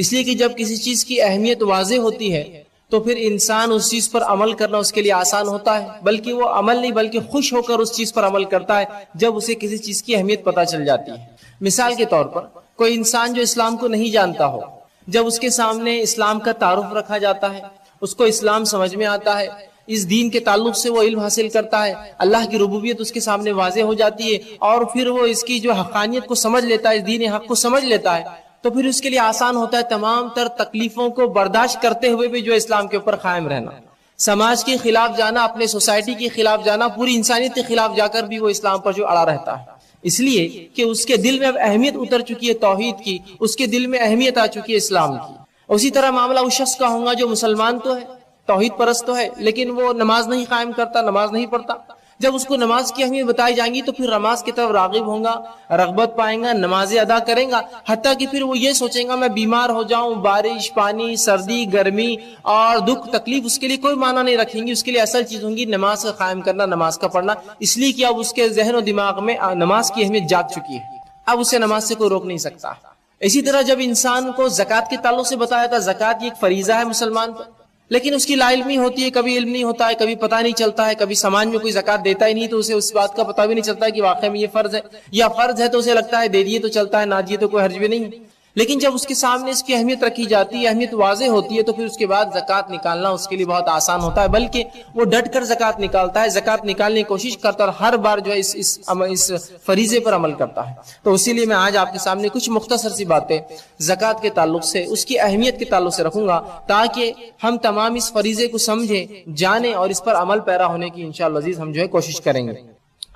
اس لیے کہ جب کسی چیز کی اہمیت واضح ہوتی ہے تو پھر انسان اس چیز پر عمل کرنا اس کے لیے آسان ہوتا ہے، بلکہ وہ عمل نہیں بلکہ خوش ہو کر اس چیز پر عمل کرتا ہے جب اسے کسی چیز کی اہمیت پتہ چل جاتی ہے۔ مثال کے طور پر کوئی انسان جو اسلام کو نہیں جانتا ہو، جب اس کے سامنے اسلام کا تعارف رکھا جاتا ہے، اس کو اسلام سمجھ میں آتا ہے، اس دین کے تعلق سے وہ علم حاصل کرتا ہے، اللہ کی ربوبیت اس کے سامنے واضح ہو جاتی ہے، اور پھر وہ اس کی جو حقانیت کو سمجھ لیتا ہے، اس دین حق کو سمجھ لیتا ہے، تو پھر اس کے لیے آسان ہوتا ہے تمام تر تکلیفوں کو برداشت کرتے ہوئے بھی جو اسلام کے اوپر قائم رہنا۔ سماج کے خلاف جانا، اپنے سوسائٹی کے خلاف جانا، پوری انسانیت کے خلاف جا کر بھی وہ اسلام پر جو اڑا رہتا ہے، اس لیے کہ اس کے دل میں اب اہمیت اتر چکی ہے توحید کی، اس کے دل میں اہمیت آ چکی ہے اسلام کی۔ اسی طرح معاملہ اس شخص کا ہوگا جو مسلمان تو ہے، توحید پرست تو ہے، لیکن وہ نماز نہیں قائم کرتا، نماز نہیں پڑھتا۔ جب اس کو نماز کی اہمیت بتائی جائیں گی تو پھر نماز کی طرف راغب ہوں گا، رغبت پائیں گا، نمازیں ادا کریں گا، حتیٰ کہ پھر وہ یہ سوچیں گا میں بیمار ہو جاؤں، بارش، پانی، سردی، گرمی اور دکھ تکلیف اس کے لیے کوئی معنی نہیں رکھیں گی، اس کے لیے اصل چیز ہوں گی نماز کا قائم کرنا، نماز کا پڑھنا، اس لیے کہ اب اس کے ذہن و دماغ میں نماز کی اہمیت جاگ چکی ہے، اب اسے نماز سے کوئی روک نہیں سکتا۔ اسی طرح جب انسان کو زکوٰۃ کے تعلق سے بتایا تھا، زکوٰۃ یہ ایک فریضہ ہے مسلمان پر، لیکن اس کی لا علمی ہوتی ہے، کبھی علم نہیں ہوتا ہے، کبھی پتہ نہیں چلتا ہے، کبھی سماج میں کوئی زکوٰۃ دیتا ہی نہیں تو اسے اس بات کا پتہ بھی نہیں چلتا ہے کہ واقعی میں یہ فرض ہے، یا فرض ہے تو اسے لگتا ہے دے دیے تو چلتا ہے، نہ دیے تو کوئی حرج بھی نہیں ہے۔ لیکن جب اس کے سامنے اس کی اہمیت رکھی جاتی ہے، اہمیت واضح ہوتی ہے، تو پھر اس کے بعد زکوٰۃ نکالنا اس کے لیے بہت آسان ہوتا ہے، بلکہ وہ ڈٹ کر زکوٰۃ نکالتا ہے، زکوٰۃ نکالنے کی کوشش کرتا ہے، اور ہر بار جو ہے اس فریضے پر عمل کرتا ہے۔ تو اسی لیے میں آج آپ کے سامنے کچھ مختصر سی باتیں زکوٰۃ کے تعلق سے، اس کی اہمیت کے تعلق سے رکھوں گا، تاکہ ہم تمام اس فریضے کو سمجھیں، جانیں، اور اس پر عمل پیرا ہونے کی انشاءاللہ عزیز ہم جو ہے کوشش کریں گے۔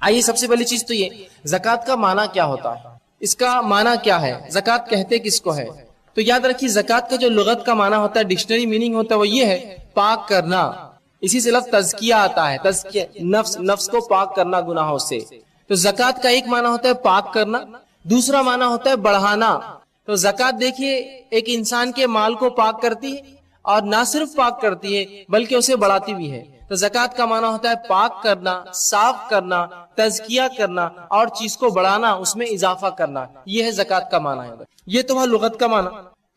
آئیے سب سے پہلی چیز تو یہ زکوٰۃ کا معنی کیا ہوتا ہے، اس کا معنی کیا ہے، زکوٰۃ کہتے کس کو ہے؟ تو یاد رکھیے زکوٰۃ کا جو لغت کا معنی ہوتا ہے، ڈکشنری میننگ ہوتا ہے، وہ یہ ہے پاک کرنا۔ اسی سے لفظ تزکیہ آتا ہے، تزکیہ نفس کو پاک کرنا گناہوں سے۔ تو زکوٰۃ کا ایک معنی ہوتا ہے پاک کرنا، دوسرا معنی ہوتا ہے بڑھانا۔ تو زکوٰۃ دیکھیے ایک انسان کے مال کو پاک کرتی ہے، اور نہ صرف پاک کرتی ہے بلکہ اسے بڑھاتی بھی ہے۔ تو زکوٰۃ کا معنی ہوتا ہے پاک کرنا، صاف کرنا، تزکیہ کرنا، اور چیز کو بڑھانا، اس میں اضافہ کرنا، یہ ہے زکوٰۃ کا معنی ہے۔ یہ تو ہے لغت کا معنی۔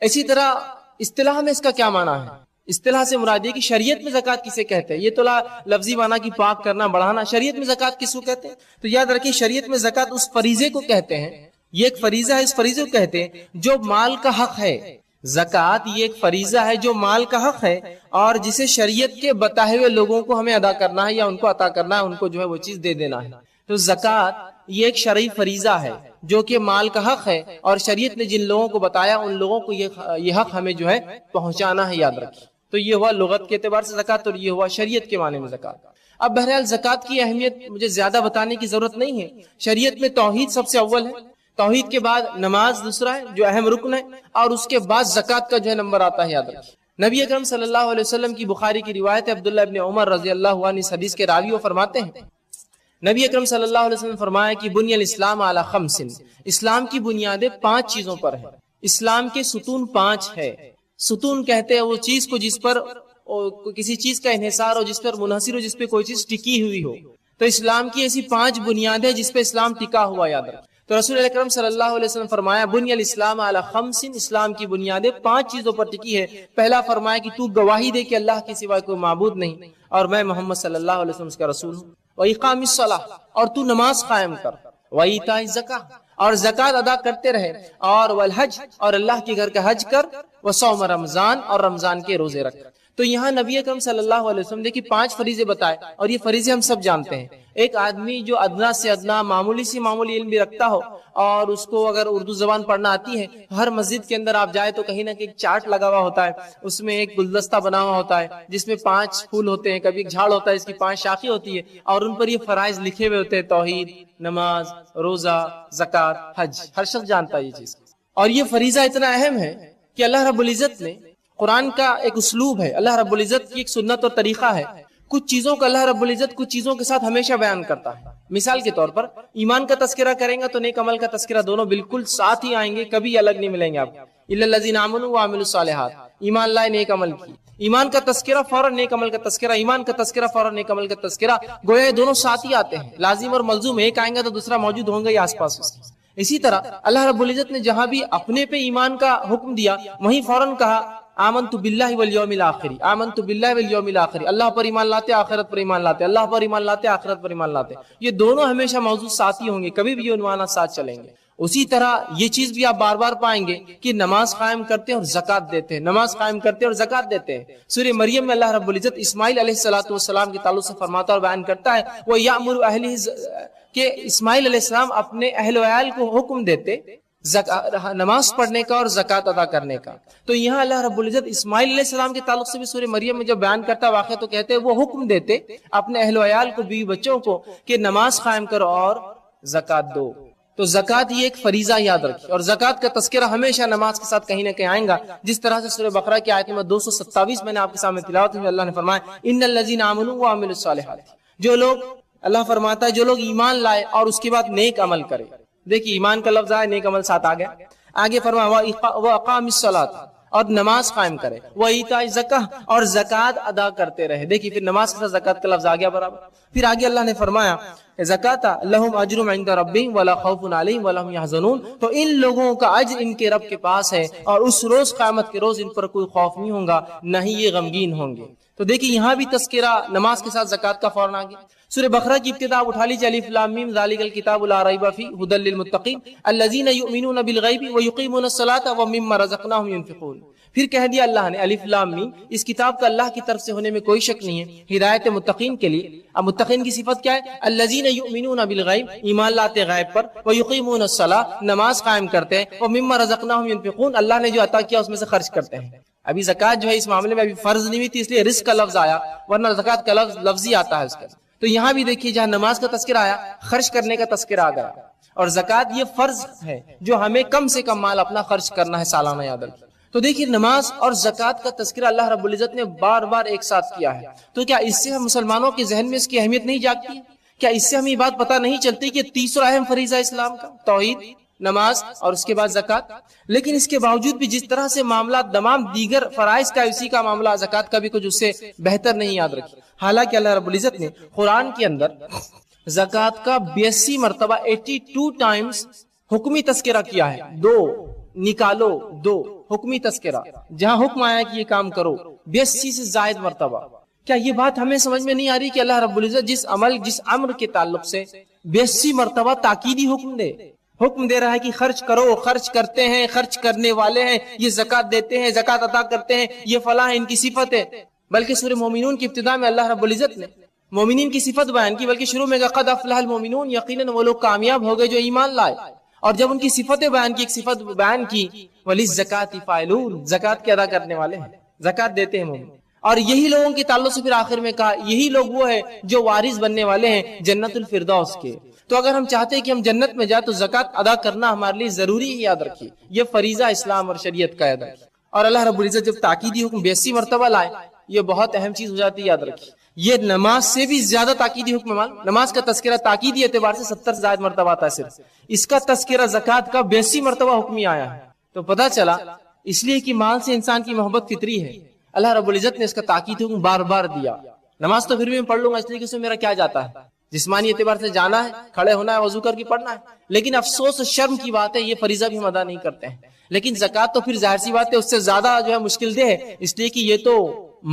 اسی طرح اصطلاح میں اس کا کیا معنی ہے؟ اصطلاح سے مراد یہ کہ شریعت میں زکوٰۃ کسے کہتے ہیں؟ یہ تو لفظی معنی کی پاک کرنا، بڑھانا، شریعت میں زکوٰۃ کس کو کہتے ہیں؟ تو یاد رکھیے شریعت میں زکوٰۃ اس فریضے کو کہتے ہیں، یہ ایک فریضہ ہے، اس فریضے کو کہتے ہیں جو مال کا حق ہے۔ زکوٰۃ یہ ایک فریضہ ہے جو مال کا حق ہے، اور جسے شریعت کے بتائے ہوئے لوگوں کو ہمیں ادا کرنا ہے، یا ان کو عطا کرنا ہے، ان کو جو ہے وہ چیز دے دینا ہے۔ تو زکوٰۃ یہ ایک شرعی فریضہ ہے جو کہ مال کا حق ہے، اور شریعت نے جن لوگوں کو بتایا ان لوگوں کو یہ حق ہمیں جو ہے پہنچانا ہے، یاد رکھیے۔ تو یہ ہوا لغت کے اعتبار سے زکوٰۃ، اور یہ ہوا شریعت کے معنی میں زکوٰۃ۔ اب بہرحال زکوٰۃ کی اہمیت مجھے زیادہ بتانے کی ضرورت نہیں ہے، شریعت میں توحید سب سے اول ہے، توحید کے بعد نماز دوسرا ہے جو اہم رکن ہے، اور اس کے بعد زکوٰۃ کا جو ہے نمبر آتا ہے، یاد رکھیے۔ نبی اکرم صلی اللہ علیہ وسلم کی بخاری کی روایت ہے، عبداللہ ابن عمر رضی اللہ عنہ اس حدیث کے راوی وہ فرماتے ہیں، نبی اکرم صلی اللہ علیہ وسلم نے فرمایا کہ بنی الاسلام علی خمس، اسلام کی بنیادیں 5 چیزوں پر ہیں۔ اسلام کے ستون 5 ہے۔ ستون کہتے ہیں وہ چیز کو جس پر کسی چیز کا انحصار ہو، جس پر منحصر ہو، جس پہ کوئی چیز ٹکی ہوئی ہو۔ تو اسلام کی ایسی 5 بنیادیں جس پہ اسلام ٹکا ہوا، یاد رکھیں۔ تو رسول اکرم صلی اللہ علیہ وسلم فرمایا بنی الاسلام علی خمس، اسلام کی بنیادیں 5 چیزوں پر ٹکی ہے۔ پہلا فرمایا کہ تو گواہی دے کہ اللہ کے سوا کوئی معبود نہیں، اور میں محمد صلی اللہ علیہ وسلم کا رسول ہوں، وَإِقَامِ الصَّلَاةِ، اور تو نماز قائم کر، وَإِيتَاءِ الزَّكَاةِ، اور زکوٰۃ ادا کرتے رہے، اور والحج، اور اللہ کے گھر کا حج کر، وصوم رمضان، اور رمضان کے روزے رکھ۔ تو یہاں نبی اکرم صلی اللہ علیہ وسلم نے 5 فریضے بتائے، اور یہ فریضے ہم سب جانتے ہیں۔ ایک آدمی جو ادنا سے ادنا معمولی سے معمولی علم بھی رکھتا ہو، اور اس کو اگر اردو زبان پڑھنا آتی ہے، ہر مسجد کے اندر آپ جائے تو کہیں نہ کہیں ایک چارٹ لگا ہوا ہوتا ہے، اس میں ایک گلدستہ بنا ہوا ہوتا ہے جس میں 5 پھول ہوتے ہیں، کبھی ایک جھاڑ ہوتا ہے اس کی 5 شاخیں ہوتی ہے، اور ان پر یہ فرائض لکھے ہوئے ہوتے ہیں، توحید، نماز، روزہ، زکوٰۃ، حج۔ ہر شخص جانتا ہے یہ چیز، اور یہ فریضہ اتنا اہم ہے کہ اللہ رب العزت نے، قرآن کا ایک اسلوب ہے، اللہ رب العزت کی ایک سنت اور طریقہ ہے، کچھ چیزوں کو اللہ رب العزت کچھ چیزوں کے ساتھ ہمیشہ بیان کرتا ہے۔ مثال کے طور پر ایمان کا تذکرہ کریں گا تو نیک عمل کا تذکرہ، دونوں بالکل ساتھ ہی آئیں گے، کبھی الگ نہیں ملیں گے آپ کو۔ الا الذین آمنوا وعملوا الصالحات، ایمان لائے، نیک عمل کی، ایمان کا تذکرہ فوراً نیک عمل کا تذکرہ، ایمان کا تذکرہ فوراً نیک عمل کا تذکرہ، گویا یہ دونوں ساتھ ہی آتے ہیں، لازم اور ملزوم، ایک آئیں گا تو دوسرا موجود ہوں گا ہی آس پاس اس کے۔ اسی طرح اللہ رب العزت نے جہاں بھی اپنے پہ ایمان کا حکم دیا وہیں فوراً کہا آمنت باللہ والیوم الآخر، آمنت باللہ والیوم الآخر، اللہ پر ایمان لاتے آخرت پر ایمان لاتے، اللہ پر ایمان لاتے آخرت پر ایمان لاتے. یہ دونوں ہمیشہ موضوع ساتھی ہوں گے، کبھی بھی یہ عنوانات ساتھ چلیں گے. اسی طرح یہ چیز بھی آپ بار بار پائیں گے کہ نماز قائم کرتے ہیں اور زکات دیتے ہیں، نماز قائم کرتے ہیں اور زکات دیتے ہیں. سورہ مریم میں اللہ رب العزت اسماعیل علیہ السلام کے تعلق سے فرماتا اور بیان کرتا ہے وہ یأمر اہلہ، کہ اسماعیل علیہ السلام اپنے اہل و عیال کو حکم دیتے نماز پڑھنے کا اور زکات ادا کرنے کا. تو یہاں اللہ رب العزت اسماعیل علیہ السلام کے تعلق سے بھی سورہ مریم میں جب بیان کرتا واقعہ تو کہتے ہیں وہ حکم دیتے اپنے اہل و عیال کو، بیوی بچوں کو، کہ نماز قائم کرو اور زکات دو. تو زکات یہ ایک فریضہ یاد رکھیں، اور زکات کا تذکرہ ہمیشہ نماز کے ساتھ کہیں نہ کہیں آئیں گا. جس طرح سے سورہ بقرہ کی آیت نمبر 227 میں نے آپ کے سامنے تلاوت کی، اللہ نے فرمایا ان الذین آمنوا وعملوا الصالحات، جو لوگ، اللہ فرماتا ہے جو لوگ ایمان لائے اور اس کے بعد نیک عمل کرے. دیکھیے ایمان کا لفظ آیا، نیک عمل ساتھ آ گیا. آگے فرمایا وَأَقَامِ الصَّلَاةَ، اور نماز قائم کرے، وَإِيتَاءِ الزَّكَاةِ، اور زکات ادا کرتے رہے. دیکھیے پھر نماز کے ساتھ زکات کا لفظ آ گیا برابر. پھر آگے اللہ نے فرمایا زکات لہم اجر عند ربہم ولا خوف علیہم ولا هم يحزنون، تو ان لوگوں کا اجر ان کے رب کے پاس ہے اور اس روز قیامت کے روز ان پر کوئی خوف نہیں ہوگا، نہ ہی یہ غمگین ہوں گے. تو دیکھیے یہاں بھی تذکرہ نماز کے ساتھ زکات کا فوراً آگے. سورہ بقرہ کی ابتدا اٹھا لیجیے الف لام میم ذالک الکتاب لا ریب فیہ ھدی للمتقین الذین یؤمنون بالغیب ویقیمون الصلاۃ ومما رزقناہم ینفقون. پھر کہہ دیا اللہ نے الف لام میم، اس کتاب کا اللہ کی طرف سے ہونے میں کوئی شک نہیں ہے، ہدایت متقین کے لیے. اب متقین کی صفت کیا ہے؟ الذین یؤمنون بالغیب، ایمان لاتے غیب پر، ویقیمون الصلاۃ، نماز قائم کرتے ہیں، ومما رزقناہم ینفقون، اللہ نے جو عطا کیا اس میں سے خرچ کرتے ہیں. ابھی زکات جو ہے اس معاملے میں ابھی فرض نہیں ہوئی تھی، اس لیے رزق کا لفظ آیا، ورنہ زکات کا لفظ ہی آتا ہے اس کا. تو یہاں بھی دیکھیے جہاں نماز کا تذکرہ آیا خرچ کرنے کا تذکرہ آ گیا، اور زکات یہ فرض ہے جو ہمیں کم سے کم مال اپنا خرچ کرنا ہے سالانہ یاد رکھیں. تو دیکھیے نماز اور زکات کا تذکرہ اللہ رب العزت نے بار بار ایک ساتھ کیا ہے. تو کیا اس سے ہم مسلمانوں کے ذہن میں اس کی اہمیت نہیں جاگتی؟ کیا اس سے ہمیں یہ بات پتہ نہیں چلتی کہ تیسرا اہم فریضہ اسلام کا توحید، نماز اور اس کے بعد زکات؟ لیکن اس کے باوجود بھی جس طرح سے معاملات تمام دیگر فرائض کا اسی کا معاملہ زکات کا بھی کچھ اس سے بہتر نہیں یاد رکھے. حالانکہ اللہ رب العزت نے قرآن کے اندر زکات کا 82 مرتبہ 82 ٹائمز حکمی تذکرہ کیا ہے. دو نکالو، دو حکمی تذکرہ، جہاں حکم آیا کہ یہ کام کرو 82 سے زائد مرتبہ. کیا یہ بات ہمیں سمجھ میں نہیں آ رہی کہ اللہ رب العزت جس امر کے تعلق سے 82 مرتبہ تاکیدی حکم دے رہا ہے کہ خرچ کرو، خرچ کرتے ہیں، خرچ کرنے والے ہیں، یہ زکات دیتے ہیں، زکات عطا کرتے ہیں، یہ فلاں ان کی صفت ہے. بلکہ سورہ مومنون کی ابتدا میں اللہ رب العزت نے مومنین کی صفت بیان کی، بلکہ شروع میں قد افلح المومنون، یقیناً وہ لوگ کامیاب ہو گئے جو ایمان لائے. اور جب ان کی صفتیں بیان کی، ایک صفت بیان کی وَلِلزَّكَاةِ فَاعِلُونَ، زکات کے ادا کرنے والے ہیں، زکات دیتے ہیں مومن. اور یہی لوگوں کے تعلق سے پھر آخر میں کہا یہی لوگ وہ ہیں جو وارث بننے والے ہیں جنت الفردوس کے. تو اگر ہم چاہتے ہیں کہ ہم جنت میں جائیں تو زکات ادا کرنا ہمارے لیے ضروری ہے، یاد رکھیے یہ فریضہ اسلام اور شریعت کا ادا. اور اللہ رب العزت جب تاکیدی حکم 82 مرتبہ لائے، یہ بہت اہم چیز ہو جاتی ہے، یاد رکھیے. یہ نماز سے بھی زیادہ تاکیدی حکم ہے. نماز کا تذکرہ تاکیدی اعتبار سے 70 سے زائد مرتبہ آتا ہے صرف، اس کا تذکرہ زکات کا 82 مرتبہ حکمی آیا ہے. تو پتہ چلا اس لیے کہ مال سے انسان کی محبت فطری ہے، اللہ رب العزت نے اس کا تاکید حکم بار بار دیا. نماز تو پھر بھی میں پڑھ لوں گا اس لیے کہ اس میں میرا کیا جاتا ہے، جسمانی اعتبار سے جانا ہے، کھڑے ہونا ہے، وضو کر کے پڑھنا ہے. لیکن افسوس و شرم کی بات ہے یہ فریضہ بھی ہم ادا نہیں کرتے ہیں. لیکن زکات تو پھر ظاہر سی بات ہے اس سے زیادہ جو ہے مشکل دہ ہے، اس لیے کہ یہ تو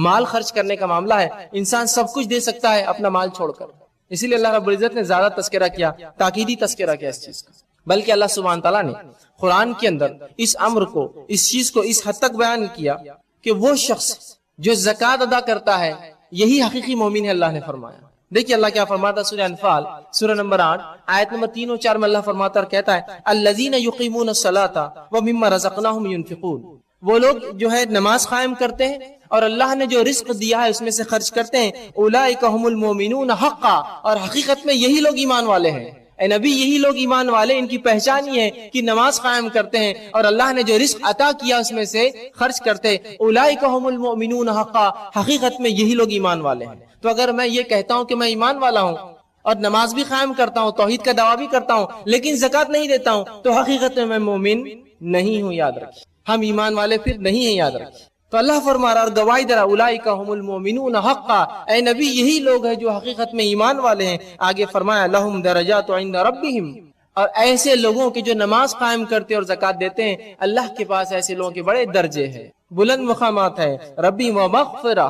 مال خرچ کرنے کا معاملہ ہے، انسان سب کچھ دے سکتا ہے اپنا مال چھوڑ کر. اسی لیے اللہ رب العزت نے زیادہ تذکرہ کیا، تاکیدی تذکرہ کیا اس چیز کا. بلکہ اللہ سبحانہ تعالیٰ نے قرآن کے اندر اس امر کو، اس چیز کو اس حد تک بیان کیا کہ وہ شخص جو زکات ادا کرتا ہے یہی حقیقی مومن ہے. اللہ نے فرمایا، دیکھیے اللہ کیا فرماتا ہے سورہ انفال سورہ نمبر 8 آیت نمبر 3 اور 4 میں اللہ فرماتا اور کہتا ہے الذین یقیمون الصلاۃ ومما رزقناہم ینفقون، وہ لوگ جو ہے نماز قائم کرتے ہیں اور اللہ نے جو رزق دیا ہے اس میں سے خرچ کرتے ہیں. اولئک هم المؤمنون حقا، اور حقیقت میں یہی لوگ ایمان والے ہیں. اے نبی یہی لوگ ایمان والے، ان کی پہچان یہ ہے کہ نماز قائم کرتے ہیں اور اللہ نے جو رزق عطا کیا اس میں سے خرچ کرتے ہیں. اولئک هم المؤمنون حقا، حقیقت میں یہی لوگ ایمان والے ہیں. تو اگر میں یہ کہتا ہوں کہ میں ایمان والا ہوں اور نماز بھی قائم کرتا ہوں، توحید کا دعویٰ بھی کرتا ہوں، لیکن زکات نہیں دیتا ہوں، تو حقیقت میں مومن نہیں ہوں. یاد رکھیے ہم ایمان والے پھر نہیں ہیں، یاد رکھیے. تو اللہ فرما رہا اور گواہی دے رہا اولئک هم المؤمنون حقا، اے نبی یہی لوگ ہیں جو حقیقت میں ایمان والے ہیں. آگے فرمایا لہم درجات عند ربہم، اور ایسے لوگوں کے جو نماز قائم کرتے اور زکات دیتے ہیں، اللہ کے پاس ایسے لوگوں کے بڑے درجے ہیں، بلند مقامات ہے، ربی و مغفرہ،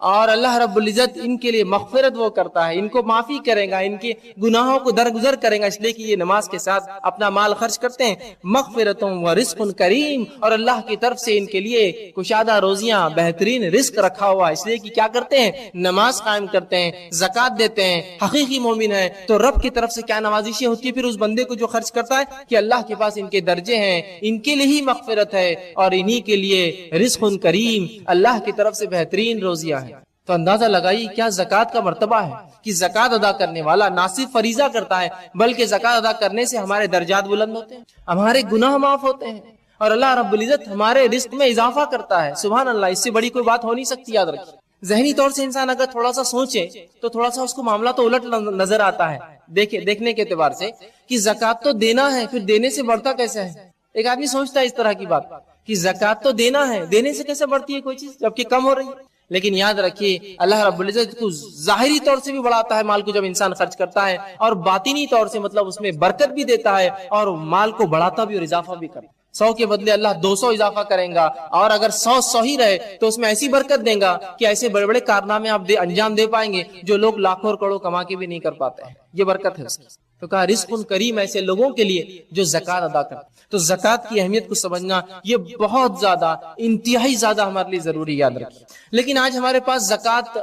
اور اللہ رب العزت ان کے لیے مغفرت وہ کرتا ہے، ان کو معافی کرے گا، ان کے گناہوں کو درگزر کرے گا، اس لیے کہ یہ نماز کے ساتھ اپنا مال خرچ کرتے ہیں۔ مغفرتوں و رزق کریم، اور اللہ کی طرف سے ان کے لیے کشادہ روزیاں، بہترین رزق رکھا ہوا، اس لیے کہ کیا کرتے ہیں؟ نماز قائم کرتے ہیں، زکات دیتے ہیں، حقیقی مومن ہے تو رب کی طرف سے کیا نوازشیں ہوتی ہے پھر اس بندے کو جو خرچ کرتا ہے کہ اللہ کے پاس ان کے درجے ہیں، ان کے لیے ہی مغفرت ہے اور انہی کے لیے رزق کریم، اللہ کی طرف سے بہترین روزیاں ہیں۔ تو اندازہ لگائیے کیا زکات کا مرتبہ ہے کہ زکات ادا کرنے والا نہ صرف فریضہ کرتا ہے بلکہ زکات ادا کرنے سے ہمارے درجات بلند ہوتے ہیں، ہمارے گناہ معاف ہوتے ہیں، اور اللہ رب العزت ہمارے رزق میں اضافہ کرتا ہے۔ سبحان اللہ، اس سے بڑی کوئی بات ہو نہیں سکتی، یاد رکھیے۔ ذہنی طور سے انسان اگر تھوڑا سا سوچے تو تھوڑا سا اس کو معاملہ تو الٹ نظر آتا ہے، دیکھنے کے اعتبار سے کہ زکات تو دینا ہے، پھر دینے سے بڑھتا کیسے ہے؟ ایک آدمی سوچتا ہے اس طرح کی بات کہ زکات تو دینا ہے، دینے سے کیسے بڑھتی ہے کوئی چیز جبکہ کم ہو رہی ہے؟ لیکن یاد رکھیے اللہ رب العزت کو ظاہری طور سے بھی بڑھاتا ہے مال کو جب انسان خرچ کرتا ہے، اور باطنی طور سے مطلب اس میں برکت بھی دیتا ہے اور مال کو بڑھاتا بھی اور اضافہ بھی کرتا ہے۔ 100 کے بدلے اللہ 200 اضافہ کریں گا، اور اگر 100 ہی رہے تو اس میں ایسی برکت دیں گا کہ ایسے بڑے بڑے کارنامے آپ انجام دے پائیں گے جو لوگ لاکھوں اور کروڑوں کما کے بھی نہیں کر پاتے ہیں۔ یہ برکت ہے اس کی۔ تو کہا رزق کریم ایسے لوگوں کے لیے جو زکات ادا کرتے۔ تو زکات کی اہمیت کو سمجھنا یہ بہت زیادہ، انتہائی زیادہ ہمارے لیے ضروری، یاد رکھیے۔ لیکن آج ہمارے پاس زکات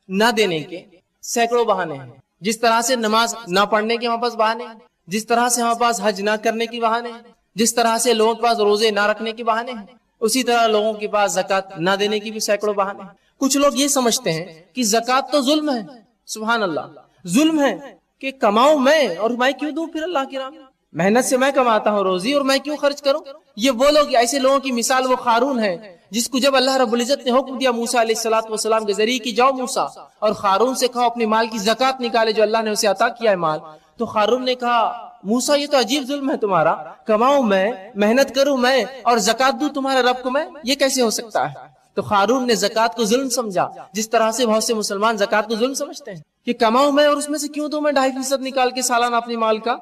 نہ دینے کے سینکڑوں بہانے ہیں، جس طرح سے نماز نہ پڑھنے کے ہمارے پاس بہانے ہیں، جس طرح سے ہمارے پاس حج نہ کرنے کی بہانے ہیں، جس طرح سے لوگوں کے پاس روزے نہ رکھنے کے بہانے ہیں، اسی طرح لوگوں کے پاس زکات نہ دینے کی بھی سینکڑوں بہانے ہیں۔ کچھ لوگ یہ سمجھتے ہیں کہ زکات تو ظلم ہے، سبحان اللہ، ظلم ہے کہ کماؤں میں اور میں کیوں دوں پھر اللہ کی راہ میں، محنت سے میں کماتا ہوں روزی اور میں کیوں خرچ کروں۔ یہ وہ لوگ، ایسے لوگوں کی مثال وہ قارون ہے جس کو جب اللہ رب العزت نے حکم دیا موسیٰ علیہ السلام کے ذریعے کہ جاؤ موسیٰ اور قارون سے کہو اپنے مال کی زکات نکالے جو اللہ نے اسے عطا کیا ہے مال، تو قارون نے کہا موسیٰ یہ تو عجیب ظلم ہے تمہارا، کماؤں میں، محنت کروں میں اور زکات دوں تمہارے رب کو میں، یہ کیسے ہو سکتا ہے؟ تو قارون نے زکات کو ظلم سمجھا، جس طرح سے بہت سے مسلمان زکات کو ظلم سمجھتے ہیں کہ کماؤں میں اور اس میں سے کیوں دوں میں 2.5% نکال کے سالانہ اپنے مال کا۔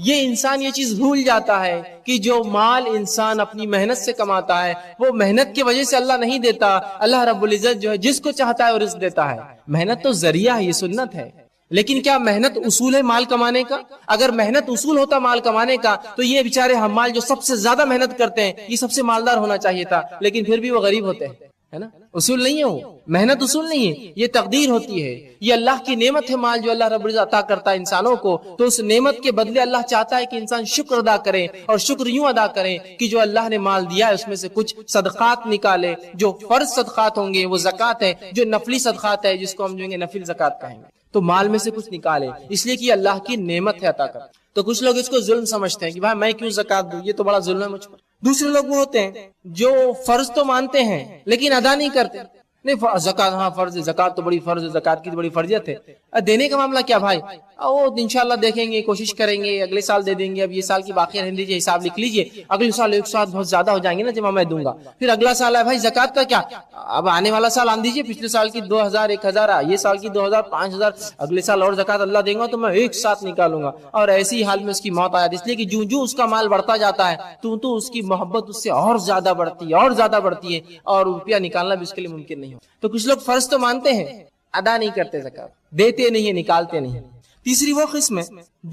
یہ انسان یہ چیز بھول جاتا ہے کہ جو مال انسان اپنی محنت سے کماتا ہے وہ محنت کی وجہ سے اللہ نہیں دیتا، اللہ رب العزت جو ہے جس کو چاہتا ہے وہ رزق دیتا ہے۔ محنت تو ذریعہ ہے، یہ سنت ہے، لیکن کیا محنت اصول ہے مال کمانے کا؟ اگر محنت اصول ہوتا مال کمانے کا تو یہ بیچارے حمال جو سب سے زیادہ محنت کرتے ہیں یہ سب سے مالدار ہونا چاہیے تھا، لیکن پھر بھی وہ غریب ہوتے ہیں، ہے نا؟ اصول نہیں ہے، وہ محنت اصول نہیں ہے، یہ تقدیر ہوتی ہے، یہ اللہ کی نعمت ہے مال جو اللہ رب العزت عطا کرتا ہے انسانوں کو، تو اس نعمت کے بدلے اللہ چاہتا ہے کہ انسان شکر ادا کرے، اور شکر یوں ادا کرے کہ جو اللہ نے مال دیا ہے اس میں سے کچھ صدقات نکالے، جو فرض صدقات ہوں گے وہ زکات ہے، جو نفلی صدقات ہے جس کو ہم جو ہے نفل زکات کہیں گے، تو مال میں سے کچھ نکالے، اس لیے کہ اللہ کی نعمت ہے عطا کر۔ تو کچھ لوگ اس کو ظلم سمجھتے ہیں کہ بھائی میں کیوں زکات دوں، یہ تو بڑا ظلم ہے مجھ پر۔ دوسرے لوگ وہ ہوتے ہیں جو فرض تو مانتے ہیں لیکن ادا نہیں کرتے، نہیں زکات ہاں فرض ہے، زکات تو بڑی فرض ہے، زکات کی تو بڑی فرضیت ہے، دینے کا معاملہ کیا بھائی، وہ انشاءاللہ دیکھیں گے، کوشش کریں گے، اگلے سال دے دیں گے، اب یہ سال کی باقی رہنے دیجیے، حساب لکھ لیجیے، اگلے سال ایک ساتھ بہت زیادہ ہو جائیں گے نا جب میں دوں گا، پھر اگلا سال ہے بھائی زکات کا کیا، اب آنے والا سال آن دیجیے، پچھلے سال کی 2000 1000 یہ سال کی 2000 5000، اگلے سال اور زکات اللہ دیں گا تو میں ایک ساتھ نکالوں گا، اور ایسی حال میں اس کی موت آیا، اس لیے کہ جو اس کا مال بڑھتا جاتا ہے تو اس کی محبت اس سے اور زیادہ بڑھتی ہے، اور زیادہ بڑھتی ہے، اور روپیہ نکالنا بھی اس کے لیے ممکن نہیں ہو۔ تو کچھ لوگ فرض تو مانتے ہیں، ادا نہیں کرتے زکات، دیتے نہیں ہیں، نکالتے نہیں۔ تیسری وہ قسم ہے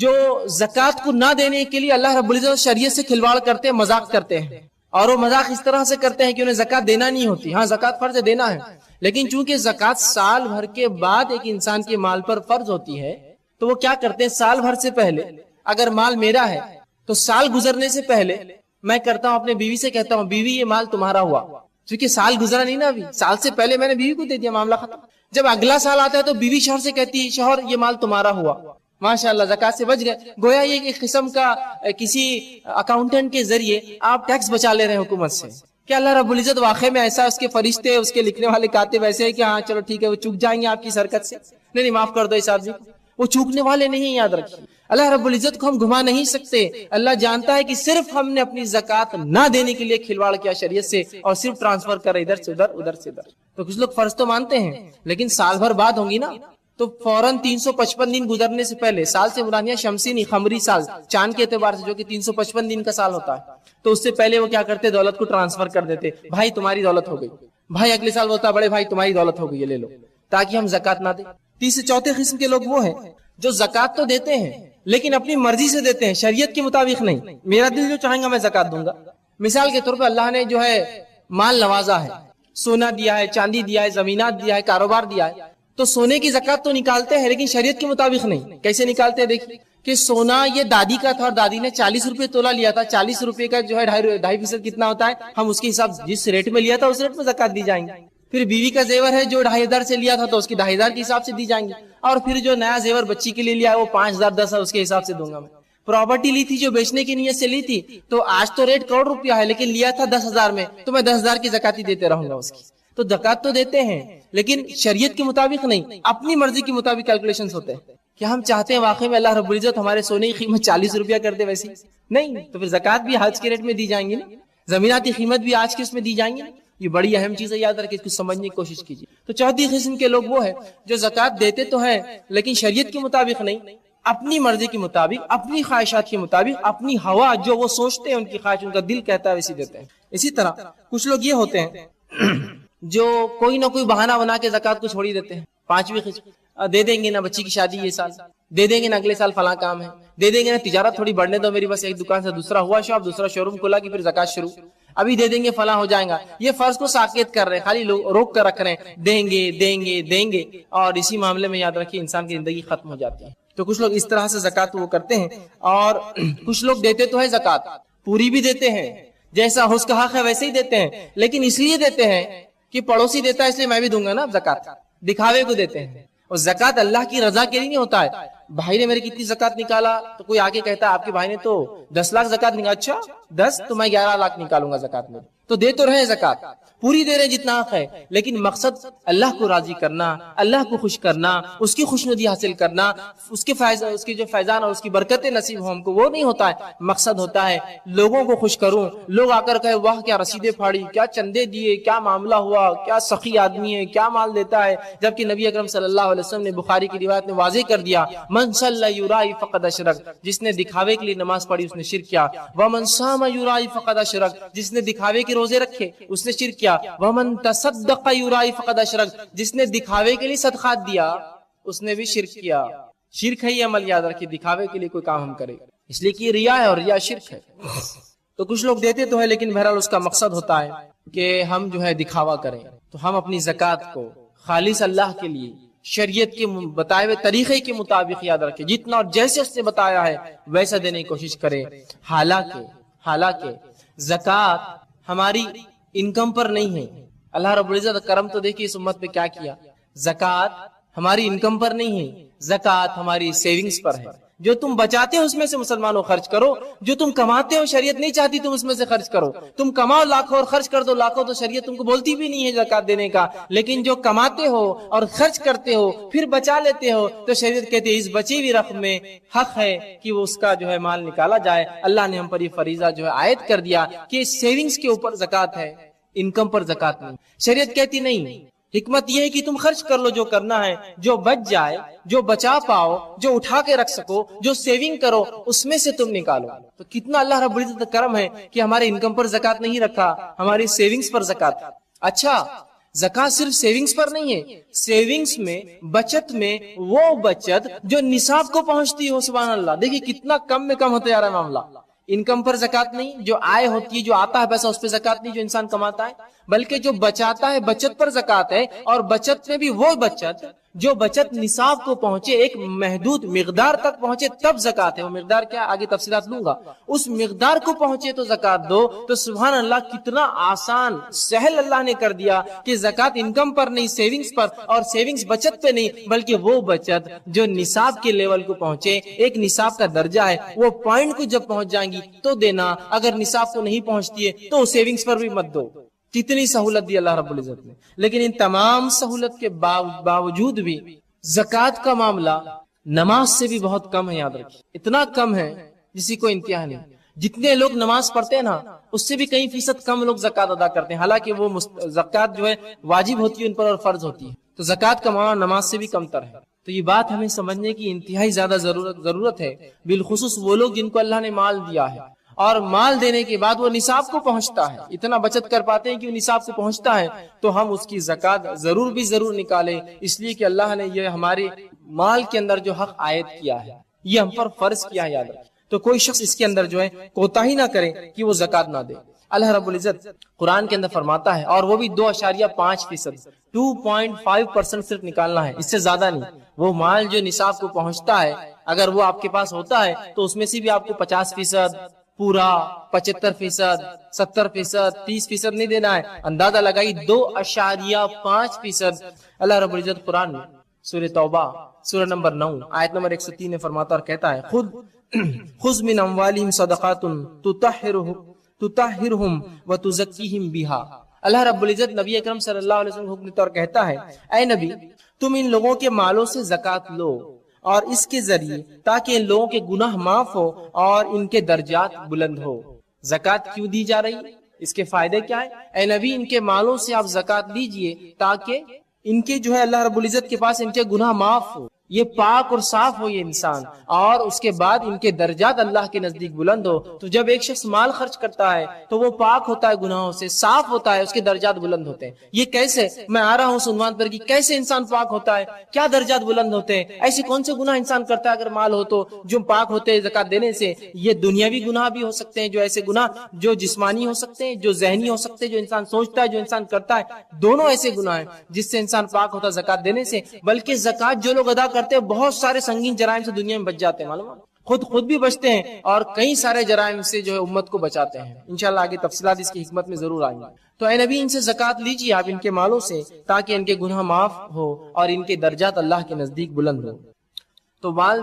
جو زکات کو نہ دینے کے لیے اللہ رب العزت شریعت سے کھلواڑ کرتے ہیں، مذاق کرتے ہیں، اور وہ مذاق اس طرح سے کرتے ہیں کہ انہیں زکات دینا نہیں ہوتی، ہاں زکات فرض دینا ہے، لیکن چونکہ زکات سال بھر کے بعد ایک انسان کے مال پر فرض ہوتی ہے تو وہ کیا کرتے ہیں، سال بھر سے پہلے اگر مال میرا ہے تو سال گزرنے سے پہلے میں کرتا ہوں اپنے بیوی سے کہتا ہوں بیوی یہ مال تمہارا ہوا، کیونکہ سال گزرا نہیں نا، ابھی سال سے پہلے میں نے بیوی کو دے دیا، معاملہ ختم۔ جب اگلا سال آتا ہے تو بیوی شوہر سے کہتی ہے شوہر یہ مال تمہارا ہوا، ماشاءاللہ زکات سے بچ گئے، گویا یہ ایک قسم کا کسی اکاؤنٹنٹ کے ذریعے آپ ٹیکس بچا لے رہے ہیں حکومت سے۔ کیا اللہ رب العزت واقعی میں ایسا، اس کے فرشتے اس کے لکھنے والے کاتب ایسے ہیں کہ ہاں چلو ٹھیک ہے وہ چوک جائیں گے آپ کی حرکت سے، نہیں معاف کر دو اس آدمی کو، وہ چوکنے والے نہیں، یاد رکھیے اللہ رب العزت کو ہم گھما نہیں سکتے، اللہ جانتا ہے کہ صرف ہم نے اپنی زکات نہ دینے کے لیے کھلواڑ کیا شریعت سے، اور صرف ٹرانسفر کر ادھر سے ادھر ادھر سے ادھر۔ تو کچھ لوگ فرض تو مانتے ہیں لیکن سال بھر بعد ہوں گی نا، تو فوراً 355 دن گزرنے سے پہلے، سال سے مراد شمسی نہیں خمری سال، چاند کے اعتبار سے جو کہ 355 دن کا سال ہوتا ہے، تو اس سے پہلے وہ کیا کرتے؟ دولت کو ٹرانسفر کر دیتے، بھائی تمہاری دولت ہو گئی، بھائی اگلے سال ہوتا بڑے بھائی تمہاری دولت ہو گئی یہ لے لو، تاکہ ہم زکات نہ دیں۔ تیسرے چوتھے قسم کے لوگ وہ ہیں جو زکات تو دیتے ہیں لیکن اپنی مرضی سے دیتے ہیں، شریعت کے مطابق نہیں، میرا دل جو چاہے گا میں زکات دوں گا۔ مثال کے طور پر اللہ نے جو ہے مال نوازا ہے، سونا دیا ہے، چاندی دیا ہے، زمینات دیا ہے، کاروبار دیا ہے، تو سونے کی زکات تو نکالتے ہیں لیکن شریعت کے مطابق نہیں۔ کیسے نکالتے ہیں دیکھیے کہ سونا یہ دادی کا تھا اور دادی نے 40 روپے تولہ لیا تھا، 40 روپے کا جو ہے 2.5% کتنا ہوتا ہے، ہم اس کے حساب جس ریٹ میں لیا تھا اس ریٹ میں زکات دی جائیں گے۔ پھر بیوی کا زیور ہے جو 2,500 سے لیا تھا تو اس کی 2,500 کے حساب سے دی جائیں گے، اور پھر جو نیا زیور بچی کے لیے لیا ہے وہ 5,000 10 اس کے حساب سے دوں گا میں۔ پراپرٹی لی تھی جو بیچنے کی نیت سے لی تھی، تو آج تو ریٹ کروڑ روپیہ ہے لیکن لیا تھا 10,000 میں، تو میں 10,000 کی زکات ہی دیتے رہوں گا اس کی۔ تو زکات تو دیتے ہیں لیکن شریعت کے مطابق نہیں، اپنی مرضی کے مطابق کیلکولیشنز ہوتے ہیں۔ کیا ہم چاہتے ہیں واقعی میں اللہ رب العزت ہمارے سونے کی قیمت 40 روپیہ کر دے؟ ویسی نہیں، تو پھر زکات بھی آج کے ریٹ میں دی جائیں گی نا، زمینات کی قیمت بھی آج کے اس میں دی جائیں گی نا۔ یہ بڑی اہم چیز ہے، یاد رکھیں، اس کو سمجھنے کی کوشش کیجیے۔ تو چوتھی قسم کے لوگ وہ ہیں جو زکات دیتے تو ہیں لیکن شریعت کے مطابق نہیں، اپنی مرضی کے مطابق، اپنی خواہشات کے مطابق، اپنی ہوا جو وہ سوچتے ہیں، ان کی خواہش، ان کا دل کہتا ہے ویسی دیتے ہیں۔ اسی طرح کچھ لوگ یہ ہوتے ہیں جو کوئی نہ کوئی بہانہ بنا کے زکات کو چھوڑی دیتے ہیں۔ پانچویں قسم، دے دیں گے نا بچی کی شادی یہ سال، دے دیں گے نا اگلے سال فلاں کام ہے، دے دیں گے نا تجارت تھوڑی بڑھنے دو میری، بس ایک دکان سے دوسرا ہوا شاپ، دوسرا شو روم کھلا کہ پھر زکات شروع، ابھی دے دیں گے فلاں ہو جائے گا۔ یہ فرض کو ساکت کر رہے ہیں، خالی روک کر رکھ رہے ہیں، دیں گے دیں گے دیں گے، اور اسی معاملے میں یاد رکھیے انسان کی زندگی ختم ہو جاتی ہے۔ تو کچھ لوگ اس طرح سے زکات وہ کرتے ہیں، اور کچھ لوگ دیتے تو ہے زکات، پوری بھی دیتے ہیں، جیسا اس کا حق ہے ویسے ہی دیتے ہیں، لیکن اس لیے دیتے ہیں کہ پڑوسی دیتا ہے اس لیے میں بھی دوں گا نا زکات، دکھاوے کو دیتے ہیں۔ اور زکات اللہ کی رضا کے لیے نہیں ہوتا ہے۔ بھائی نے میرے کتنی زکات نکالا تو کوئی آگے کہتا ہے آپ کے بھائی نے تو 10 لاکھ زکات نکالا، اچھا 10 تو میں 11 لاکھ نکالوں گا زکات میں، تو دے تو رہے زکات، پوری دے رہے جتنا حق ہے، لیکن مقصد اللہ کو راضی کرنا، اللہ کو خوش کرنا، اس کی خوشنودی حاصل کرنا، اس کے جو فیضان اور اس کی برکتیں نصیب ہوں ہم کو، وہ نہیں ہوتا ہے۔ مقصد ہوتا ہے لوگوں کو خوش کروں، لوگ آ کر کہے واہ کیا رسیدیں پھاڑی، کیا چندے دیے، کیا معاملہ ہوا، کیا سخی آدمی ہے، کیا مال دیتا ہے، جبکہ نبی اکرم صلی اللہ علیہ وسلم نے بخاری کی روایت میں واضح کر دیا، من صلی یرائی فقد اشرک، جس نے دکھاوے کے لیے نماز پڑھی اس نے شرک کیا، ومن صام یرائی فقد اشرک، جس نے دکھاوے کے روزے رکھے اس نے شرک کیا، ومن تصدق یرائی فقد اشرک، جس نے دکھاوے کے لیے صدقات دیا اس نے بھی شرک کیا۔ شرک ہے یہ عمل، یاد رکھیے، دکھاوے کے لیے کوئی کام ہم کرے اس لیے کہ ریا ہے اور ریا شرک ہے۔ تو کچھ لوگ دیتے تو ہے لیکن بہرحال اس کا مقصد ہوتا ہے کہ ہم جو ہے دکھاوا کریں، تو ہم اپنی زکات کو خالص اللہ کے لیے شریعت کے بتائے ہوئے طریقے کے مطابق، یاد رکھیں، جتنا اور جیسے اس نے بتایا ہے ویسا دینے کی کوشش کریں۔ حالانکہ زکات ہماری انکم پر نہیں ہے۔ اللہ رب العزت کرم تو دیکھیے اس امت پہ کیا کیا، زکات ہماری انکم پر نہیں ہے، زکات ہماری سیونگز پر ہے۔ جو تم بچاتے ہو اس میں سے مسلمانوں خرچ کرو، جو تم کماتے ہو شریعت نہیں چاہتی تم اس میں سے خرچ کرو، تم کماؤ لاکھوں اور خرچ کر دو لاکھوں، تو شریعت تم کو بولتی بھی نہیں ہے زکات دینے کا، لیکن جو کماتے ہو اور خرچ کرتے ہو پھر بچا لیتے ہو تو شریعت کہتے ہے اس بچی ہوئی رقم میں حق ہے کہ وہ اس کا جو ہے مال نکالا جائے۔ اللہ نے ہم پر یہ فریضہ جو ہے عائد کر دیا کہ سیونگز کے اوپر زکات ہے، انکم پر زکات نہیں۔ شریعت کہتی نہیں، حکمت یہ ہے کہ تم خرچ کر لو جو کرنا ہے، جو بچ جائے، جو بچا پاؤ، جو اٹھا کے رکھ سکو، جو سیونگ کرو اس میں سے تم نکالو۔ تو کتنا اللہ رب العزت کرم ہے کہ ہمارے انکم پر زکات نہیں رکھا، ہماری سیونگز پر زکات۔ اچھا، زکات صرف سیونگز پر نہیں ہے، سیونگز میں، بچت میں، وہ بچت جو نصاب کو پہنچتی ہو، سبحان اللہ، دیکھیے کتنا کم میں کم ہوتا جا رہا ہے معاملہ۔ انکم پر زکات نہیں، جو آئے ہوتی ہے، جو آتا ہے پیسہ اس پہ زکات نہیں جو انسان کماتا ہے، بلکہ جو بچاتا ہے بچت پر زکات ہے، اور بچت میں بھی وہ بچت جو بچت نصاب کو پہنچے، ایک محدود مقدار تک پہنچے تب زکات ہے۔ وہ مقدار کیا، آگے تفصیلات لوں گا، اس مقدار کو پہنچے تو زکات دو۔ تو سبحان اللہ کتنا آسان سہل اللہ نے کر دیا کہ زکات انکم پر نہیں، سیونگز پر، اور سیونگز بچت پہ نہیں، بلکہ وہ بچت جو نصاب کے لیول کو پہنچے، ایک نصاب کا درجہ ہے، وہ پوائنٹ کو جب پہنچ جائیں گی تو دینا، اگر نصاب کو نہیں پہنچتی ہے تو سیونگز پر بھی مت دو۔ کتنی سہولت دی اللہ رب العزت نے، لیکن ان تمام سہولت کے باوجود بھی زکات کا معاملہ نماز سے بھی بہت کم ہے، یاد رکھیے، اتنا کم ہے جسی کو انتہا نہیں۔ جتنے لوگ نماز پڑھتے ہیں نا اس سے بھی کئی فیصد کم لوگ زکات ادا کرتے ہیں، حالانکہ وہ زکات جو ہے واجب ہوتی ہے ان پر اور فرض ہوتی ہے۔ تو زکات کا معاملہ نماز سے بھی کم تر ہے۔ تو یہ بات ہمیں سمجھنے کی انتہائی زیادہ ضرورت ہے، بالخصوص وہ لوگ جن کو اللہ نے مال دیا ہے اور مال دینے کے بعد وہ نصاب کو پہنچتا ہے، اتنا بچت کر پاتے ہیں کہ وہ نصاب کو پہنچتا ہے، تو ہم اس کی زکوٰۃ ضرور نکالیں، اس لیے کہ اللہ نے یہ ہمارے مال کے اندر جو حق عائد کیا ہے یہ ہم پر فرض کیا ہے، یاد رکھیں۔ تو کوئی شخص اس کے اندر جو ہے کوتاہی نہ کرے کہ وہ زکوٰۃ نہ دے۔ اللہ رب العزت قرآن کے اندر فرماتا ہے، اور وہ بھی 2.5%، 2.5% صرف نکالنا ہے، اس سے زیادہ نہیں۔ وہ مال جو نصاب کو پہنچتا ہے اگر وہ آپ کے پاس ہوتا ہے تو اس میں سے بھی آپ کو 50%، پورا 75%، 70%، 30% نہیں دینا ہے، اندازہ لگائی 2.5%۔ اللہ رب العزت قرآن میں سورہ توبہ سورہ نمبر 9 آیت نمبر 103 میں فرماتا اور کہتا ہے، خذ من اموالہم صدقات تطہرہم وتزکیہم بہا۔ اللہ رب العزت نبی اکرم صلی اللہ علیہ وسلم کو حکم دیتا اور کہتا ہے، اے نبی تم ان لوگوں کے مالوں سے زکوٰۃ لو اور اس کے ذریعے تاکہ ان لوگوں کے گناہ معاف ہو اور ان کے درجات بلند ہو۔ زکوٰۃ کیوں دی جا رہی ہے؟ اس کے فائدے کیا ہے؟ اے نبی ان کے مالوں سے آپ زکوٰۃ دیجئے تاکہ ان کے جو ہے اللہ رب العزت کے پاس ان کے گناہ معاف ہو، یہ پاک اور صاف ہو یہ انسان، اور اس کے بعد ان کے درجات اللہ کے نزدیک بلند ہو۔ تو جب ایک شخص مال خرچ کرتا ہے تو وہ پاک ہوتا ہے گناہوں سے، صاف ہوتا ہے، اس کے درجات بلند ہوتے ہیں۔ یہ کیسے؟ میں آ رہا ہوں اس عنوان پر کہ کیسے انسان پاک ہوتا ہے، کیا درجات بلند ہوتے ہیں، ایسے کون سے گناہ انسان کرتا ہے اگر مال ہو تو جو پاک ہوتے ہیں زکوٰۃ دینے سے۔ یہ دنیاوی گناہ بھی ہو سکتے ہیں، جو ایسے گناہ جو جسمانی ہو سکتے ہیں، جو ذہنی ہو سکتے ہیں، جو انسان سوچتا ہے، جو انسان کرتا ہے، دونوں ایسے گناہ ہیں جس سے انسان پاک ہوتا ہے زکوٰۃ دینے سے۔ بلکہ زکوٰۃ جو لوگ ادا کرتے ہیں بہت سارے سنگین جرائم سے دنیا میں بچ جاتے ہیں، معلوم ہے؟ خود بھی بچتے ہیں اور کئی سارے جرائم سے جو ہے امت کو بچاتے ہیں۔ انشاءاللہ آگے تفصیلات اس کی حکمت میں ضرور آئیں گے۔ تو اے نبی ان سے زکوٰۃ لیجیے آپ ان کے مالوں سے تاکہ ان کے گناہ معاف ہو اور ان کے درجات اللہ کے نزدیک بلند ہو۔ تو مال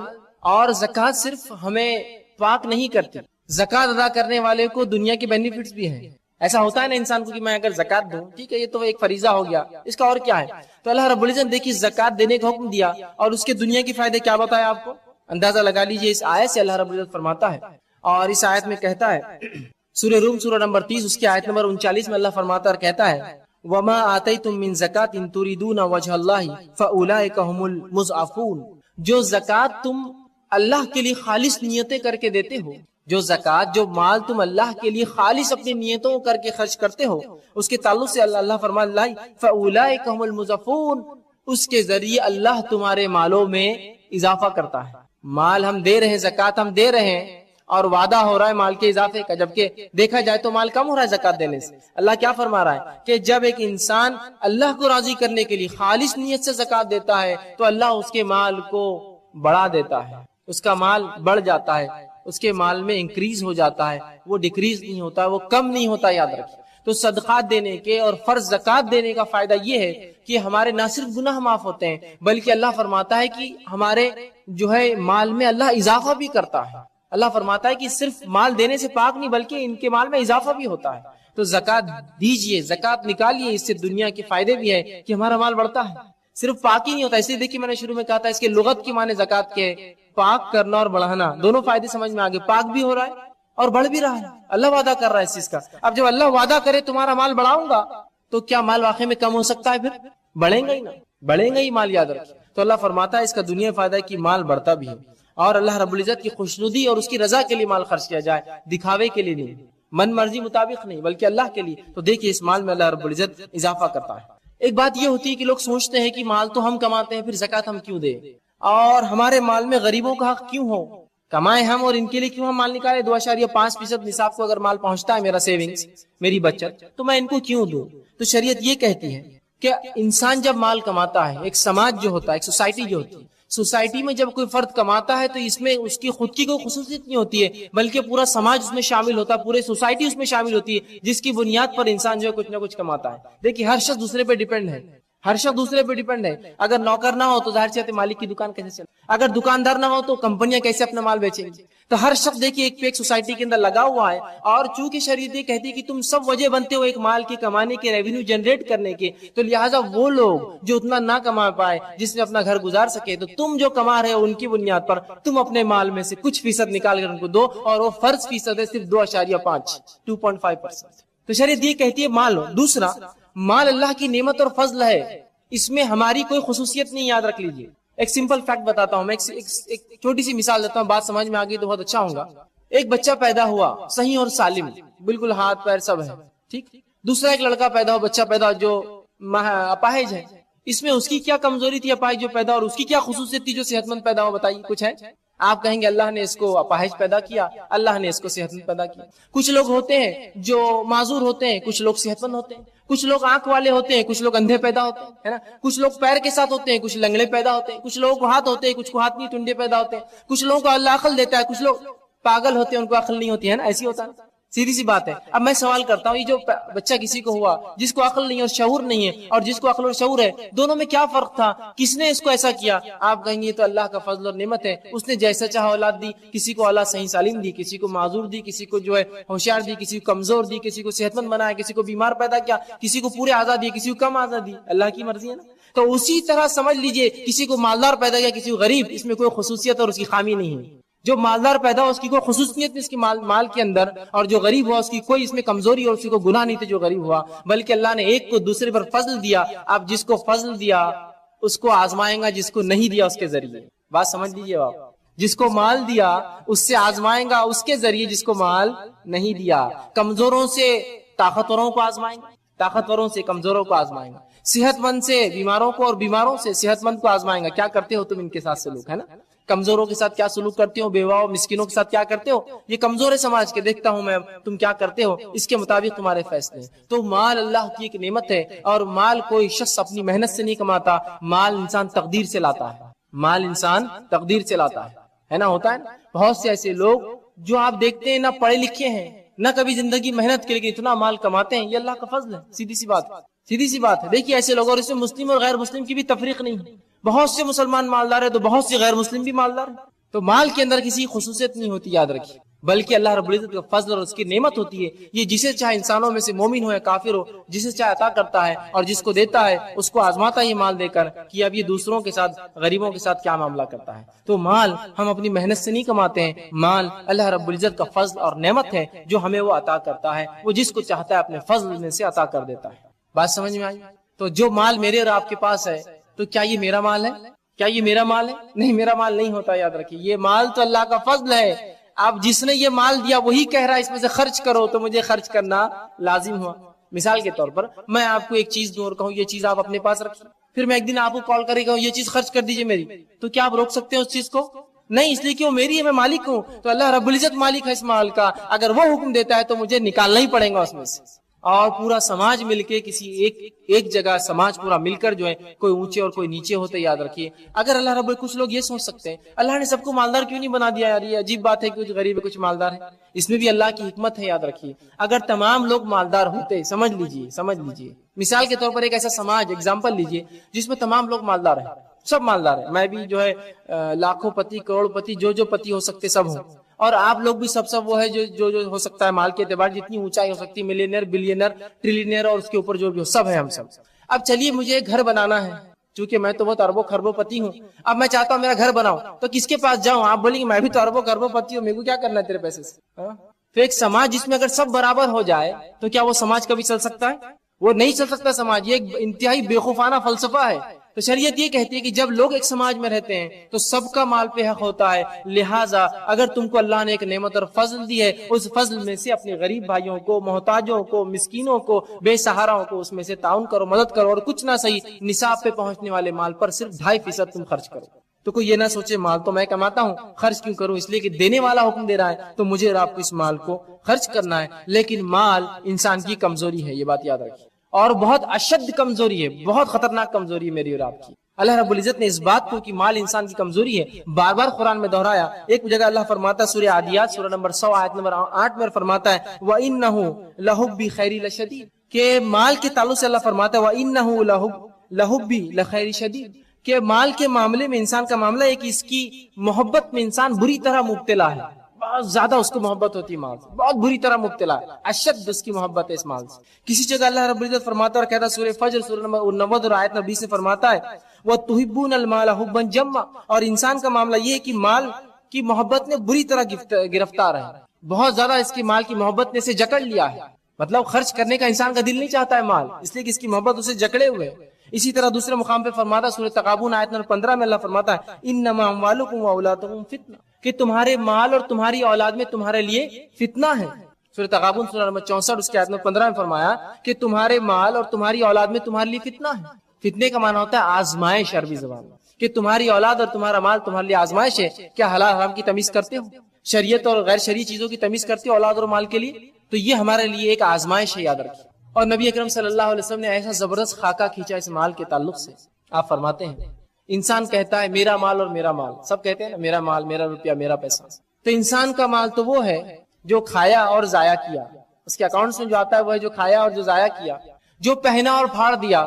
اور زکوٰۃ صرف ہمیں پاک نہیں کرتی، زکوٰۃ ادا کرنے والے کو دنیا کے بینیفٹس بھی ہیں۔ ایسا ہوتا ہے نا انسان کو کہ میں اگر زکوٰۃ دوں، ٹھیک ہے یہ تو ایک فریضہ ہو گیا، اس کا اور کیا ہے؟ تو اللہ رب العزت دیکھیے زکوٰۃ دینے کا حکم دیا اور اس کے دنیا کے فائدے کیا بتایا آپ کو، اندازہ لگا لیجئے۔ اس آیت سے اللہ رب العزت فرماتا ہے، اور اس آیت میں کہتا ہے سورہ روم سورہ نمبر 30 اس کی آیت نمبر 39 میں اللہ فرماتا اور کہتا ہے، وَمَا آتَيْتُم مِّن زَكَاةٍ تُرِيدُونَ وَجْهَ اللَّهِ فَأُولَٰئِكَ هُمُ الْمُضْعَفُونَ۔ جو زکوٰۃ تم اللہ کے لیے خالص نیتیں کر کے دیتے ہو، جو زکوٰۃ جو مال تم اللہ کے لیے خالص اپنی نیتوں کر کے خرچ کرتے ہو، اس کے تعلق سے اللہ فرماتا ہے فَأُولَٰئِكَ هُمُ الْمُضْعَفُونَ، اس کے ذریعے اللہ تمہارے مالوں میں اضافہ کرتا ہے۔ مال ہم دے رہے ہیں، زکوٰۃ ہم دے رہے ہیں اور وعدہ ہو رہا ہے مال کے اضافے کا، جبکہ دیکھا جائے تو مال کم ہو رہا ہے زکوٰۃ دینے سے۔ اللہ کیا فرما رہا ہے کہ جب ایک انسان اللہ کو راضی کرنے کے لیے خالص نیت سے زکوٰۃ دیتا ہے تو اللہ اس کے مال کو بڑھا دیتا ہے، اس کا مال بڑھ جاتا ہے، اس کے مال میں انکریز ہو جاتا ہے، وہ ڈیکریز نہیں ہوتا، وہ کم نہیں ہوتا، یاد رکھیں۔ تو صدقات دینے کے اور فرض زکوٰۃ دینے کا فائدہ یہ ہے کہ ہمارے نہ صرف گناہ معاف ہوتے ہیں بلکہ اللہ فرماتا ہے کہ ہمارے جو ہے مال میں اللہ اضافہ بھی کرتا ہے۔ اللہ فرماتا ہے کہ صرف مال دینے سے پاک نہیں بلکہ ان کے مال میں اضافہ بھی ہوتا ہے۔ تو زکوٰۃ دیجئے، زکوٰۃ نکالیے، اس سے دنیا کے فائدے بھی ہیں کہ ہمارا مال بڑھتا ہے، صرف پاک ہی نہیں ہوتا۔ اس لیے دیکھیے میں نے شروع میں کہا تھا اس کے لغت کی معنی زکوٰۃ کے پاک کرنا اور بڑھانا، دونوں فائدے سمجھ میں آگے، پاک بھی ہو رہا ہے اور بڑھ بھی رہا ہے، اللہ وعدہ کر رہا ہے اس چیز کا۔ اب جب اللہ وعدہ کرے تمہارا مال بڑھاؤں گا تو کیا مال واقعی میں کم ہو سکتا ہے؟ پھر بڑھیں گا ہی نا، بڑھیں گا ہی مال، یاد رکھیں۔ تو اللہ فرماتا ہے اس کا دنیا فائدہ ہے کہ مال بڑھتا بھی ہے، اور اللہ رب العزت کی خوشنودی اور اس کی رضا کے لیے مال خرچ کیا جائے، دکھاوے کے لیے نہیں، من مرضی مطابق نہیں بلکہ اللہ کے لیے۔ تو دیکھیے اس مال میں اللہ رب العزت اضافہ کرتا ہے۔ ایک بات یہ ہوتی ہے کہ لوگ سوچتے ہیں کہ مال تو ہم کماتے ہیں، پھر زکوٰۃ ہم کیوں دیں، اور ہمارے مال میں غریبوں کا حق کیوں ہو، کمائے ہم اور ان کے لیے کیوں ہم مال نکالے؟ 2.5% نصاب کو اگر مال پہنچتا ہے میرا سیونگز، میری بچت، تو میں ان کو کیوں دوں؟ تو شریعت یہ کہتی ہے کہ انسان جب مال کماتا ہے، ایک سماج جو ہوتا ہے، ایک سوسائٹی جو ہوتی ہے، سوسائٹی میں جب کوئی فرد کماتا ہے تو اس میں اس کی خود کی کوئی خصوصیت نہیں ہوتی ہے بلکہ پورا سماج اس میں شامل ہوتا ہے، پورے سوسائٹی اس میں شامل ہوتی ہے، جس کی بنیاد پر انسان جو ہے کچھ نہ کچھ کماتا ہے۔ دیکھیے ہر شخص دوسرے پہ ڈیپینڈ ہے، ہر شخص دوسرے پہ ڈیپینڈ ہے۔ اگر نوکر نہ ہو تو ظاہر سی بات ہے مالک کی دکان کیسے چلے، اگر دکاندار نہ ہو تو کمپنیاں کیسے اپنا مال بیچیں گی؟ تو ہر شخص دیکھیے ایک پہ ایک سوسائٹی کے اندر لگا ہوا ہے، اور چونکہ شریعت یہ کہتی ہے کہ تم سب وجہ بنتے ہو ایک مال کی کمانے کے، ریونیو جنریٹ کرنے کے، تو لہٰذا وہ لوگ جو اتنا نہ کما پائے، جس میں اپنا گھر گزار سکے، تو تم جو کما رہے ہو ان کی بنیاد پر تم اپنے مال میں سے کچھ فیصد نکال کر ان کو دو، اور وہ فرض فیصد ہے صرف 2.5%۔ تو شریعت یہ کہتی ہے مال ہو۔ دوسرا، مال اللہ کی نعمت اور فضل ہے، اس میں ہماری کوئی خصوصیت نہیں، یاد رکھ لیجئے۔ ایک سمپل فیکٹ بتاتا ہوں میں، ایک چھوٹی سی مثال دیتا ہوں، بات سمجھ میں آ گئی تو بہت اچھا ہوگا۔ ایک بچہ پیدا ہوا صحیح اور سالم، بالکل ہاتھ پیر سب ہے ٹھیک۔ دوسرا ایک لڑکا پیدا ہوا، بچہ پیدا جو اپاہج ہے، اس میں اس کی کیا کمزوری تھی اپاہج جو پیدا، اور اس کی کیا خصوصیت تھی جو صحت مند پیدا ہوا؟ بتائیے کچھ ہے؟ آپ کہیں گے اللہ نے اس کو اپاہج پیدا کیا، اللہ نے اس کو صحت مند پیدا کیا۔ کچھ لوگ ہوتے ہیں جو معذور ہوتے ہیں، کچھ لوگ صحت مند ہوتے ہیں، کچھ لوگ آنکھ والے ہوتے ہیں، کچھ لوگ اندھے پیدا ہوتے ہیں، ہے نا، کچھ لوگ پیر کے ساتھ ہوتے ہیں، کچھ لنگڑے پیدا ہوتے ہیں، کچھ لوگوں کو ہاتھ ہوتے ہیں، کچھ کو ہاتھ نہیں، ٹنڈے پیدا ہوتے ہیں، کچھ لوگوں کو اللہ عقل دیتا ہے، کچھ لوگ پاگل ہوتے ہیں ان کو عقل نہیں ہوتی ہے نا، ایسی ہوتا ہے، سیدھی سی بات ہے۔ اب میں سوال کرتا ہوں، یہ جو بچہ کسی کو ہوا جس کو عقل نہیں اور شعور نہیں ہے، اور جس کو عقل اور شعور ہے، دونوں میں کیا فرق تھا؟ کس نے اس کو ایسا کیا؟ آپ کہیں گے تو اللہ کا فضل اور نعمت ہے، اس نے جیسا چاہا اولاد دی، کسی کو اللہ صحیح سالم دی، کسی کو معذور دی، کسی کو جو ہے ہوشیار دی، کسی کو کمزور دی، کسی کو صحت مند بنایا، کسی کو بیمار پیدا کیا، کسی کو پورے آزاد دی، کسی کو کم آزاد دی، اللہ کی مرضی ہے نا۔ تو اسی طرح سمجھ لیجئے کسی کو مالدار پیدا کیا، کسی کو غریب، اس میں کوئی خصوصیت اور اس کی خامی نہیں ہے۔ جو مالدار پیدا ہو اس کی کوئی خصوصیت نہیں اس کی مال کے اندر، اور جو غریب ہوا اس کی کوئی اس میں کمزوری اور اس کو گناہ نہیں تھے جو غریب ہوا، بلکہ اللہ نے ایک کو دوسرے پر فضل دیا۔ آپ جس کو فضل دیا اس کو آزمائیں گا، جس کو نہیں دیا اس کے ذریعے، بات سمجھ لیجیے آپ، جس کو مال دیا اس سے آزمائیں گا اس کے ذریعے جس کو مال نہیں دیا۔ کمزوروں سے طاقتوروں کو آزمائیں گا، طاقتوروں سے کمزوروں کو آزمائیں گا، صحت مند سے بیماروں کو اور بیماروں سے صحت مند کو آزمائیں گا۔ کیا کرتے ہو تم ان کے ساتھ سلوک، ہے نا، کمزوروں کے ساتھ کیا سلوک کرتے ہو، بیواؤں مسکینوں کے ساتھ کیا کرتے ہو، یہ کمزور ہے سماج کے، دیکھتا ہوں میں تم کیا کرتے ہو، اس کے مطابق تمہارے فیصلے۔ تو مال اللہ کی ایک نعمت ہے، اور مال کوئی شخص اپنی محنت سے نہیں کماتا، مال انسان تقدیر سے لاتا ہے، مال انسان تقدیر سے لاتا ہے نا، ہوتا ہے نا۔ بہت سے ایسے لوگ جو آپ دیکھتے ہیں نہ پڑھے لکھے ہیں نہ کبھی زندگی محنت کے لیے اتنا مال کماتے ہیں، یہ اللہ کا فضل ہے، سیدھی سی بات، سیدھی سی بات ہے۔ دیکھیے ایسے لوگ، اور اس میں مسلم اور غیر مسلم کی بھی تفریق نہیں ہے، بہت سے مسلمان مالدار ہیں تو بہت سے غیر مسلم بھی مالدار ہیں، تو مال کے اندر کسی خصوصیت نہیں ہوتی، یاد رکھیے، بلکہ اللہ رب العزت کا فضل اور اس کی نعمت ہوتی ہے۔ یہ جسے چاہے انسانوں میں سے مومن ہو یا کافر ہو، جسے چاہے عطا کرتا ہے، اور جس کو دیتا ہے اس کو آزماتا ہے یہ مال دے کر کہ اب یہ دوسروں کے ساتھ، غریبوں کے ساتھ کیا معاملہ کرتا ہے۔ تو مال ہم اپنی محنت سے نہیں کماتے ہیں، مال اللہ رب العزت کا فضل اور نعمت ہے جو ہمیں وہ عطا کرتا ہے، وہ جس کو چاہتا ہے اپنے فضل میں سے عطا کر دیتا ہے۔ بات سمجھ میں آئی؟ تو جو مال میرے اور آپ کے پاس ہے، تو کیا یہ میرا مال ہے؟ کیا یہ میرا مال ہے؟ نہیں، میرا مال نہیں ہوتا، یاد رکھیے، یہ مال تو اللہ کا فضل ہے۔ اب جس نے یہ مال دیا وہی کہہ رہا ہے اس میں سے خرچ کرو، تو مجھے خرچ کرنا لازم ہوا۔ مثال کے طور پر میں آپ کو ایک چیز دوں اور کہوں یہ چیز آپ اپنے پاس رکھیے، پھر میں ایک دن آپ کو کال کرے گا یہ چیز خرچ کر دیجئے میری، تو کیا آپ روک سکتے ہیں اس چیز کو؟ نہیں، اس لیے کہ وہ میری ہے، میں مالک ہوں۔ تو اللہ رب العزت مالک ہے اس مال کا، اگر وہ حکم دیتا ہے تو مجھے نکالنا ہی پڑے گا اس میں سے۔ اور پورا سماج مل کے کسی ایک جگہ سماج پورا مل کر جو ہے کوئی اونچے اور کوئی نیچے ہوتے، یاد رکھیے۔ اگر اللہ رب کچھ لوگ یہ سوچ سکتے ہیں اللہ نے سب کو مالدار کیوں نہیں بنا دیا، یار یہ عجیب بات ہے کہ کچھ غریب ہے کچھ مالدار ہے، اس میں بھی اللہ کی حکمت ہے، یاد رکھیے۔ اگر تمام لوگ مالدار ہوتے، سمجھ لیجیے مثال کے طور پر ایک ایسا سماج ایگزامپل لیجیے جس میں تمام لوگ مالدار ہیں، سب مالدار ہیں، میں بھی جو ہے لاکھوں پتی کروڑ پتی جو پتی ہو سکتے سب ہوں، اور آپ لوگ بھی سب وہ ہے جو ہو سکتا ہے مال کے اعتبار جتنی اونچائی ہو سکتی ہے، ملینئر بلینئر ٹریلینئر اور اس کے اوپر جو بھی ہو سب ہے، ہم سب۔ اب چلیے مجھے ایک گھر بنانا ہے، چونکہ میں تو بہت اربوں خربوں پتی ہوں، اب میں چاہتا ہوں میرا گھر بناؤں، تو کس کے پاس جاؤں؟ آپ بولیں گے میں بھی تو اربوں خربوں پتی ہوں، میرے کو کیا کرنا ہے تیرے پیسے سے؟ تو ایک سماج جس میں اگر سب برابر ہو جائے تو کیا وہ سماج کبھی چل سکتا ہے؟ وہ نہیں چل سکتا سماج، یہ ایک انتہائی بیوقوفانہ فلسفہ ہے۔ تو شریعت یہ کہتی ہے کہ جب لوگ ایک سماج میں رہتے ہیں تو سب کا مال پہ حق ہوتا ہے، لہٰذا اگر تم کو اللہ نے ایک نعمت اور فضل دی ہے، اس فضل میں سے اپنے غریب بھائیوں کو، محتاجوں کو، مسکینوں کو، بے سہاراوں کو اس میں سے تعاون کرو، مدد کرو، اور کچھ نہ صحیح نصاب پہ پہنچنے والے مال پر صرف 2.5% تم خرچ کرو۔ تو کوئی یہ نہ سوچے مال تو میں کماتا ہوں خرچ کیوں کروں، اس لیے کہ دینے والا حکم دے رہا ہے تو مجھے اور آپ کو اس مال کو خرچ کرنا ہے۔ لیکن مال انسان کی کمزوری ہے، یہ بات یاد رکھیے، اور بہت اشد کمزوری ہے، بہت خطرناک کمزوری ہے میری اور آپ کی۔ اللہ رب العزت نے اس بات کو کہ مال انسان کی کمزوری ہے بار بار قرآن میں دہرایا۔ ایک جگہ اللہ فرماتا ہے سورہ عادیات سورہ نمبر 100 آیت نمبر 8 میں فرماتا ہے وَإِنَّهُ لَحُبِّ خَيْرِ لَشَدِيدٌ، کہ مال کے تعلق سے اللہ فرماتا ہے وَإِنَّهُ لَحُبِّ لَخَيْرِ شَدِيدٌ، کہ مال کے معاملے میں انسان کا معاملہ ہے کہ اس کی محبت میں انسان بری طرح مبتلا ہے، بہت زیادہ اس کو محبت ہوتی ہے مال سے، بہت بری طرح مبتلا ہے، اشد اس کی محبت ہے اس مال سے۔ کسی جگہ اللہ رب العزت فرماتا ہے اور کہتا ہے سورہ فجر سورہ نمبر 90 اور آیت نمبر 20 میں فرماتا ہے وَتُحِبُّونَ الْمَالَ حُبًّا جَمًّا، اور انسان کا معاملہ یہ ہے کہ مال کی محبت نے بری طرح گرفتار ہے، بہت زیادہ اس کی مال کی محبت نے اسے جکڑ لیا ہے، مطلب خرچ کرنے کا انسان کا دل نہیں چاہتا ہے مال، اس لیے کہ اس کی محبت اسے جکڑے ہوئے۔ اسی طرح دوسرے مقام پہ فرماتا ہے سورۃ تغابن آیت نمبر 15 میں اللہ فرماتا ہے انما اموالکم واولادکم فتنہ، کہ تمہارے مال اور تمہاری اولاد میں تمہارے لیے فتنہ ہے۔ سورۃ تغابن سورہ نمبر 64 اس کی آیت نمبر 15 میں فرمایا کہ تمہارے مال اور تمہاری اولاد میں تمہارے لیے فتنہ ہے۔ فتنے کا معنی ہوتا ہے آزمائش عربی زبان میں، کہ تمہاری اولاد اور تمہارا مال تمہارے لیے آزمائش ہے۔ کیا حلال حرام کی تمیز کرتے ہو؟ شریعت اور غیر شرعی چیزوں کی تمیز کرتے ہو اولاد اور مال کے لیے؟ تو یہ ہمارے لیے ایک آزمائش ہے، یاد رکھیے۔ اور نبی اکرم صلی اللہ علیہ وسلم نے ایسا زبردست خاکہ کھینچا اس مال کے تعلق سے۔ آپ فرماتے ہیں انسان کہتا ہے میرا مال اور میرا مال، سب کہتے ہیں نا میرا مال، میرا روپیہ، میرا پیسہ۔ تو انسان کا مال تو وہ ہے جو کھایا اور ضائع کیا، اس کے اکاؤنٹس میں جو آتا ہے وہ ہے جو کھایا اور جو ضائع کیا، جو پہنا اور پھاڑ دیا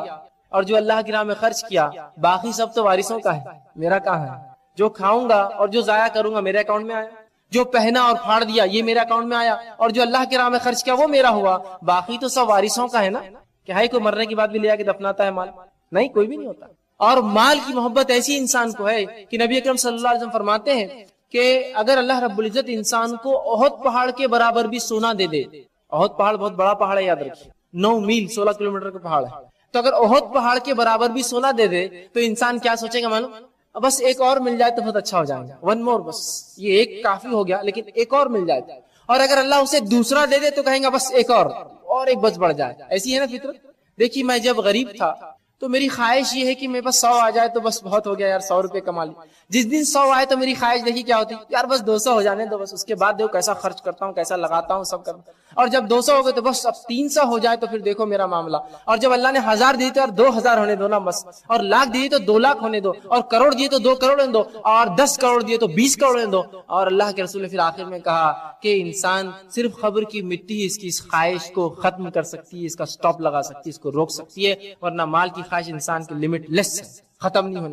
اور جو اللہ کی راہ میں خرچ کیا۔ باقی سب تو وارثوں کا ہے، میرا کہاں ہے؟ جو کھاؤں گا اور جو ضائع کروں گا میرے اکاؤنٹ میں آیا، جو پہنا اور پھاڑ دیا یہ میرے اکاؤنٹ میں آیا، اور جو اللہ کی راہ میں خرچ کیا وہ میرا ہوا۔ باقی تو سب وارثوں کا ہے نا۔ کیا ہے کوئی مرنے کے بعد بھی لے آ کے دفناتا ہے مال؟ نہیں، کوئی بھی نہیں ہوتا۔ اور مال کی محبت ایسی انسان کو ہے کہ نبی اکرم صلی اللہ علیہ وسلم فرماتے ہیں کہ اگر اللہ رب العزت انسان کو احد پہاڑ کے برابر بھی سونا دے دے، احد پہاڑ بہت بڑا پہاڑ ہے، یاد رکھیے، 9 میل 16 کلومیٹر کا پہاڑ ہے، تو اگر احد پہاڑ کے برابر بھی سونا دے دے تو انسان کیا سوچے گا معلوم؟ بس ایک اور مل جائے تو بہت اچھا ہو جائے گا، ون مور، بس یہ ایک کافی ہو گیا لیکن ایک اور مل جائے۔ اور اگر اللہ اسے دوسرا دے دے تو کہیں گا بس ایک اور ایک بس بڑھ جائے۔ ایسی ہے نا فطرت۔ دیکھیے میں جب غریب تھا تو میری خواہش یہ ہے کہ میرے پاس 100 آ جائے تو بس بہت ہو گیا یار، 100 روپے کما لی۔ جس دن 100 آئے تو میری خواہش دیکھی کیا ہوتی، یار بس 200 ہو جانے دو، بس اس کے بعد دیکھو کیسا خرچ کرتا ہوں، کیسا لگاتا ہوں، سب کرتا ہوں۔ اور جب 200 ہو گئے تو بس اب 300 ہو جائے تو پھر دیکھو میرا معاملہ۔ اور جب اللہ نے 1000 دی تو اور 2000 ہونے دو نا بس، اور لاکھ دیے تو 2 لاکھ ہونے دو، اور کروڑ دیے تو 2 کروڑ ہونے دو، اور 10 کروڑ دیے تو 20 کروڑ ہونے دو۔ اور اللہ کے رسول نے پھر آخر میں کہا کہ انسان صرف قبر کی مٹی اس کی اس خواہش کو ختم کر سکتی ہے، اس کا سٹاپ لگا سکتی ہے، اس کو روک سکتی ہے، ورنہ مال کی خواہش انسان کی لمٹ لیس ہے، ختم نہیں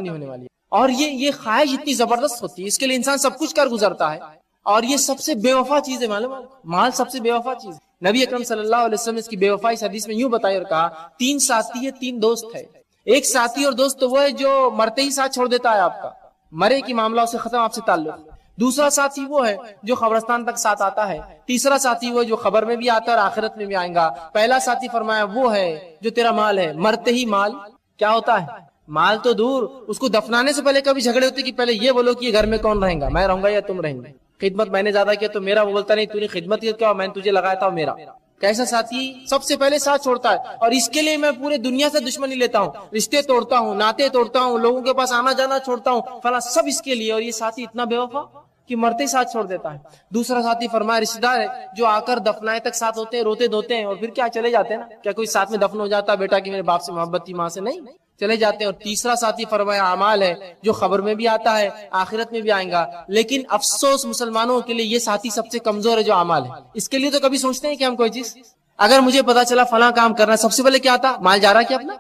ہونے والی۔ اور یہ خواہش اتنی زبردست ہوتی ہے، اس کے لیے انسان سب کچھ کر گزرتا ہے۔ اور یہ سب سے بے وفا چیز ہے، معلوم ہے؟ مال سب سے بے وفا چیز ہے۔ نبی اکرم صلی اللہ علیہ وسلم نے اس کی بے وفائی اس حدیث میں یوں بتائی اور کہا 3 ساتھی ہے، 3 دوست ہے۔ ایک ساتھی اور دوست تو وہ ہے جو مرتے ہی ساتھ چھوڑ دیتا ہے آپ کا، مرے کی معاملہ اس سے ختم، آپ سے تعلق۔ دوسرا ساتھی وہ ہے جو قبرستان تک ساتھ آتا ہے۔ تیسرا ساتھی وہ جو خبر میں بھی آتا ہے اور آخرت میں بھی آئے گا۔ پہلا ساتھی فرمایا وہ ہے جو تیرا مال ہے، مرتے ہی مال کیا ہوتا ہے؟ مال تو دور، اس کو دفنانے سے پہلے کبھی جھگڑے ہوتے کہ پہلے یہ بولو کہ یہ گھر میں کون رہیں گا، میں رہوں گا یا تم رہیں گے، خدمت میں نے زیادہ کیا تو میرا، وہ بولتا نہیں تو نے خدمت کیا، میں نے تجھے لگایا تھا میرا۔ کیسا ساتھی سب سے پہلے ساتھ چھوڑتا ہے، اور اس کے لیے میں پورے دنیا سے دشمنی لیتا ہوں، رشتے توڑتا ہوں، ناطے توڑتا ہوں، لوگوں کے پاس آنا جانا چھوڑتا ہوں، فلاں سب اس کے لیے۔ اور یہ ساتھی اتنا بے وفا کہ مرتے ساتھ چھوڑ دیتا ہے۔ دوسرا ساتھی فرمایا رشتہ دار ہے جو آ کر دفنائے تک ساتھ ہوتے ہیں، روتے دھوتے ہیں اور پھر کیا چلے جاتے ہیں نا۔ کیا کوئی ساتھ میں دفن ہو جاتا بیٹا کہ میرے باپ سے محبت تھی، ماں سے؟ نہیں، چلے جاتے ہیں۔ اور تیسرا ساتھی فرمایا اعمال ہے جو خبر میں بھی آتا ہے، آخرت میں بھی آئے گا۔ لیکن افسوس مسلمانوں کے لیے یہ ساتھی سب سے کمزور ہے جو اعمال ہے۔ اس کے لیے تو کبھی سوچتے ہیں کہ ہم کوئی چیز، اگر مجھے پتا چلا فلاں کام کرنا، سب سے پہلے کیا آتا؟ مال جا رہا کیا اپنا؟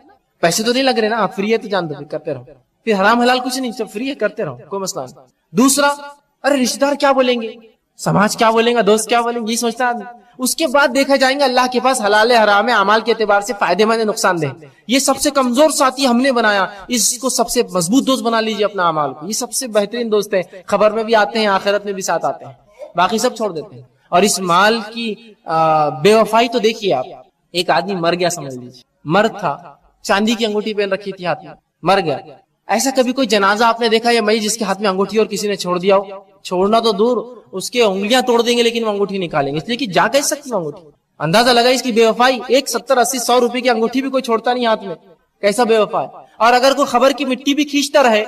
پیسے تو نہیں لگ رہے نا، آپ فری ہے تو جان دو، کرتے رہو، پھر حرام حلال کچھ نہیں، سب فری ہے کرتے رہو، کوئی مسئلہ نہیں۔ دوسرا، ارے رشتہ دار کیا بولیں گے، سماج کیا بولیں گا، دوست کیا بولیں گے، یہ سوچتا ہے۔ اس کے بعد دیکھا جائیں گے اللہ کے پاس حلال حرام اعمال کے اعتبار سے فائدے مند نقصان دہ۔ یہ سب سے کمزور ساتھی ہم نے بنایا، اس کو سب سے مضبوط دوست بنا لیجیے اپنا اعمال کو۔ یہ سب سے بہترین دوست ہیں، خبر میں بھی آتے ہیں، آخرت میں بھی ساتھ آتے ہیں، باقی سب چھوڑ دیتے ہیں۔ اور اس مال کی بے وفائی تو دیکھیے آپ، ایک آدمی مر گیا سمجھ لیجیے، مرد تھا، چاندی کی انگوٹھی پہن رکھی تھی ہاتھ میں، مر گیا۔ ایسا کبھی کوئی جنازہ آپ نے دیکھا یا میں جس کے ہاتھ میں انگوٹھی اور کسی نے چھوڑ دیا ہو؟ چھوڑنا تو دور، اس کے انگلیاں توڑ دیں گے لیکن وہ انگوٹھی نکالیں گے، اس لیے کہ جا کیسے سکتی وہ انگوٹھی۔ اندازہ لگا اس کی بے وفائی، 1 70 80 100 روپے کی انگوٹھی بھی کوئی چھوڑتا نہیں ہاتھ میں، کیسا بے وفا ہے۔ اور اگر کوئی خبر کی مٹی بھی کھینچتا رہے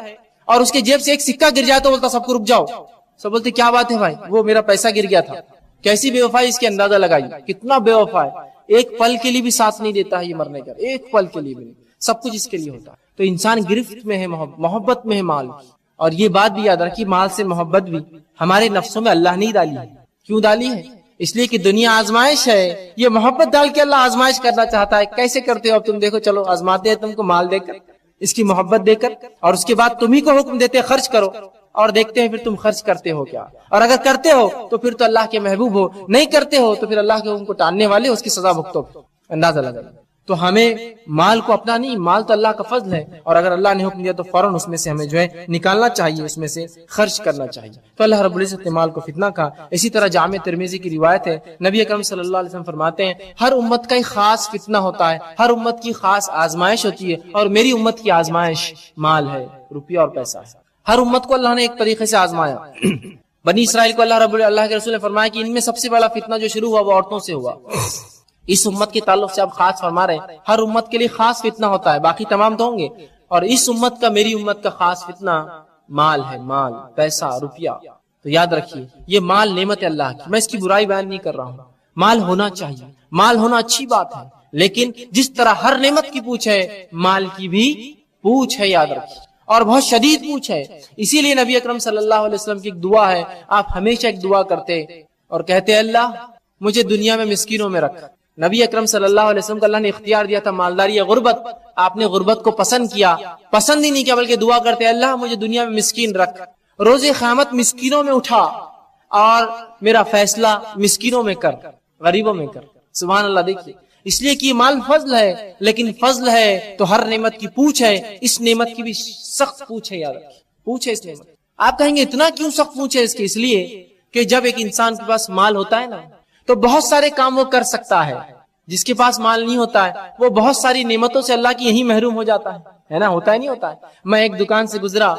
اور اس کے جیب سے ایک سکہ گر جائے تو بولتا سب کو رک جاؤ، سب بولتے کیا بات ہے بھائی، وہ میرا پیسہ گر گیا تھا۔ کیسی بے وفائی اس کی، اندازہ لگائیے کتنا بے وفا ہے۔ ایک پل کے لیے بھی ساتھ نہیں دیتا ہے یہ مرنے کا، ایک پل کے لیے بھی نہیں، سب کچھ اس کے لیے ہوتا ہے۔ تو انسان گرفت میں ہے، محبت میں ہے مال کی۔ اور یہ بات بھی یاد رکھیے، مال سے محبت بھی ہمارے نفسوں میں اللہ نہیں ڈالی ہے۔ کیوں ڈالی ہے؟ اس لیے کہ دنیا آزمائش ہے، یہ محبت ڈال کے اللہ آزمائش کرنا چاہتا ہے۔ کیسے کرتے ہو اب تم دیکھو، چلو آزماتے ہیں تم کو مال دے کر، اس کی محبت دے کر، اور اس کے بعد تمہیں کو حکم دیتے خرچ کرو، اور دیکھتے ہیں پھر تم خرچ کرتے ہو کیا۔ اور اگر کرتے ہو تو پھر تو اللہ کے محبوب ہو، نہیں کرتے ہو تو پھر اللہ کے حکم کو ٹالنے والے، اس کی سزا بھگتو۔ اندازہ لگا۔ تو ہمیں مال کو اپنا نہیں، مال تو اللہ کا فضل ہے، اور اگر اللہ نے حکم دیا تو فوراً اس میں سے ہمیں جو ہے نکالنا چاہیے، اس میں سے خرچ کرنا چاہیے۔ تو اللہ رب العزت نے مال کو فتنہ کہا۔ اسی طرح جامع ترمذی کی روایت ہے، نبی اکرم صلی اللہ علیہ وسلم فرماتے ہیں ہر امت کا ایک خاص فتنہ ہوتا ہے، ہر امت کی خاص آزمائش ہوتی ہے، اور میری امت کی آزمائش مال ہے، روپیہ اور پیسہ ہے۔ ہر امت کو اللہ نے ایک طریقے سے آزمایا۔ بنی اسرائیل کو اللہ کے رسول نے فرمایا کہ ان میں سب سے بڑا فتنہ جو شروع ہوا وہ عورتوں سے ہوا۔ اس امت کے تعلق سے اب خاص فرما رہے ہیں ہر امت کے لیے خاص فتنہ ہوتا ہے، باقی تمام تو ہوں گے، اور اس امت کا، میری امت کا خاص فتنہ مال ہے، مال، پیسہ، روپیہ۔ تو یاد رکھیے یہ مال نعمت اللہ کی، میں اس کی برائی بیان نہیں کر رہا ہوں، مال ہونا چاہیے، مال ہونا اچھی بات ہے، لیکن جس طرح ہر نعمت کی پوچھ ہے مال کی بھی پوچھ ہے، یاد رکھیے، اور بہت شدید پوچھ ہے۔ اسی لیے نبی اکرم صلی اللہ علیہ وسلم کی ایک دعا ہے، آپ ہمیشہ ایک دعا کرتے اور کہتے اللہ مجھے دنیا میں مسکینوں میں رکھ۔ نبی اکرم صلی اللہ علیہ وسلم کو اللہ نے اختیار دیا تھا مالداری یا غربت، آپ نے غربت کو پسند کیا، پسند ہی نہیں کیا بلکہ دعا کرتے اللہ مجھے دنیا میں مسکین رکھ، روز قیامت مسکینوں میں اٹھا، اور میرا فیصلہ مسکینوں میں کر، غریبوں میں کر۔ سبحان اللہ۔ دیکھیے اس لیے کہ مال فضل ہے، لیکن فضل ہے تو ہر نعمت کی پوچھ ہے، اس نعمت کی بھی سخت پوچھ ہے، یاد رکھیے پوچھ ہے اس نعمت۔ آپ کہیں گے اتنا کیوں سخت پوچھ ہے اس کے؟ اس لیے کہ جب ایک انسان کے پاس مال ہوتا ہے نا تو بہت سارے کام وہ کر سکتا ہے، جس کے پاس مال نہیں ہوتا ہے وہ بہت ساری نعمتوں سے اللہ کی یہی محروم ہو جاتا ہے نا، ہوتا ہے نہیں ہوتا ہے؟ میں ایک دکان سے گزرا،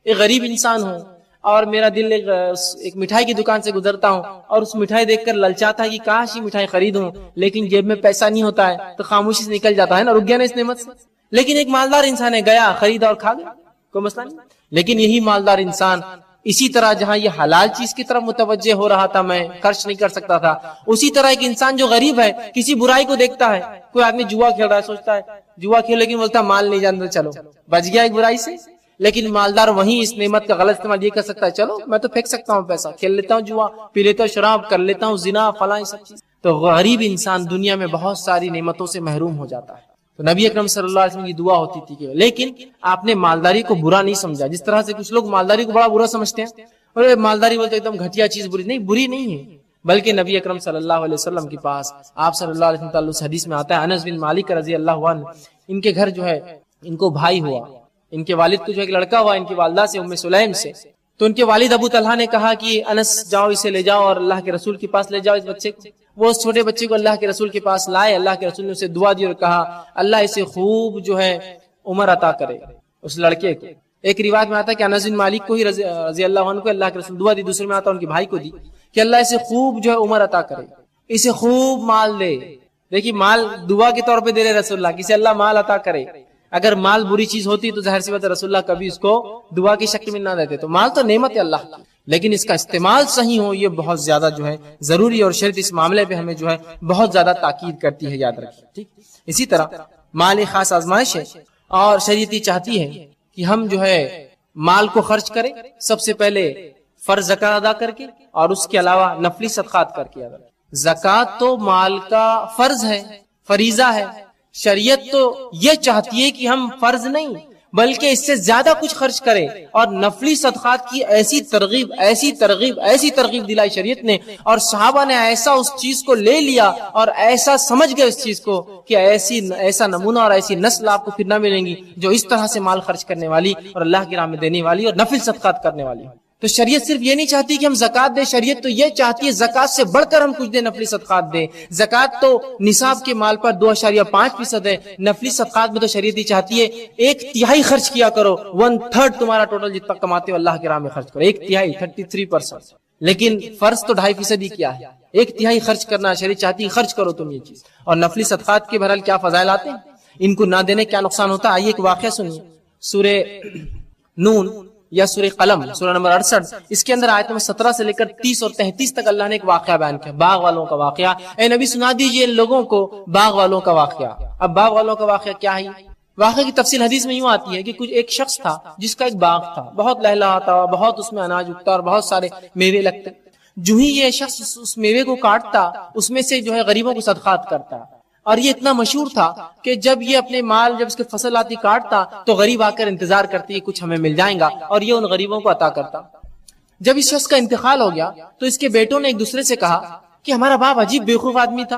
ایک غریب انسان ہوں، اور میرا دل ایک مٹھائی کی دکان سے گزرتا ہوں، اور اس مٹھائی دیکھ کر للچاتا ہے کہ کاش یہ مٹھائی خریدوں، لیکن جیب میں پیسہ نہیں ہوتا ہے تو خاموشی سے نکل جاتا ہے نا، رک گیا نا اس نعمت سے۔ لیکن ایک مالدار انسان ہے، گیا خریدا اور کھا گیا، کوئی مسئلہ نہیں۔ لیکن یہی مالدار انسان اسی طرح جہاں یہ حلال چیز کی طرف متوجہ ہو رہا تھا، میں خرچ نہیں کر سکتا تھا، اسی طرح ایک انسان جو غریب ہے کسی برائی کو دیکھتا ہے، کوئی آدمی جوا کھیل رہا ہے، سوچتا ہے جوا کھیل، لیکن بولتا ہے مال نہیں جانتا، چلو بچ گیا ایک برائی سے۔ لیکن مالدار وہیں اس نعمت کا غلط استعمال یہ کر سکتا ہے، چلو میں تو پھینک سکتا ہوں پیسہ، کھیل لیتا ہوں جوا، پی لیتا ہوں شراب، کر لیتا ہوں زنا، فلاں یہ سب چیز۔ تو غریب انسان دنیا میں بہت ساری نعمتوں سے محروم ہو جاتا ہے۔ تو نبی اکرم صلی اللہ علیہ وسلم کی دعا ہوتی تھی کہ، لیکن آپ نے مالداری کو برا نہیں سمجھا، جس طرح سے کچھ لوگ مالداری کو بڑا برا سمجھتے ہیں، اور مالداری بولتے ایک دم گھٹیا چیز، بری نہیں ہے، بلکہ نبی اکرم صلی اللہ علیہ وسلم کے پاس، آپ صلی اللہ علیہ وسلم تعالی حدیث میں آتا ہے، انس بن مالک رضی اللہ عنہ، ان کے گھر جو ہے ان کو بھائی ہوا، ان کے والد کو جو ایک لڑکا ہوا ان کی والدہ سے، ام سلیم سے۔ تو ان کے والد ابو طلحہ نے کہا کہ انس جاؤ اسے لے جاؤ اور اللہ کے رسول کے پاس لے جاؤ اس بچے کو۔ وہ اس چھوٹے بچے کو اللہ کے رسول کے پاس لائے، اللہ کے رسول نے اسے دعا دی اور کہا اللہ اسے خوب جو ہے عمر عطا کرے، اس لڑکے کو۔ ایک روایت میں آتا ہے کہ انس بن مالک کو ہی رضی اللہ عنہ کو اللہ کے رسول دعا دی، دوسرے میں آتا ہے ان کے بھائی کو دی کہ اللہ اسے خوب جو ہے عمر عطا کرے، اسے خوب مال دے۔ دیکھیے مال دعا کے طور پہ دے رہے رسول اللہ، کسی اللہ مال عطا کرے۔ اگر مال بری چیز ہوتی تو ظاہر سی بات ہے رسول اللہ کبھی اس کو دعا کی شکل میں نہ دیتے۔ تو مال تو نعمت ہے اللہ کی، لیکن اس کا استعمال صحیح ہو یہ بہت زیادہ جو ہے ضروری، اور شریعت اس معاملے پہ ہمیں جو ہے بہت زیادہ تاکید کرتی ہے، یاد رکھیے ٹھیک۔ اسی طرح مال ایک خاص آزمائش ہے، اور شریعت چاہتی ہے کہ ہم جو ہے مال کو خرچ کریں، سب سے پہلے فرض زکات ادا کر کے، اور اس کے علاوہ نفلی صدقات کر کے۔ زکات تو مال کا فرض ہے، فریضہ ہے، شریعت تو یہ چاہتی ہے کہ ہم فرض نہیں بلکہ اس سے زیادہ کچھ خرچ کریں، اور نفلی صدقات کی ایسی ترغیب دلائی شریعت نے، اور صحابہ نے ایسا اس چیز کو لے لیا اور ایسا سمجھ گئے اس چیز کو کہ ایسا نمونہ اور ایسی نسل آپ کو پھر نہ ملیں گی جو اس طرح سے مال خرچ کرنے والی اور اللہ کی راہ میں دینے والی اور نفل صدقات کرنے والی۔ تو شریعت صرف یہ نہیں چاہتی کہ ہم زکات دیں، شریعت تو یہ چاہتی ہے زکات سے بڑھ کر ہم کچھ دیں، نفلی صدقات دیں۔ زکات تو نصاب کے مال پر 2.5% ہے، نفلی صدقات میں تو شریعت یہ چاہتی ہے 1/3 خرچ کیا کرو، 1/3 تمہارا ٹوٹل جتنا کماتے ہو اللہ کی راہ میں خرچ کرو، 1/3 33%۔ لیکن فرض تو 2.5% کیا ہے، 1/3 خرچ کرنا شریعت چاہتی ہے خرچ کرو تم یہ چیز۔ اور نفلی صدقات کے بہرحال کیا فضائل آتے ہیں، ان کو نہ دینے کیا نقصان ہوتا ہے، آئیے ایک واقعہ سنیے۔ سورہ نون یا سورہ قلم سورہ نمبر 68، اس کے اندر آیت نمبر 17 سے لے کر 30 اور 33 تک اللہ نے ایک واقعہ بیان کیا، باغ والوں کا واقعہ۔ اے نبی سنا دیجئے ان لوگوں کو باغ والوں کا واقعہ۔ اب باغ والوں کا واقعہ کیا ہے؟ واقعہ کی تفصیل حدیث میں یوں آتی ہے کہ کچھ ایک شخص تھا جس کا ایک باغ تھا، بہت لہلہاتا ہوا، بہت اس میں اناج اگتا اور بہت سارے میوے لگتے۔ جو ہی یہ شخص اس میوے کو کاٹتا اس میں سے جو ہے غریبوں کو صدقات کرتا، اور یہ اتنا مشہور تھا کہ جب یہ اپنے مال جب اس کے فصل آتی کاٹتا تو غریب آ کر انتظار کرتی کچھ ہمیں مل جائے گا، اور یہ ان غریبوں کو عطا کرتا۔ جب اس شخص کا انتقال ہو گیا تو اس کے بیٹوں نے ایک دوسرے سے کہا کہ ہمارا باپ عجیب بیوقوف آدمی تھا،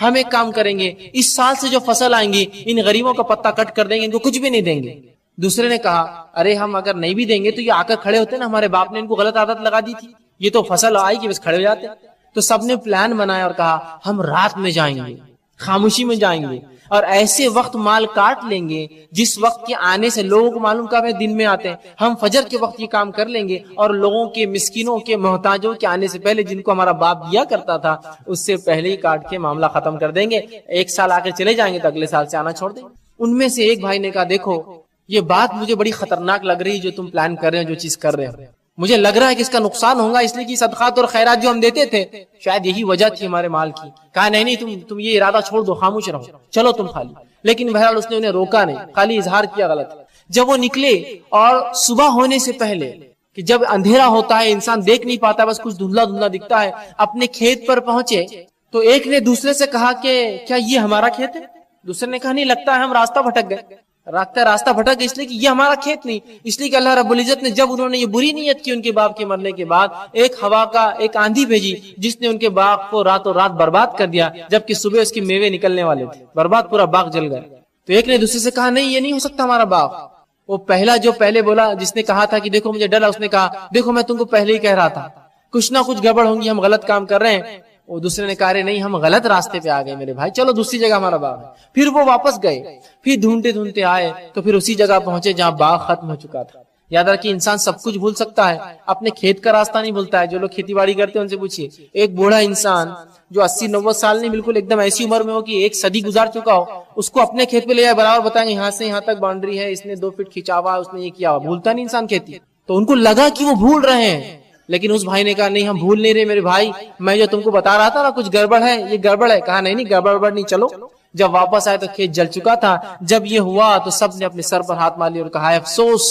ہم ایک کام کریں گے, اس سال سے جو فصل آئیں گی ان غریبوں کا پتا کٹ کر دیں گے, ان کو کچھ بھی نہیں دیں گے. دوسرے نے کہا ارے ہم اگر نہیں بھی دیں گے تو یہ آ کر کھڑے ہوتے نا, ہمارے باپ نے ان کو غلط عادت لگا دی تھی, یہ تو فصل آئی کہ بس کھڑے ہو جاتے. تو سب نے پلان بنایا اور کہا ہم رات میں جائیں گے, خاموشی میں جائیں گے اور ایسے وقت مال کاٹ لیں گے جس وقت کے آنے سے لوگوں کو معلوم کب ہے, دن میں آتے ہیں. ہم فجر کے وقت یہ کام کر لیں گے اور لوگوں کے, مسکینوں کے, محتاجوں کے آنے سے پہلے, جن کو ہمارا باپ دیا کرتا تھا اس سے پہلے ہی کاٹ کے معاملہ ختم کر دیں گے. ایک سال آ کے چلے جائیں گے تو اگلے سال سے آنا چھوڑ دیں گے. ان میں سے ایک بھائی نے کہا دیکھو یہ بات مجھے بڑی خطرناک لگ رہی, جو تم پلان کر رہے ہیں, جو چیز کر رہے ہیں, مجھے لگ رہا ہے کہ اس کا نقصان ہوگا, اس لیے کہ صدقات اور خیرات جو ہم دیتے تھے شاید یہی وجہ تھی ہمارے مال کی. کہا نہیں تم یہ ارادہ چھوڑ دو, خاموش رہو, چلو تم خالی. لیکن بہرحال اس نے انہیں روکا نہیں, خالی اظہار کیا غلط. جب وہ نکلے اور صبح ہونے سے پہلے, کہ جب اندھیرا ہوتا ہے انسان دیکھ نہیں پاتا, بس کچھ دھندلا دھندلا دکھتا ہے, اپنے کھیت پر پہنچے تو ایک نے دوسرے سے کہا کہ کیا یہ ہمارا کھیت ہے؟ دوسرے نے کہا نہیں, لگتا ہے ہم راستہ بھٹک گئے. راستہ بھٹک گئے اس لیے کہ یہ ہمارا کھیت نہیں, اس لیے کہ اللہ رب العزت نے جب انہوں نے یہ بری نیت کی ان کے باپ کے مرنے کے بعد, ایک ہوا کا ایک آندھی بھیجی جس نے ان کے باغ کو راتوں رات برباد کر دیا, جبکہ صبح اس کے میوے نکلنے والے تھے, برباد, پورا باغ جل گیا. تو ایک نے دوسرے سے کہا نہیں یہ نہیں ہو سکتا ہمارا باغ. وہ پہلا جو پہلے بولا, جس نے کہا تھا کہ دیکھو مجھے ڈر ہے, اس نے کہا دیکھو میں تم کو پہلے ہی کہہ رہا تھا کچھ نہ کچھ گڑبڑ ہوں گی, ہم غلط کام کر رہے ہیں. وہ دوسرے نے کہا نہیں ہم غلط راستے پہ آ گئے میرے بھائی, چلو دوسری جگہ ہمارا باغ ہے. پھر وہ واپس گئے, پھر ڈھونڈتے آئے تو پھر اسی جگہ پہنچے جہاں باغ ختم ہو چکا تھا. یاد رکھیے انسان سب کچھ بھول سکتا ہے, اپنے کھیت کا راستہ نہیں بھولتا ہے. جو لوگ کھیتی باڑی کرتے ہیں ان سے پوچھیے, ایک بوڑھا انسان جو 80-90 سال نہیں, بالکل ایک دم ایسی عمر میں ہو کہ ایک صدی گزار چکا ہو, اس کو اپنے کھیت پہ لے جائے برابر بتائیں گے یہاں سے یہاں تک باؤنڈری ہے, اس نے 2 فٹ کھینچا ہوا, اس نے یہ کیا, بھولتا نہیں انسان کھیتی. تو ان کو لگا کہ وہ بھول رہے ہیں, لیکن اس بھائی نے کہا نہیں ہم بھول نہیں رہے میرے بھائی, میں جو تم کو بتا رہا تھا نا کچھ گڑبڑ ہے, یہ گڑبڑ ہے. کہا نہیں گڑبڑ نہیں, چلو. جب واپس آئے تو کھیت جل چکا تھا. جب یہ ہوا تو سب نے اپنے سر پر ہاتھ مار لیا اور کہا افسوس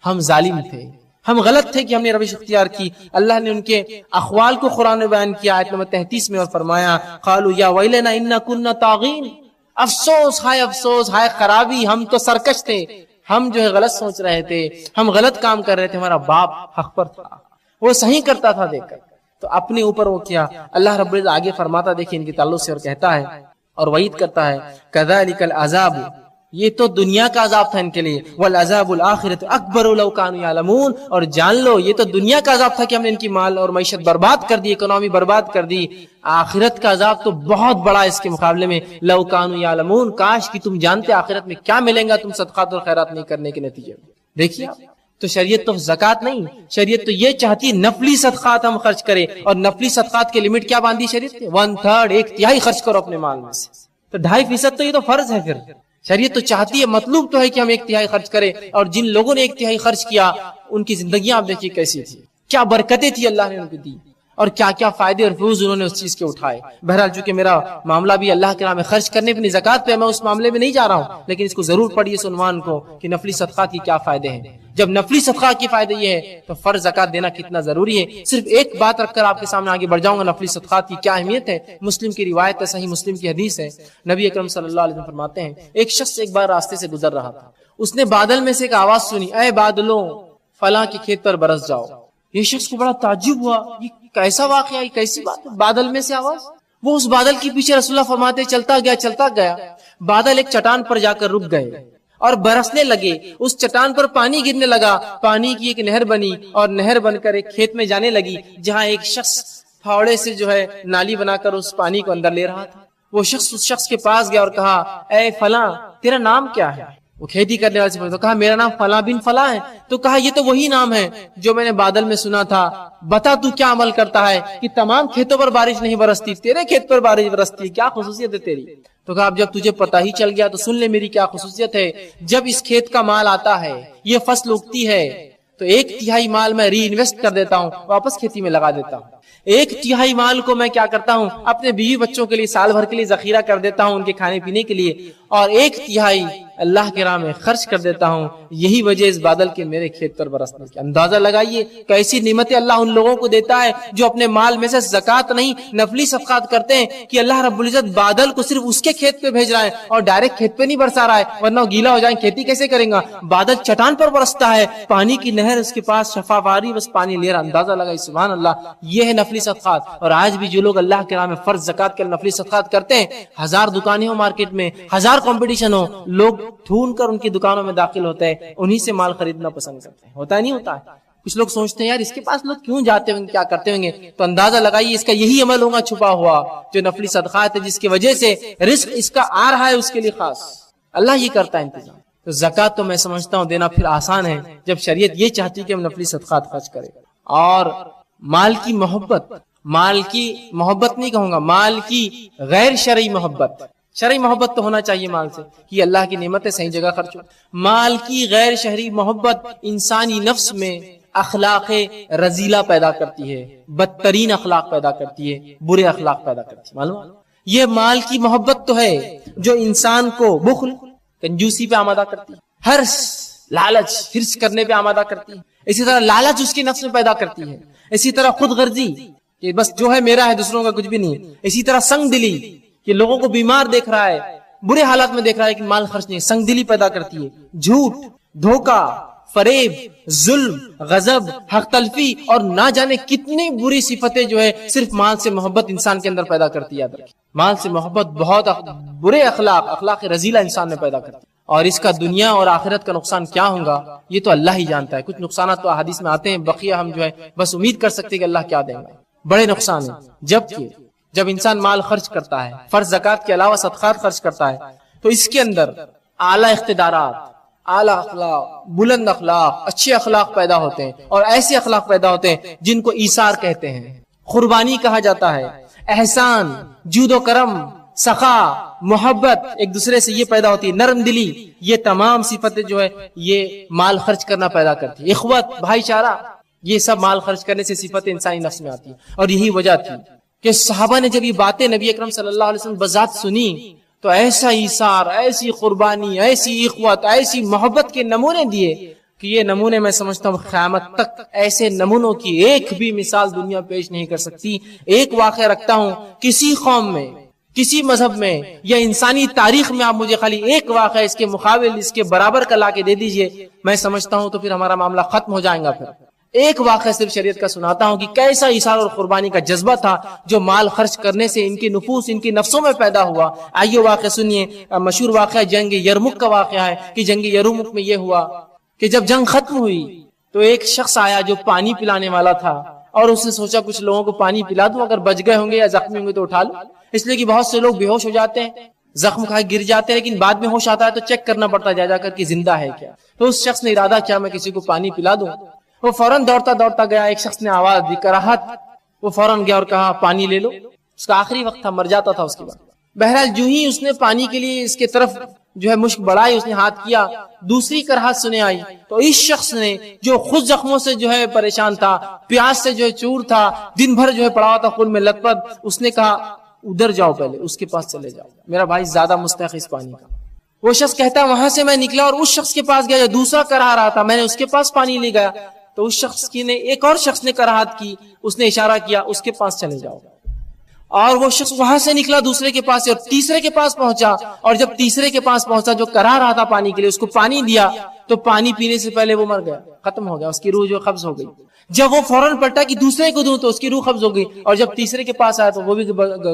ہم ظالم تھے, ہم غلط تھے کہ ہم نے روش اختیار کی. اللہ نے ان کے احوال کو قرآن میں بیان کیا آیت نمبر 33 میں اور فرمایا قالوا یا ویلنا انا كنا طاغین, افسوس ہائے خرابی, ہم تو سرکش تھے, ہم جو ہے غلط سوچ رہے تھے, ہم غلط کام کر رہے تھے, ہمارا باپ حق پر تھا, وہ صحیح کرتا تھا دیکھ کر. تو اپنے اوپر وہ کیا. اللہ رب العزت آگے فرماتا دیکھیں ان کے تعلق سے اور کہتا ہے اور وعید کرتا ہے کذالک العذاب, یہ تو دنیا کا عذاب تھا ان کے لیے, والعذاب الآخرۃ اکبر لو کانوا یعلمون, اور جان لو یہ تو دنیا کا عذاب تھا کہ ہم نے ان کی مال اور معیشت برباد کر دی, اکنامی برباد کر دی. آخرت کا عذاب تو بہت بڑا اس کے مقابلے میں, لو کانوا یعلمون, کاش کہ تم جانتے آخرت میں کیا ملے گا تم صدقات اور خیرات نہیں کرنے کے نتیجے میں. دیکھیے تو شریعت تو زکات نہیں, شریعت تو یہ چاہتی ہے نفلی صدقات ہم خرچ کریں, اور نفلی صدقات کی لمٹ کیا باندھی شریعت نے, 1/3, 1/3 خرچ کرو اپنے مال میں سے. تو 2.5% تو یہ تو فرض ہے. پھر شریعت تو چاہتی ہے, مطلوب تو ہے کہ ہم 1/3 خرچ کریں, اور جن لوگوں نے 1/3 خرچ کیا ان کی زندگیاں آپ دیکھیے کیسی تھی, کیا برکتیں تھی اللہ نے ان کو دی, اور کیا کیا فائدے اور فیوز انہوں نے اس چیز کے اٹھائے. بہرحال چونکہ میرا معاملہ بھی اللہ کے راہ میں خرچ کرنے اپنی زکات پہ, میں اس معاملے میں نہیں جا رہا ہوں, لیکن اس کو ضرور پڑھیے اس عنوان کو کہ نفلی صدقات کی کیا فائدے ہیں. جب نفلی صدقات کی فائدے یہ ہے تو فرض زکات دینا کتنا ضروری ہے. صرف ایک بات رکھ کر آپ کے سامنے آگے بڑھ جاؤں گا, نفلی صدقات کی کیا اہمیت ہے. مسلم کی روایت ہے, صحیح مسلم کی حدیث ہے, نبی اکرم صلی اللہ علیہ وسلم فرماتے ہیں ایک شخص ایک بار راستے سے گزر رہا تھا, اس نے بادل میں سے ایک آواز سنی, اے بادلوں فلاں کے کھیت پر برس جاؤ. یہ شخص کو بڑا تعجب ہوا, یہ کیسا واقعہ, یہ کیسی بات ہے, بادل میں سے آواز. وہ اس بادل کے پیچھے رسول اللہ فرماتے چلتا گیا, بادل ایک چٹان پر جا کر رک گئے اور برسنے لگے. اس چٹان پر پانی گرنے لگا, پانی کی ایک نہر بنی اور نہر بن کر ایک کھیت میں جانے لگی, جہاں ایک شخص پھاوڑے سے جو ہے نالی بنا کر اس پانی کو اندر لے رہا تھا. وہ شخص اس شخص کے پاس گیا اور کہا اے فلاں تیرا نام کیا ہے. وہ کھیتی کرنے والے سے پوچھا, کہا میرا نام فلاں بن فلاں ہے. تو کہا یہ تو وہی نام ہے جو میں نے بادل میں سنا تھا, بتا تو کیا عمل کرتا ہے کہ تمام کھیتوں پر بارش نہیں برستی, تیرے کھیت پر بارش برستی, کیا خصوصیت ہے تیری. تو کہا اب جب تجھے پتہ ہی چل گیا تو سن لے میری کیا خصوصیت ہے. جب اس کھیت کا مال آتا ہے, یہ فصل اگتی ہے, تو 1/3 مال میں ری انویسٹ کر دیتا ہوں, واپس کھیتی میں لگا دیتا ہوں. 1/3 مال کو میں کیا کرتا ہوں, اپنے بیوی بچوں کے لیے سال بھر کے لیے ذخیرہ کر دیتا ہوں ان کے کھانے پینے کے لیے, اور 1/3 اللہ کے راہ میں خرچ کر دیتا ہوں، یہی وجہ اس بادل کے میرے کھیت پر برسنے کی۔ اندازہ لگائیے کیسی نعمتیں اللہ ان لوگوں کو دیتا ہے جو اپنے مال میں سے زکوٰۃ نہیں نفلی صدقات کرتے ہیں، کہ اللہ رب العزت بادل کو صرف اس کے کھیت پہ بھیج رہا ہے اور ڈائریکٹ کھیت پہ نہیں برسا رہا ہے، ورنہ وہ گیلا ہو جائیں کھیتی کیسے کریں گا؟ بادل چٹان پر برستا ہے، پانی کی نہر اس کے پاس شفافاری، بس پانی لے رہا، اندازہ لگائیے سبحان اللہ۔ یہ ہے نفلی صدقات۔ اور آج بھی جو لوگ اللہ کے راہ میں فرض زکوٰۃ کے نفلی صدقات کرتے ہیں، 1000 دکانیں ہو مارکیٹ میں، 1000 کمپٹیشن ہو، لوگ ڈھونڈ کر ان کی دکانوں میں داخل ہوتے ہیں، انہی سے مال خریدنا پسند کرتے ہیں۔ ہوتا ہے نہیں ہوتا ہے؟ کچھ لوگ سوچتے ہیں یار اس کے پاس لوگ کیوں جاتے ہوں گے، کیا کرتے ہوں گے؟ تو اندازہ لگائیے اس کا یہی عمل ہوگا چھپا ہوا جو نفلی صدقات ہے، جس کی وجہ سے رزق اس کا آ رہا ہے، اس کے لیے خاص اللہ یہ کرتا ہے انتظام۔ تو زکوٰۃ تو میں سمجھتا ہوں دینا پھر آسان ہے جب شریعت یہ چاہتی ہے کہ ہم نفلی صدقات خرچ کریں۔ اور مال کی محبت نہیں کہوں گا، مال کی غیر شرعی محبت، شرعی محبت تو ہونا چاہیے مال سے کہ اللہ کی نعمتیں صحیح جگہ خرچ ہو۔ مال کی غیر شرعی محبت انسانی نفس میں اخلاق رذیلہ پیدا کرتی ہے، بدترین اخلاق پیدا کرتی ہے، برے اخلاق پیدا کرتی ہے۔ معلوم یہ مال کی محبت تو ہے جو انسان کو بخل، کنجوسی پہ آمادہ کرتی ہے، حرص، لالچ، حرص کرنے پہ آمادہ کرتی ہے۔ اسی طرح لالچ اس کی نفس میں پیدا کرتی ہے، اسی طرح خود غرضی کہ بس جو ہے میرا ہے، دوسروں کا کچھ بھی نہیں، اسی طرح سنگ دلی کہ لوگوں کو بیمار دیکھ رہا ہے، برے حالات میں دیکھ رہا ہے کہ مال خرچ نہیں، سنگ دلی پیدا کرتی ہے۔ جھوٹ، دھوکہ، فریب، ظلم، غضب، حق تلفی اور نہ جانے کتنی بری صفتیں جو ہے صرف مال سے محبت انسان کے اندر پیدا کرتی ہے۔ یاد رکھیں مال سے محبت بہت برے اخلاق رذیلہ انسان میں پیدا کرتی ہے، اور اس کا دنیا اور آخرت کا نقصان کیا ہوگا یہ تو اللہ ہی جانتا ہے۔ کچھ نقصانات تو احادیث میں آتے ہیں، بقیہ ہم جو ہے بس امید کر سکتے ہیں کہ اللہ کیا دیں گا۔ بڑے نقصان ہیں، جبکہ جب انسان مال خرچ کرتا ہے، فرض زکوٰۃ کے علاوہ صدقات خرچ کرتا ہے، تو اس کے اندر اعلیٰ اقتدارات، اعلیٰ اخلاق، بلند اخلاق، اچھے اخلاق پیدا ہوتے ہیں، اور ایسے اخلاق پیدا ہوتے ہیں جن کو ایثار کہتے ہیں، قربانی کہا جاتا ہے، احسان، جود و کرم، سخا، محبت، ایک دوسرے سے یہ پیدا ہوتی ہے، نرم دلی، یہ تمام صفتیں جو ہے یہ مال خرچ کرنا پیدا کرتی ہے، اخوت، بھائی چارہ، یہ سب مال خرچ کرنے سے صفتیں انسانی نفس میں آتی ہیں۔ اور یہی وجہ تھی کہ صحابہ نے جب یہ باتیں نبی اکرم صلی اللہ علیہ وسلم بذات سنی تو ایسا ایثار، ایسی قربانی، ایسی اخوت، ایسی محبت کے نمونے دیے کہ یہ نمونے میں سمجھتا ہوں قیامت تک ایسے نمونوں کی ایک بھی مثال دنیا پیش نہیں کر سکتی۔ ایک واقعہ رکھتا ہوں، کسی قوم میں، کسی مذہب میں یا انسانی تاریخ میں آپ مجھے خالی ایک واقعہ اس کے مقابل، اس کے برابر کا لا کے دے دیجئے، میں سمجھتا ہوں تو پھر ہمارا معاملہ ختم ہو جائے گا۔ پھر ایک واقعہ صرف شریعت کا سناتا ہوں کہ کیسا ایثار اور قربانی کا جذبہ تھا جو مال خرچ کرنے سے ان کے نفوس، ان کی نفسوں میں پیدا ہوا۔ آئیے واقعہ سنیے، مشہور واقعہ جنگ یرمک کا واقعہ ہے کہ جنگ یرمک میں یہ ہوا کہ جب جنگ ختم ہوئی تو ایک شخص آیا جو پانی پلانے والا تھا، اور اس نے سوچا کچھ لوگوں کو پانی پلا دوں، اگر بچ گئے ہوں گے یا زخمی ہوں گے تو اٹھا لوں، اس لیے کہ بہت سے لوگ بے ہوش ہو جاتے ہیں، زخم کھا گر جاتے ہیں، لیکن بعد میں ہوش آتا ہے تو چیک کرنا پڑتا ہے جا کر کہ زندہ ہے کیا۔ تو اس شخص نے ارادہ کیا میں کسی کو پانی پلا دوں، وہ فوراً دوڑتا گیا، ایک شخص نے آواز دی کراہت، وہ فوراً گیا اور کہا پانی لے لو، اس کا آخری وقت تھا، مر جاتا تھا اس کے بعد۔ بہرحال جو ہی اس نے پانی کے لیے اس کے طرف جو ہے مشک بڑھائی، اس نے ہاتھ کیا، دوسری کراہت سنے آئی، تو اس شخص نے جو خود زخموں سے جو ہے پریشان تھا، پیاس سے جو ہے چور تھا، دن بھر جو ہے پڑا ہوا تھا خون میں لت پت، اس نے کہا ادھر جاؤ، پہلے اس کے پاس چلے جاؤ، میرا بھائی زیادہ مستحق اس پانی کا۔ وہ شخص کہتا وہاں سے میں نکلا اور اس شخص کے پاس گیا جو دوسرا کرا رہا تھا، میں نے اس کے پاس پانی لے گیا، تو اس شخص کی نے ایک اور شخص نے کراہت کی، اس نے اشارہ کیا اس کے پاس چلے جاؤ، اور وہ شخص وہاں سے نکلا دوسرے کے پاس اور تیسرے کے پاس پہنچا، اور جب تیسرے کے پاس پہنچا جو کرا رہا تھا پانی کے لیے، اس کو پانی دیا تو پانی پینے سے پہلے وہ مر گیا، ختم ہو گیا، اس کی روح جو قبض ہو گئی۔ جب وہ فوراً پلٹا کہ دوسرے کو دوں تو اس کی روح قبض ہو گئی، اور جب تیسرے کے پاس آیا تو وہ بھی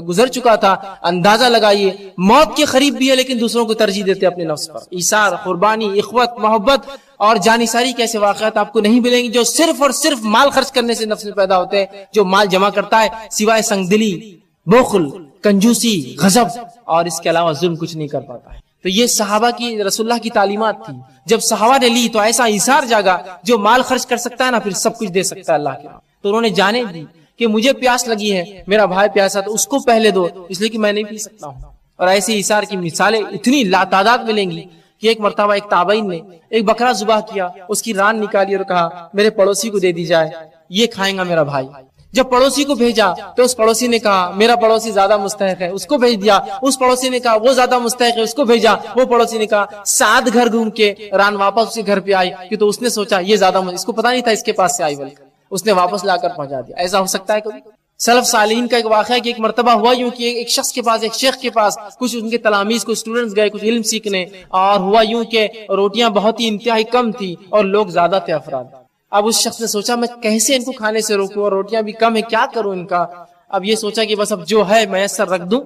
گزر چکا تھا۔ اندازہ لگائیے موت کے قریب بھی ہے لیکن دوسروں کو ترجیح دیتے اپنے نفس پر۔ ایثار، قربانی، اخوت، محبت اور جانثاری کے ایسے واقعات آپ کو نہیں ملیں گے جو صرف اور صرف مال خرچ کرنے سے نفس میں پیدا ہوتے ہیں۔ جو مال جمع کرتا ہے سوائے سنگ دلی، بخل، کنجوسی، غضب اور اس کے علاوہ ظلم کچھ نہیں کر پاتا ہے۔ تو یہ صحابہ کی، رسول اللہ کی تعلیمات تھی۔ جب صحابہ نے لی تو ایسا ایثار جاگا، جو مال خرچ کر سکتا ہے نا پھر سب کچھ دے سکتا ہے اللہ کے نام۔ تو انہوں نے جانے دی کہ مجھے پیاس لگی ہے، میرا بھائی پیاسا تو اس کو پہلے دو، اس لیے کہ میں نہیں پی سکتا ہوں۔ اور ایسے ایثار کی مثالیں اتنی لاتعداد ملیں گی کہ ایک مرتبہ ایک تابعین نے ایک بکرا ذبح کیا، اس کی ران نکالی اور کہا میرے پڑوسی کو دے دی جائے، یہ کھائے گا میرا بھائی۔ جب پڑوسی کو بھیجا تو اس پڑوسی نے کہا میرا پڑوسی زیادہ مستحق ہے، اس کو بھیج دیا۔ اس پڑوسی نے کہا وہ زیادہ مستحق ہے، اس کو بھیجا۔ وہ پڑوسی نے کہا 7 گھر گھوم کے ران واپس اسی گھر پہ آئی، کہ تو اس نے سوچا یہ زیادہ اس کو پتا نہیں تھا اس کے پاس سے آئی، بلکہ اس نے واپس لا کر پہنچا دیا۔ ایسا ہو سکتا ہے کبھی؟ سلف صالحین کا ایک واقعہ ہے کہ ایک مرتبہ ہوا یوں کہ ایک شخص کے پاس، ایک شیخ کے پاس کچھ ان کے تلاميذ، کچھ اسٹوڈنٹس گئے کچھ علم سیکھنے، اور ہوا یوں کہ روٹیاں بہت ہی انتہائی کم تھی اور لوگ زیادہ تھے افراد۔ اب اس شخص نے سوچا میں کیسے ان کو کھانے سے روکوں، اور روٹیاں بھی کم ہیں، کیا کروں ان کا؟ اب یہ سوچا کہ بس اب جو ہے میسر رکھ دوں،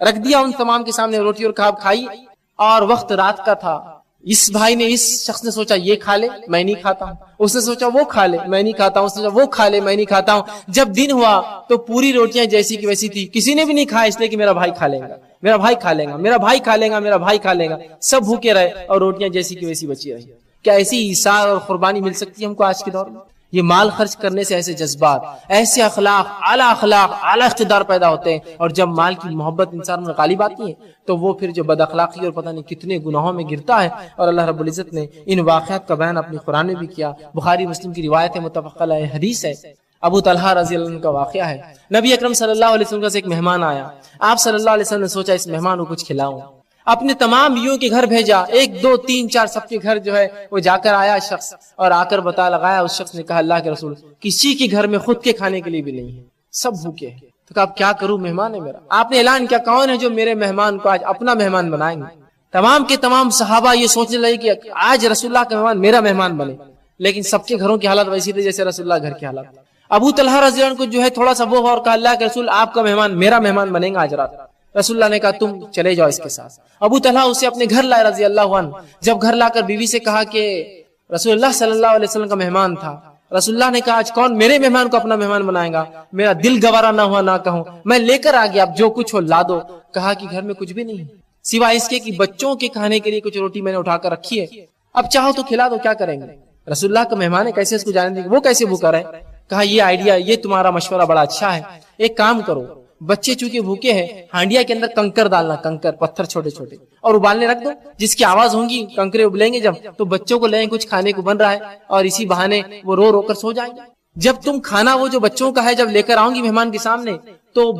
رکھ دیا ان تمام کے سامنے روٹی اور کباب کھائی، اور وقت رات کا تھا۔ اس بھائی نے، اس شخص نے سوچا یہ کھا لے میں نہیں کھاتا ہوں، اس نے سوچا وہ کھا لے میں نہیں کھاتا ہوں، اس نے سوچا وہ کھا لے میں نہیں کھاتا ہوں۔ جب دن ہوا تو پوری روٹیاں جیسی کی ویسی تھی، کسی نے بھی نہیں کھایا، اس لیے کہ میرا بھائی کھا لے گا، میرا بھائی کھا لے گا، میرا بھائی کھا لے گا، میرا بھائی کھا لے گا۔ سب بھوکے رہے اور روٹیاں جیسی کی ویسی بچی رہی۔ کیا ایسی ایثار اور قربانی مل سکتی ہے ہم کو آج کے دور میں؟ یہ مال خرچ کرنے سے ایسے جذبات، ایسے اخلاق، اعلی اقتدار پیدا ہوتے ہیں، اور جب مال کی محبت انسان میں غالب آتی ہے تو وہ پھر جو بد اخلاقی اور پتہ نہیں کتنے گناہوں میں گرتا ہے۔ اور اللہ رب العزت نے ان واقعات کا بیان اپنی قرآن میں بھی کیا۔ بخاری مسلم کی روایت ہے، متفق علیہ حدیث ہے، ابو طلحہ رضی اللہ عنہ کا واقعہ ہے۔ نبی اکرم صلی اللہ علیہ وسلم کا ایک مہمان آیا، آپ صلی اللہ علیہ وسلم نے سوچا اس مہمان کو کچھ کھلاؤں، اپنے تمام بیویوں کے گھر بھیجا، 1 2 3 4 سب کے گھر جو ہے وہ جا کر آیا شخص، اور آ کر بتا لگایا۔ اس شخص نے کہا اللہ کے رسول کسی کے گھر میں خود کے کھانے کے لیے بھی نہیں ہے، سب بھوکے ہیں۔ تو کہا اب کیا کروں، مہمان ہے میرا۔ آپ نے اعلان کیا کون ہے جو میرے مہمان کو آج اپنا مہمان بنائیں گے؟ تمام کے تمام صحابہ یہ سوچنے لگے کہ آج رسول اللہ کا مہمان میرا مہمان بنے، لیکن سب کے گھروں کی حالت ویسی تھی جیسے رسول اللہ گھر کی حالت۔ ابو طلحہ رضی اللہ عنہ کو جو ہے تھوڑا سا وہ، اور کہا اللہ کے رسول آپ کا مہمان میرا مہمان بنے گا آج رات۔ رسول اللہ نے کہا تم چلے جاؤ اس کے ساتھ۔ ابو طلحہ اسے اپنے گھر لائے رضی اللہ عنہ۔ جب گھر لا کر بیوی سے کہا کہ رسول اللہ صلی اللہ علیہ وسلم کا مہمان تھا، رسول اللہ نے کہا آج کون میرے مہمان کو اپنا مہمان بنائے گا؟ میرا دل گوارا نہ ہوا نہ کہوں، میں لے کر آ گیا، اب جو کچھ ہو لا دو۔ کہا کہ گھر میں کچھ بھی نہیں سوائے اس کے کہ بچوں کے کھانے کے لیے کچھ روٹی میں نے اٹھا کر رکھی ہے، اب چاہو تو کھلا دو، کیا کریں گے؟ رسول اللہ کا مہمان ہے، کیسے اس کو جانے دیں گے؟ وہ کیسے بھوکا رہے؟ کہا یہ آئیڈیا، یہ تمہارا مشورہ بڑا اچھا ہے، ایک کام کرو، بچے چونکہ بھوکے ہیں، ہانڈیا کے اندر کنکر ڈالنا، کنکر پتھر چھوٹے چھوٹے، اور ابالنے رکھ دو، جس کی آواز ہوگی کنکرے ابلیں گے جب تو بچوں کو لیں کچھ کھانے کو بن رہا ہے، اور اسی بہانے وہ رو رو کر سو جائیں گے۔ جب تم کھانا وہ جو بچوں کا ہے جب لے کر آؤں گی مہمان کے سامنے تو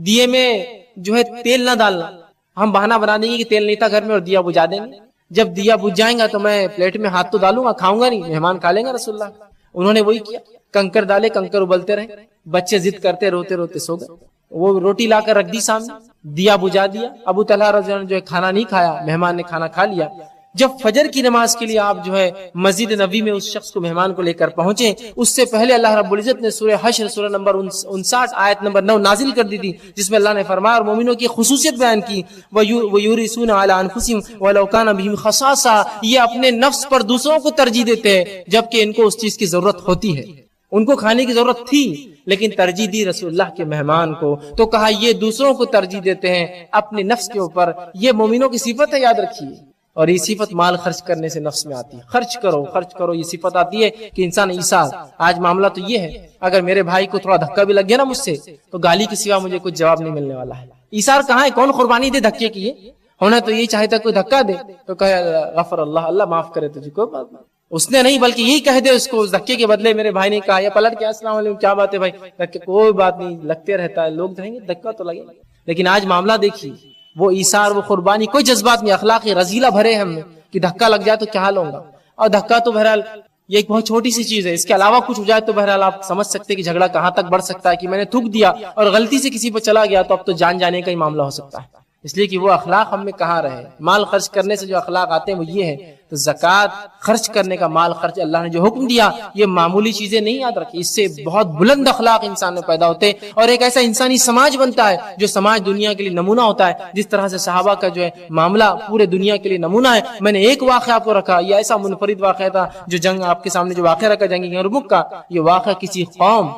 دیے میں جو ہے تیل نہ ڈالنا، ہم بہانہ بنا دیں گے کہ تیل نہیں تھا گھر میں اور دیا بجھا دیں گے۔ جب دیا بجھ جائیں گا تو میں پلیٹ میں ہاتھ تو ڈالوں گا، کھاؤں گا نہیں، مہمان کھا لیں گا رسول اللہ۔ انہوں نے وہی کیا، کنکر ڈالے، کنکر ابلتے رہے، بچے ضد کرتے روتے روتے سو گئے۔ وہ روٹی لا کر رکھ دی سامنے، دیا بجھا دیا۔ ابو طلحہ رضی اللہ عنہ جو ہے کھانا نہیں کھایا، مہمان نے کھانا کھا لیا۔ جب فجر کی نماز کے لیے آپ جو ہے مسجد نبوی میں اس شخص کو مہمان کو لے کر پہنچے، اس سے پہلے اللہ رب العزت نے سورہ حشر سورہ نمبر 59 آیت نمبر 9 نازل کر دی تھی، جس میں اللہ نے فرمایا اور مومنوں کی خصوصیت بیان کی، وَيُورِثُونَ عَلَىٰ أَنفُسِهِمْ وَلَوْ كَانَ بِهِمْ خَصَاصَةٌ، یہ اپنے نفس پر دوسروں کو ترجیح دیتے ہیں جبکہ ان کو اس چیز کی ضرورت ہوتی ہے۔ ان کو کھانے کی ضرورت تھی لیکن ترجیح دی رسول اللہ کے مہمان کو، تو کہا یہ دوسروں کو ترجیح دیتے ہیں اپنے نفس کے اوپر۔ یہ مومنوں کی صفت ہے، یاد رکھیے، اور یہ صفت مال خرچ کرنے سے نفس میں آتی ہے۔ خرچ کرو خرچ کرو، یہ صفت آتی ہے کہ انسان ایثار۔ آج معاملہ تو یہ ہے، اگر میرے بھائی کو تھوڑا دھکا بھی لگ گیا نا مجھ سے تو گالی کے سوا مجھے کچھ جواب نہیں ملنے والا ہے۔ ایثار کہاں ہے؟ کون قربانی دے دھکے کی؟ ہونا تو یہی چاہتا کوئی دھکا دے تو کہے غفر اللہ، اللہ معاف کرے تجھے، کوئی بات نہیں۔ اس نے نہیں بلکہ یہی کہہ دے اس کو، اس دھکے کے بدلے میرے بھائی نے کہا یا پلٹ کے السلام علیکم کیا بات ہے بھائی، دھکے کوئی بات نہیں، لگتے رہتا ہے، لوگ رہیں گے دھکا تو لگے۔ لیکن آج معاملہ دیکھیے، وہ ایثار وہ قربانی کوئی جذبات نہیں، اخلاق رذیلہ بھرے ہم میں کہ دھکا لگ جائے تو کیا حال ہوگا۔ اور دھکا تو بہرحال یہ ایک بہت چھوٹی سی چیز ہے، اس کے علاوہ کچھ ہو جائے تو بہرحال آپ سمجھ سکتے کہ جھگڑا کہاں تک بڑھ سکتا ہے کہ میں نے تھوک دیا اور غلطی سے کسی پر چلا گیا تو اب تو جان جانے کا ہی معاملہ ہو سکتا ہے۔ اس لیے کہ وہ اخلاق ہم میں کہاں رہے۔ مال خرچ کرنے سے جو اخلاق آتے ہیں وہ یہ ہے، تو زکوٰۃ خرچ کرنے کا، مال خرچ اللہ نے جو حکم دیا یہ معمولی چیزیں نہیں، یاد رکھیں، اس سے بہت بلند اخلاق انسان میں پیدا ہوتے ہیں اور ایک ایسا انسانی سماج بنتا ہے جو سماج دنیا کے لیے نمونہ ہوتا ہے۔ جس طرح سے صحابہ کا جو ہے معاملہ پورے دنیا کے لیے نمونہ ہے۔ میں نے ایک واقعہ آپ کو رکھا، یہ ایسا منفرد واقعہ تھا جو جنگ آپ کے سامنے جو واقعہ رکھا جنگ یرموک کا، یہ واقعہ کسی قوم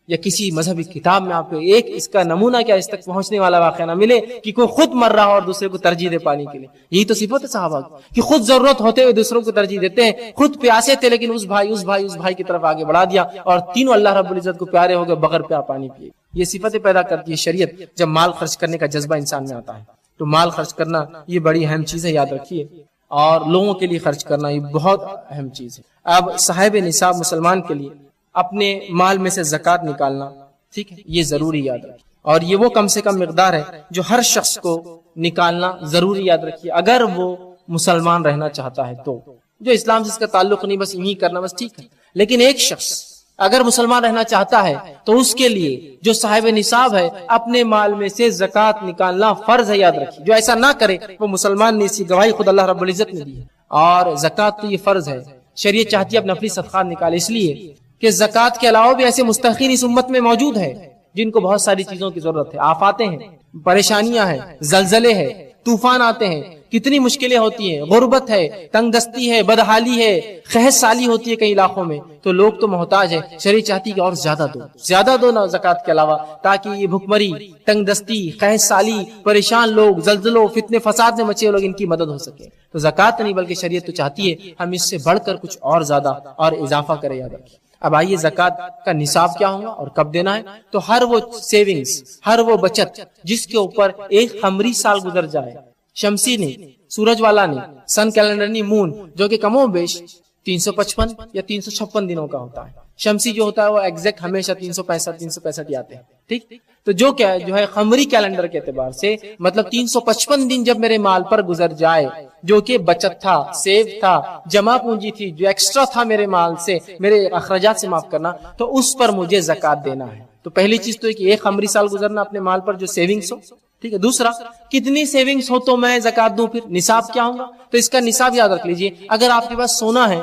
یا کسی مذہبی کتاب میں آپ کو ایک اس کا نمونہ کیا اس تک پہنچنے والا واقعہ نہ ملے کہ کوئی خود مر رہا اور دوسرے کو ترجیح دے پانی کے لیے۔ یہی تو صفت ہے صحابہ کی، کہ خود ضرورت ہوتے ہوئے دوسروں کو ترجیح دیتے ہیں۔ خود پیاسے تھے لیکن اس بھائی کی طرف آگے بڑھا دیا اور تینوں اللہ رب العزت کو پیارے ہو گئے بغیر پیار پانی پیے۔ یہ صفتیں پیدا کرتی ہے شریعت جب مال خرچ کرنے کا جذبہ انسان میں آتا ہے۔ تو مال خرچ کرنا یہ بڑی اہم چیز ہے، یاد رکھیے، اور لوگوں کے لیے خرچ کرنا یہ بہت اہم چیز ہے۔ اب صاحب نصاب مسلمان کے لیے اپنے مال میں سے زکوٰۃ نکالنا ٹھیک ہے، یہ ضروری یاد رکھیے، اور یہ وہ کم سے کم مقدار ہے جو ہر شخص کو نکالنا ضروری یاد رکھیے اگر وہ مسلمان رہنا چاہتا ہے تو۔ جو اسلام سے اس کا تعلق نہیں، بس یہی کرنا بس ٹھیک ہے، لیکن ایک شخص اگر مسلمان رہنا چاہتا ہے تو اس کے لیے جو صاحب نصاب ہے اپنے مال میں سے زکوٰۃ نکالنا فرض ہے، یاد رکھیے۔ جو ایسا نہ کرے وہ مسلمان نہیں، اس کی گواہی خود اللہ رب العزت نے دی ہے، اور زکوٰۃ تو یہ فرض ہے۔ شریعت چاہتی ہے اب نفلی صدقات نکالے، اس لیے کہ زکوٰۃ کے علاوہ بھی ایسے مستحقین اس امت میں موجود ہیں جن کو بہت ساری چیزوں کی ضرورت ہے، آفاتیں ہیں، پریشانیاں ہیں، زلزلے ہیں، طوفان آتے ہیں، کتنی مشکلیں ہوتی ہیں، غربت ہے، تنگ دستی ہے، بدحالی ہے، قحط سالی ہوتی ہے کئی علاقوں میں، تو لوگ تو محتاج ہے۔ شریعت چاہتی ہے کہ اور زیادہ دو نا زکوٰۃ کے علاوہ، تاکہ یہ بھوکمری، تنگ دستی، قحط سالی، پریشان لوگ، زلزلوں، فتنے فساد میں مچے لوگ، ان کی مدد ہو سکے۔ تو زکوٰۃ نہیں بلکہ شریعت تو چاہتی ہے ہم اس سے بڑھ کر کچھ اور زیادہ اور اضافہ کریں، یاد رکھیں۔ اب آئیے زکوٰۃ کا نصاب کیا ہوگا اور کب دینا ہے؟ تو ہر وہ سیونگز، ہر وہ بچت جس کے اوپر ایک قمری سال گزر جائے، شمسی نہیں، سورج والا نہیں، سن کیلنڈر نہیں، مون، جو کہ کم و بیش 355 یا 356 دنوں کا ہوتا ہے۔ شمسی جو ہوتا ہے وہ ایگزیکٹ ہمیشہ 365 آتے ہیں، ٹھیک۔ تو جو ہے قمری کیلنڈر کے اعتبار سے مطلب 355 دن جب میرے مال پر گزر جائے، جو کہ بچت تھا، سیو تھا، جمع پونجی تھی، جو ایکسٹرا تھا میرے مال سے، میرے اخراجات سے معاف کرنا، تو اس پر مجھے زکوٰۃ دینا ہے۔ تو پہلی چیز تو ہے کہ ایک قمری سال گزرنا اپنے مال پر جو سیونگز ہو، ٹھیک ہے۔ دوسرا، کتنی سیونگز ہو تو میں زکوٰۃ دوں، پھر نصاب کیا ہوگا؟ تو اس کا نصاب یاد رکھ لیجئے، اگر آپ کے پاس سونا ہے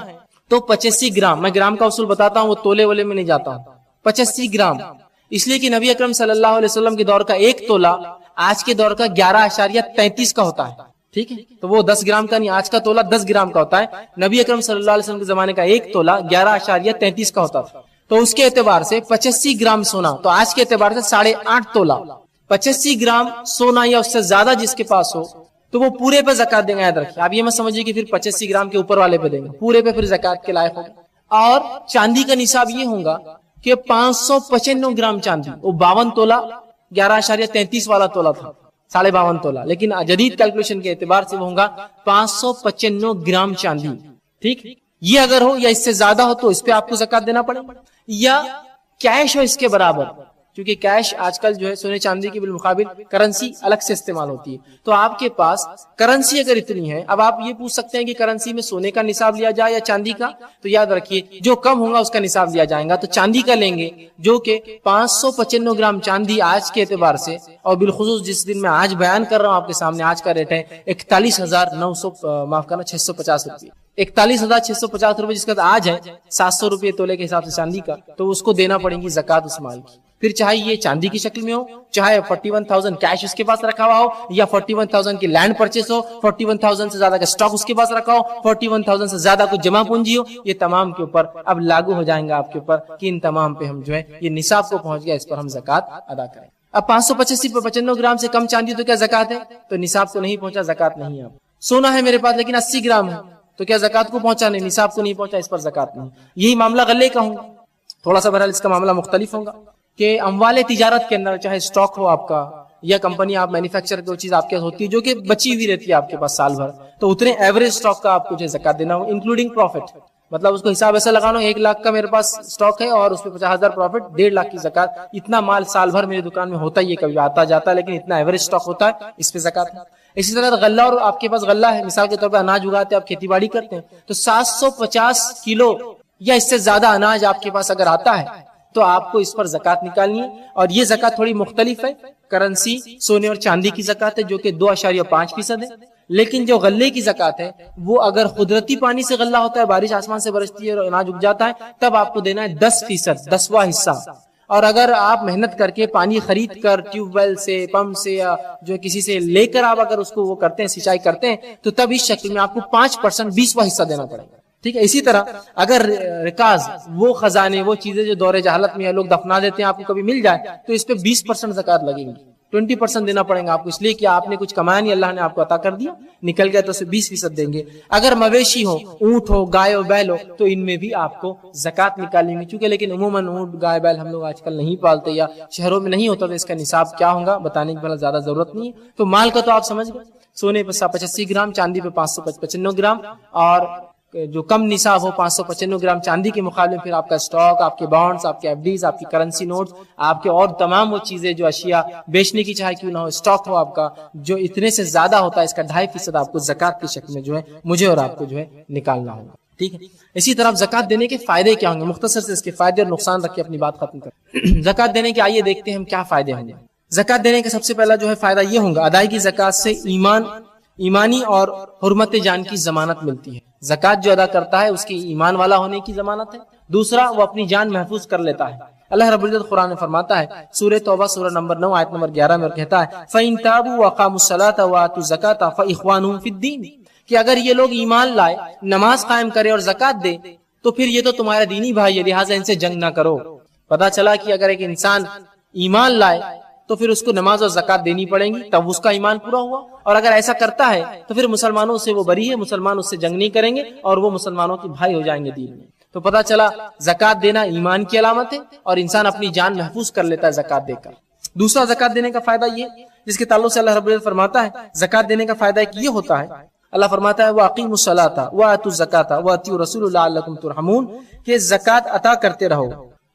تو 85 گرام، میں گرام کا اصول بتاتا ہوں، وہ تولے والے میں نہیں جاتا ہوں، 85 گرام، اس لیے کہ نبی اکرم صلی اللہ علیہ وسلم کے دور کا ایک تولہ آج کے دور کا 11.33 کا ہوتا ہے، ٹھیک ہے۔ تو وہ 10 گرام کا نہیں، آج کا تولہ 10 گرام کا ہوتا ہے، نبی اکرم صلی اللہ علیہ وسلم کے زمانے کا ایک تولہ 11.33 کا ہوتا تھا۔ تو اس کے اعتبار سے 85 گرام سونا، تو آج کے اعتبار سے 8.5 تولہ، 85 گرام سونا یا اس سے زیادہ جس کے پاس ہو تو وہ پورے پہ زکوٰۃ دیں گے، یاد رکھیے۔ آپ یہ مت سمجھیے کہ پھر 85 گرام کے اوپر والے پہ دیں گے، پورے پہ پھر زکوٰۃ کے لائق ہوگا۔ اور چاندی کا نصاب یہ ہوگا کہ 595 گرام چاندی، وہ 52 تولہ 11.33 والا تولہ تھا، 52.5 تولہ، لیکن جدید کیلکولیشن کے اعتبار سے وہ ہوگا 595 گرام چاندی، ٹھیک۔ یہ اگر ہو یا اس سے زیادہ ہو تو اس پہ آپ کو زکوٰۃ دینا پڑے، یا کیش ہو اس کے برابر، کیونکہ کیش آج کل جو ہے سونے چاندی کے بالمقابل کرنسی الگ سے استعمال ہوتی ہے، تو آپ کے پاس کرنسی اگر اتنی ہے، اب آپ یہ پوچھ سکتے ہیں کہ کرنسی میں سونے کا نصاب لیا جائے یا چاندی کا، تو یاد رکھیے جو کم ہوگا اس کا نصاب لیا جائے گا، تو چاندی کا لیں گے، جو کہ 595 گرام چاندی آج کے اعتبار سے، اور بالخصوص جس دن میں آج بیان کر رہا ہوں آپ کے سامنے، آج کا ریٹ ہے 650 روپے، 41,650 روپے، جس کا آج ہے 700 روپے تولے کے حساب سے چاندی کا، تو اس کو دینا پڑیں گی زکوٰۃ اس مال کی۔ پھر چاہے یہ چاندی کی شکل میں ہو، چاہے 41,000 کیش اس کے پاس رکھا ہوا ہو، یا 41,000 کی لینڈ پرچیز ہو، 41,000 سے زیادہ کا سٹاک اس کے پاس رکھا ہو، 41,000 سے زیادہ کچھ جمع پونجی ہو، یہ تمام کے اوپر اب لاگو ہو جائیں گا آپ کے اوپر کہ ان تمام پہ ہم جو ہے یہ نصاب کو پہنچ گیا، اس پر ہم زکوٰۃ ادا کریں۔ اب 585 پہ 95 گرام سے کم چاندی تو کیا زکوٰۃ ہے؟ تو نصاب کو نہیں پہنچا، زکوٰۃ نہیں ہے۔ سونا ہے میرے پاس لیکن 80 گرام ہے، تو کیا زکوٰۃ کو پہنچا؟ نہیں، نصاب کو نہیں پہنچا، اس پر زکوٰۃ نہیں۔ یہی معاملہ غلے کا ہوگا، تھوڑا سا بہرحال اس کا معاملہ مختلف ہوگا کہ اموال تجارت کے اندر چاہے سٹاک ہو آپ کا، یا کمپنی آپ مینوفیکچر کی چیز آپ کے ہوتی ہے جو کہ بچی ہوئی رہتی ہے آپ کے پاس سال بھر، تو اتنے ایوریج سٹاک کا آپ کو جو زکوٰۃ دینا ہو، انکلوڈنگ پروفٹ، مطلب اس کو حساب ایسا لگانا 1 لاکھ کا میرے پاس سٹاک ہے اور اس پہ 50,000 پروفٹ، 1.5 لاکھ کی زکوٰۃ، اتنا مال سال بھر میری دکان میں ہوتا ہی ہے، کبھی آتا جاتا ہے، لیکن اتنا ایوریج سٹاک ہوتا ہے، اس پہ زکوٰۃ ہے۔ اسی طرح غلہ، اور آپ کے پاس غلہ ہے، مثال کے طور پہ اناج اگاتے ہیں آپ، کھیتی باڑی کرتے ہیں، تو 750 کلو یا اس سے زیادہ اناج آپ کے پاس اگر آتا ہے تو آپ کو اس پر زکوٰۃ نکالنی ہے، اور یہ زکوٰۃ تھوڑی مختلف ہے، کرنسی، سونے اور چاندی کی زکوٰۃ ہے جو کہ 2.5% ہے، لیکن جو غلے کی زکوٰۃ ہے وہ اگر قدرتی پانی سے غلہ ہوتا ہے، بارش آسمان سے برستی ہے اور اناج اگ جاتا ہے، تب آپ کو دینا ہے 10%، 10واں حصہ۔ اور اگر آپ محنت کر کے پانی خرید کر ٹیوب ویل سے، پمپ سے، یا جو کسی سے لے کر آپ اگر اس کو وہ کرتے ہیں، سینچائی کرتے ہیں، تو تب اس شکل میں آپ کو 5%، 20واں حصہ دینا پڑے گا، ٹھیک ہے۔ اسی طرح اگر رکاز، وہ خزانے، وہ چیزیں جو دور جہالت میں لوگ دفنا دیتے ہیں، آپ کو کبھی مل جائے تو اس پہ 20% زکوٰۃ لگے گی، 20% دینا پڑے گا آپ کو، اس لیے کہ آپ نے کچھ کمایا نہیں، اللہ نے آپ کو عطا کر دیا، نکل گیا تو اسے 20% دیں گے۔ اگر مویشی ہو، اونٹ ہو، گائے ہو، بیل ہو، تو ان میں بھی آپ کو زکوٰۃ نکالیں گے، چونکہ لیکن عموماً اونٹ، گائے، بیل ہم لوگ آج کل نہیں پالتے یا شہروں میں نہیں ہوتا، تو اس کا نصاب کیا ہوگا بتانے کی بہت زیادہ ضرورت نہیں ہے۔ تو مال کا تو آپ سمجھ گئے، سونے پہ 85 گرام، چاندی پہ 595 گرام، اور جو کم نصاب ہو 595 گرام چاندی کے مقابلے پھر آپ کا اسٹاک، آپ کے بانڈز، آپ کے ایف ڈیز، آپ کی کرنسی نوٹس، آپ کے اور تمام وہ چیزیں جو اشیاء بیچنے کی چاہے کیوں نہ ہو، اسٹاک ہو آپ کا جو اتنے سے زیادہ ہوتا ہے، اس کا 2.5% آپ کو زکوٰۃ کی شکل میں جو ہے مجھے اور آپ کو جو ہے نکالنا ہوگا. ٹھیک ہے. اسی طرح زکوٰۃ دینے کے فائدے کیا ہوں گے، مختصر سے اس کے فائدے اور نقصان رکھ کے اپنی بات ختم کریں. زکوٰۃ دینے کے آئیے دیکھتے ہیں ہم کیا فائدے ہوں گے. زکوٰۃ دینے کا سب سے پہلا جو ہے فائدہ یہ ہوگا، ادائیگی زکوٰۃ سے ایمانی اور حرمت جان کی ضمانت ملتی ہے. زکوٰۃ جو ادا کرتا ہے اس کی ایمان والا ہونے کی ضمانت ہے. دوسرا، وہ اپنی جان محفوظ کر لیتا ہے. اللہ رب العزت قرآن میں فرماتا ہے سورہ توبہ سورہ نمبر 9 آیت نمبر 11 میں، اور کہتا ہے فَإِن تَابُوا وَأَقَامُوا الصَّلَاةَ وَآتُوا الزَّكَاةَ فَإِخْوَانُهُمْ فِي الدِّينِ، کہ اگر یہ لوگ ایمان لائے، نماز قائم کرے اور زکوٰۃ دے تو پھر یہ تو تمہارے دینی بھائی ہے، لہٰذا ان سے جنگ نہ کرو. پتا چلا کہ اگر ایک انسان ایمان لائے تو پھر اس کو نماز اور زکوٰۃ دینی پڑیں گی، تب اس کا ایمان پورا ہوا. اور اگر ایسا کرتا ہے تو پھر مسلمانوں سے وہ بری ہے، مسلمان اس سے جنگ نہیں کریں گے اور وہ مسلمانوں کے بھائی ہو جائیں گے دین میں. تو پتا چلا زکوٰۃ دینا ایمان کی علامت ہے اور انسان اپنی جان محفوظ کر لیتا ہے زکوٰۃ دے کر. دوسرا زکوٰۃ دینے کا فائدہ یہ جس کے تعلق سے اللہ رب العزت فرماتا ہے زکوٰۃ دینے کا فائدہ ایک یہ ہوتا ہے، اللہ فرماتا ہے وَأَقِیمُوا الصَّلَاةَ وَآتُوا الزَّکَاةَ وَأَطِیعُوا الرَّسُولَ لَعَلَّکُمْ تُرْحَمُونَ، کہ زکوٰۃ عطا کرتے رہو،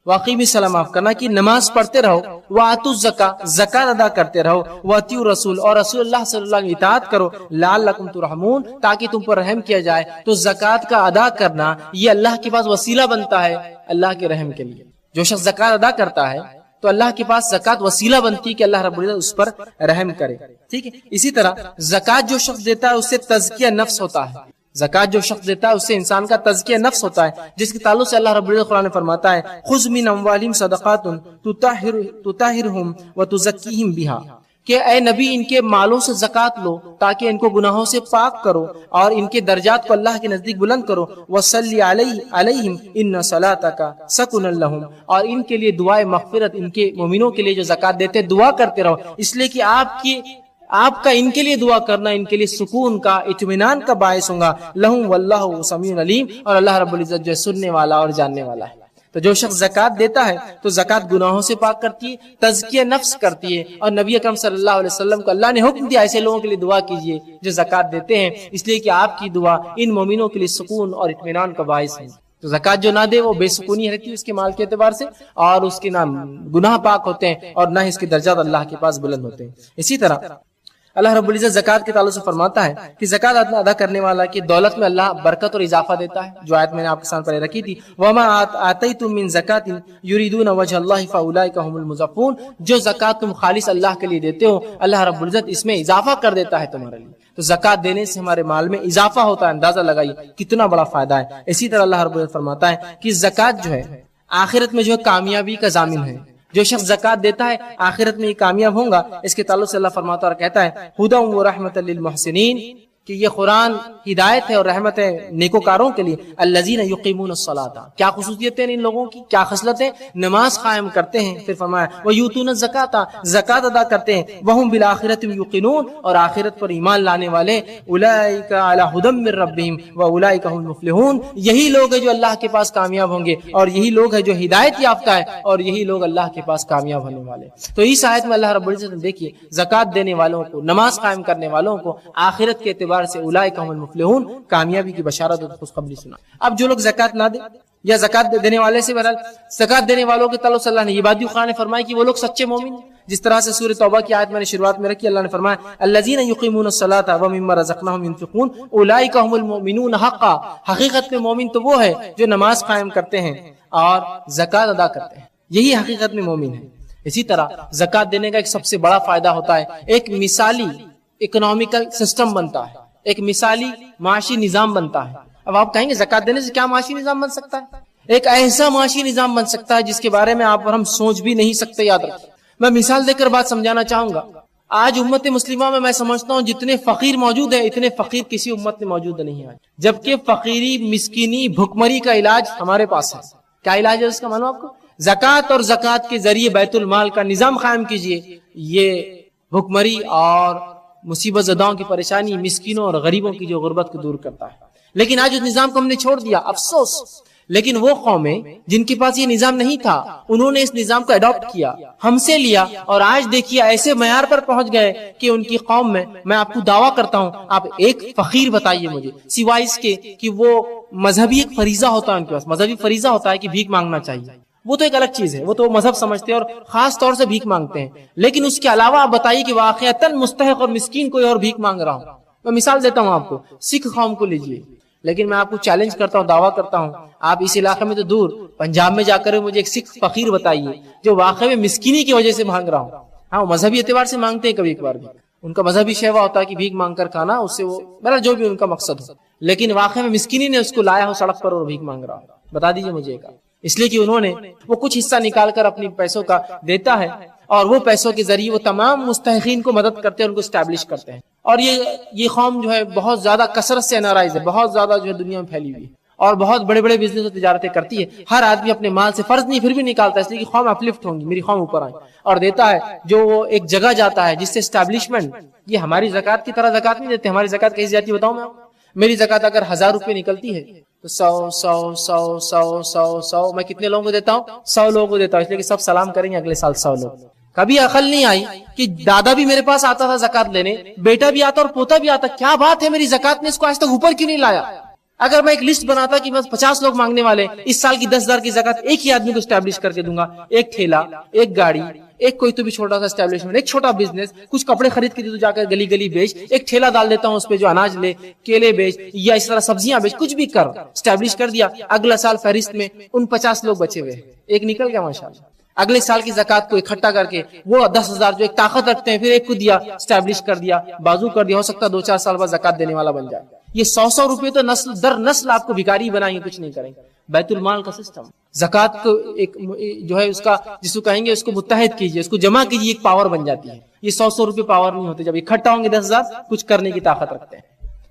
واقعی السلام معاف کرنا کہ نماز پڑھتے رہو، وَآتُوا الزَّکَاةَ زکات ادا کرتے رہو، وَأَطِیعُوا الرَّسُولَ اور رسول اللہ صلی اللہ علیہ وسلم کی اطاعت کرو، لعلکم ترحمون تاکہ تم پر رحم کیا جائے. تو زکات کا ادا کرنا یہ اللہ کے پاس وسیلہ بنتا ہے اللہ کے رحم کے لیے. جو شخص زکات ادا کرتا ہے تو اللہ کے پاس زکات وسیلہ بنتی ہے کہ اللہ رب العزت اس پر رحم کرے. ٹھیک ہے. اسی طرح زکات جو شخص دیتا ہے اس سے تزکیہ نفس ہوتا ہے. زکات جو شخص دیتا ہے اس سے انسان کا تزکیہ نفس ہوتا ہے، جس کے تعلق سے اللہ رب العزت قرآن میں فرماتا ہے خذ من اموالہم صدقات تطہرہم وتزکیہم بہا، کہ اے نبی ان کے مالوں سے زکات لو تاکہ ان کو گناہوں سے پاک کرو اور ان کے درجات کو اللہ کے نزدیک بلند کرو. وصلی علیہم ان صلاتک سکن لہم، اور ان کے لیے دعائے مغفرت، ان کے مومنوں کے لیے جو زکات دیتے دعا کرتے رہو، اس لیے کہ آپ کا ان کے لیے دعا کرنا ان کے لیے سکون کا، اطمینان کا باعث ہوگا. لہم واللہ سمیع علیم، اور اللہ رب العزت جو ہے سننے والا اور جاننے والا ہے. تو جو شخص زکات دیتا ہے تو زکات گناہوں سے پاک کرتی ہے، تزکیہ نفس کرتی ہے. اور نبی اکرم صلی اللہ علیہ وسلم کو اللہ نے حکم دیا ایسے لوگوں کے لیے دعا کیجیے جو زکات دیتے ہیں، اس لیے کہ آپ کی دعا ان مومنوں کے لیے سکون اور اطمینان کا باعث ہے. تو زکات جو نہ دے وہ بے سکونی رہتی ہے اس کے مال کے اعتبار سے، اور اس کے نہ گناہ پاک ہوتے ہیں اور نہ اس کے درجات اللہ کے پاس بلند ہوتے ہیں. اسی طرح اللہ رب العزت زکات کے تعلق سے فرماتا ہے کہ زکات ادا کرنے والا کی دولت میں اللہ برکت اور اضافہ دیتا ہے، جو آیت میں نے آپ کے سامنے پڑھ رکھی تھی وما آتیتم من زکات یریدون وجه اللہ فاولئک هم المضعفون، جو زکات تم خالص اللہ کے لیے دیتے ہو اللہ رب العزت اس میں اضافہ کر دیتا ہے تمہارے لیے. تو زکات دینے سے ہمارے مال میں اضافہ ہوتا ہے. اندازہ لگائیے کتنا بڑا فائدہ ہے. اسی طرح اللہ رب العزت فرماتا ہے کہ زکات جو ہے آخرت میں جو ہے کامیابی کا ضامن ہے. جو شخص زکات دیتا ہے آخرت میں یہ کامیاب ہوگا. اس کے تعلق سے اللہ فرماتا اور کہتا ہے ہدی و رحمت للمحسنین، کہ یہ قرآن ہدایت ہے اور رحمت ہے نیکوکاروں کے لیے. الذین یقیمون الصلاۃ، کیا خصوصیتیں ان لوگوں کی، کیا خصلتیں؟ نماز قائم کرتے ہیں. پھر فرمایا ویؤتون الزکاۃ، زکات ادا کرتے ہیں. وہم بالآخرۃ یوقنون، اور آخرت پر ایمان لانے والے. اولئک علی ھدی من ربہم واولئک هم المفلحون، یہی لوگ ہیں جو اللہ کے پاس کامیاب ہوں گے، اور یہی لوگ ہیں جو ہدایت یافتہ ہے، اور یہی لوگ اللہ کے پاس کامیاب ہونے والے. تو اس آیت میں اللہ رب العزت نے دیکھیے زکات دینے والوں کو، نماز قائم کرنے والوں کو آخرت کے اعتبار سے اولئک هم المفلحون کامیابی کی بشارت اور خوشخبری سنا. اب جو لوگ زکات نہ دے یا زکات دینے والے سے بہرحال زکات دینے والوں کے تعلق سے اللہ نے یہ بات بھی قرآن نے فرمائی کہ وہ لوگ سچے مومن ہیں. جس طرح سے سورہ توبہ کی آیت میں نے شروعات میں رکھی، اللہ نے فرمایا الذین یقیمون الصلاۃ ومما رزقناہم ينفقون اولئک هم المؤمنون حقا، حقیقت میں مومن تو وہ ہے جو نماز قائم کرتے ہیں اور زکات ادا کرتے ہیں، یہی حقیقت میں مومن ہے. اسی طرح زکات دینے کا ایک سب سے بڑا فائدہ ہوتا ہے ایک مثالی اکنامیکل سسٹم بنتا ہے، ایک مثالی معاشی نظام بنتا ہے. اب آپ کہیں گے زکات دینے سے کیا معاشی نظام بن سکتا ہے؟ ایک ایسا معاشی نظام بن سکتا ہے جس کے بارے میں آپ اور ہم سوچ بھی نہیں سکتے. یاد رکھیں، میں مثال دے کر بات سمجھانا چاہوں گا. آج امت مسلمہ میں سمجھتا ہوں جتنے فقیر موجود ہیں اتنے فقیر کسی امت میں موجود نہیں ہے، جبکہ فقیری، مسکینی، بھکمری کا علاج ہمارے پاس ہے. کیا علاج ہے اس کا معلوم آپ کو؟ زکات، اور زکات کے ذریعے بیت المال کا نظام قائم کیجئے. یہ بھکمری اور مصیبت زداؤں کی پریشانی، مسکینوں اور غریبوں کی جو غربت کو دور کرتا ہے. لیکن آج اس نظام کو ہم نے چھوڑ دیا، افسوس. لیکن وہ قومیں جن کے پاس یہ نظام نہیں تھا انہوں نے اس نظام کو اڈاپٹ کیا، ہم سے لیا، اور آج دیکھیے ایسے معیار پر پہنچ گئے کہ ان کی قوم میں آپ کو دعویٰ کرتا ہوں، آپ ایک فقیر بتائیے مجھے سوائے اس کے کہ وہ مذہبی ایک فریضہ ہوتا ہے، ان کے پاس مذہبی فریضہ ہوتا ہے کہ بھیک مانگنا چاہیے، وہ تو ایک الگ چیز ہے، وہ تو مذہب سمجھتے ہیں اور خاص طور سے بھیک مانگتے ہیں، لیکن اس کے علاوہ آپ بتائیے کہ واقعتاً مستحق اور مسکین کوئی اور بھیک مانگ رہا ہوں۔ میں مثال دیتا ہوں آپ کو، سکھ قوم کو لیجئے، لیکن میں آپ کو چیلنج کرتا ہوں، دعویٰ کرتا ہوں، آپ اس علاقے میں تو دور پنجاب میں جا کر مجھے ایک سکھ فقیر بتائیے جو واقعی میں مسکینی کی وجہ سے مانگ رہا ہوں۔ ہاں، مذہبی اعتبار سے مانگتے ہیں کبھی کبھار بھی، ان کا مذہبی شیوا ہوتا ہے کہ بھیک مانگ کر کھانا، اس سے وہ میرا جو بھی ان کا مقصد ہو، لیکن واقعی میں مسکینی نے اس کو لایا ہو سڑک پر اور بھیک مانگ رہا ہو، بتا دیجیے مجھے ایک، اس لیے کہ انہوں نے وہ کچھ حصہ نکال کر اپنی پیسوں کا دیتا ہے اور وہ پیسوں کے ذریعے وہ تمام مستحقین کو مدد کرتے ہیں، ان کو اسٹیبلش کرتے ہیں، اور یہ قوم جو ہے بہت زیادہ کثرت سے انارائز ہے، بہت زیادہ جو ہے دنیا میں پھیلی ہوئی ہے اور بہت بڑے بڑے بزنس اور تجارتیں کرتی ہے۔ ہر آدمی اپنے مال سے فرض نہیں پھر بھی نکالتا ہے، اس لیے کہ قوم اپلفٹ ہوں گی، میری قوم اوپر آئے، اور دیتا ہے جو وہ ایک جگہ جاتا ہے جس سے اسٹیبلشمنٹ، یہ ہماری زکوٰۃ کی طرح زکوٰۃ نہیں دیتے، ہماری زکوٰۃ کیسی جاتی بتاؤں میں آپ کو؟ میری زکوٰۃ اگر 1000 روپے نکلتی ہے تو 100 میں کتنے لوگوں کو دیتا ہوں؟ 100 لوگوں کو دیتا ہوں، اس لیے کہ سب سلام کریں گے اگلے سال 100 لوگ۔ کبھی عقل نہیں آئی کہ دادا بھی میرے پاس آتا تھا زکوٰۃ لینے، بیٹا بھی آتا اور پوتا بھی آتا، کیا بات ہے میری زکوٰۃ نے اس کو آج تک اوپر کیوں نہیں لایا؟ اگر میں ایک لسٹ بناتا کہ بس 50 لوگ مانگنے والے، اس سال کی 10,000 کی زکوٰۃ ایک ہی آدمی کو اسٹیبلش کر کے دوں گا، ایک ٹھیلا، ایک گاڑی، ایک کوئی تو بھی چھوٹا سا اسٹیبلشمنٹ، ایک چھوٹا بزنس، کچھ کپڑے خرید کے دے تو جا کر گلی گلی بیچ، ایک ٹھیلا ڈال دیتا ہوں اس پہ جو اناج لے، کیلے بیچ یا اس طرح سبزیاں بیچ، کچھ بھی کر اسٹیبلش کر دیا، اگلا سال فہرست میں ان 50 لوگ بچے ہوئے، ایک نکل گیا ماشاءاللہ۔ اگلے سال کی زکوٰۃ کو اکٹھا کر کے وہ 10,000 جو ایک طاقت رکھتے ہیں پھر ایک کو دیا، اسٹیبلش کر دیا، بازو کر دیا، ہو سکتا ہے 2-4 سال بعد زکوٰۃ دینے والا بن جائے۔ یہ 100 روپے تو نسل در نسل آپ کو بھکاری بنائیں گے، کچھ نہیں کریں گے۔ بیت المال کا سسٹم، زکوٰۃ کو ایک جو ہے اس کا جس کو کہیں گے اس کو متحد کیجئے، اس کو جمع کیجئے، ایک پاور بن جاتی ہے۔ یہ 100 روپے پاور نہیں ہوتے، جب اکٹھا ہوں گے 10,000 کچھ کرنے کی طاقت رکھتے ہیں۔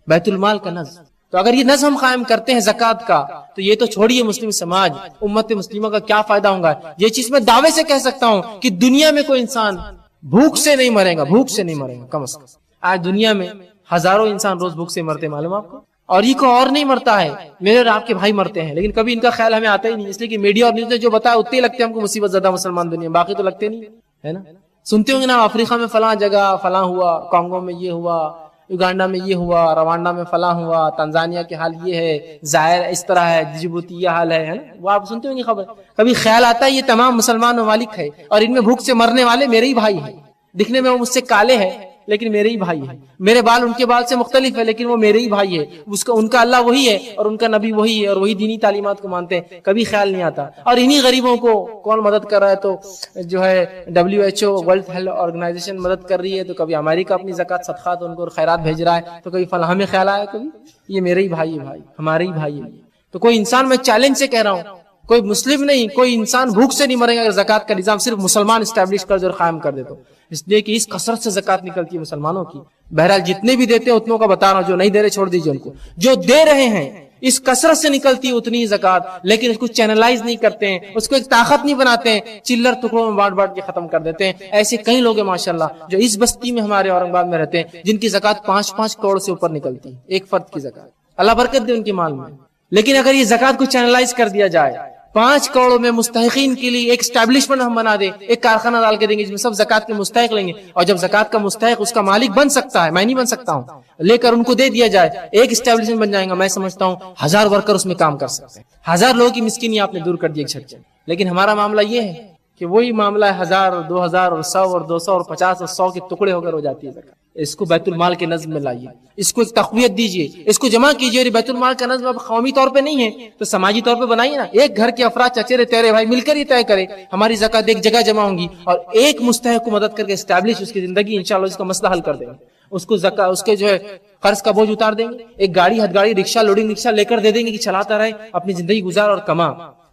بیت المال کا نظم، تو اگر یہ نظم قائم کرتے ہیں زکوٰۃ کا تو یہ تو چھوڑیے مسلم سماج، امت مسلمہ کا کیا فائدہ ہوگا۔ یہ چیز میں دعوے سے کہہ سکتا ہوں کہ دنیا میں کوئی انسان بھوک سے نہیں مرے گا، بھوک سے نہیں مرے گا کم از کم۔ آج دنیا میں ہزاروں انسان روز بھوک سے مرتے، معلوم آپ کو، اور یہ کوئی اور نہیں مرتا ہے، میرے اور آپ کے بھائی مرتے ہیں، لیکن کبھی ان کا خیال ہمیں آتا ہی نہیں، اس لیے کہ میڈیا اور نیوز نے جو بتایا اتنے لگتے ہیں ہم کو مصیبت زدہ مسلمان دنیا، باقی تو لگتے نہیں ہے نا۔ سنتے ہوں گے نا، افریقہ میں فلاں جگہ فلاں ہوا، کانگو میں یہ ہوا، یوگانڈا میں یہ ہوا، روانڈا میں فلاں ہوا، تنزانیہ کے حال یہ ہے، ظاہر اس طرح ہے، جبوتی یہ حال ہے، وہ آپ سنتے ہوں گے خبر۔ کبھی خیال آتا ہے یہ تمام مسلمان ممالک ہے اور ان میں بھوک سے مرنے والے میرے ہی بھائی ہیں، دکھنے میں وہ مجھ سے کالے ہیں لیکن میرے ہی بھائی ہیں، میرے بال ان کے بال سے مختلف ہے لیکن وہ میرے ہی بھائی ہے، ان کا اللہ وہی ہے اور ان کا نبی وہی ہے اور وہی دینی تعلیمات کو مانتے ہیں۔ کبھی خیال نہیں آتا، اور انہی غریبوں کو کون مدد کر رہا ہے؟ تو جو ہے WHO ورلڈ ہیلتھ آرگنائزیشن مدد کر رہی ہے، تو کبھی امریکہ اپنی زکوٰۃ صدقات ان کو خیرات بھیج رہا ہے، تو کبھی فلاں میں خیال آیا، کبھی یہ میرے ہی بھائی ہے، بھائی ہمارے ہی بھائی ہے۔ تو کوئی انسان، میں چیلنج سے کہہ رہا ہوں، کوئی مسلم نہیں، کوئی انسان بھوک سے نہیں مرے گا اگر زکوٰۃ کا نظام صرف مسلمان اسٹیبلش کر دے اور قائم کر دے تو، اس لیے کہ اس کثرت سے زکوٰۃ نکلتی ہے مسلمانوں کی۔ بہرحال جتنے بھی دیتے ہیں اتنوں کا بتا رہا ہوں، جو نہیں دے رہے چھوڑ دیجیے ان کو، جو دے رہے ہیں اس کثرت سے نکلتی ہے اتنی زکوٰۃ، لیکن اس کو چینلائز نہیں کرتے ہیں، اس کو ایک طاقت نہیں بناتے ہیں، چلر ٹکڑوں میں بانٹ بانٹ کے ختم کر دیتے ہیں۔ ایسے کئی لوگ ہیں ماشاءاللہ جو اس بستی میں ہمارے اورنگ آباد میں رہتے ہیں جن کی زکوٰۃ 5-5 کروڑ سے اوپر نکلتی ہے، ایک فرد کی زکوٰۃ، اللہ برکت دے ان کے مال میں۔ لیکن اگر یہ زکوٰۃ کو چینلائز کر دیا جائے، 5 کروڑ میں مستحقین کے لیے ایک اسٹیبلشمنٹ ہم بنا دیں، ایک کارخانہ ڈال کے دیں گے جس میں سب زکوٰۃ کے مستحق لیں گے، اور جب زکوٰۃ کا مستحق اس کا مالک بن سکتا ہے، میں نہیں بن سکتا ہوں، لے کر ان کو دے دیا جائے، ایک اسٹیبلشمنٹ بن جائے گا، میں سمجھتا ہوں 1000 ورکر اس میں کام کر سکتے ہیں، 1000 لوگوں کی مسکینی آپ نے دور کر دی ایک جھٹکے۔ لیکن ہمارا معاملہ یہ ہے کہ وہی معاملہ ہے 1000 اور 2000 اور 100 اور 200 اور 50 اور 100 کے ٹکڑے ہو کر ہو جاتی ہے زکوٰۃ۔ اس کو بیت المال کے نظم میں لائیے، اس کو ایک تقویت دیجیے، اس کو جمع کیجیے۔ اور بیت المال کا نظم اب قومی طور پہ نہیں ہے تو سماجی طور پہ بنائیے نا، ایک گھر کے افراد چچیرے تیرے بھائی مل کر یہ طے کرے ہماری زکوٰۃ ایک جگہ جمع ہوں گی، اور ایک مستحق کو مدد کر کے اسٹیبلش اس کی زندگی، انشاءاللہ اس کا مسئلہ حل کر دیں گے، اس کو زکوٰۃ اس کے جو ہے قرض کا بوجھ اتار دیں گے، ایک گاڑی ہتھ گاڑی رکشہ لوڈنگ رکشہ لے کر دے دیں گے کہ چلاتا رہے، اپنی زندگی گزار اور کما،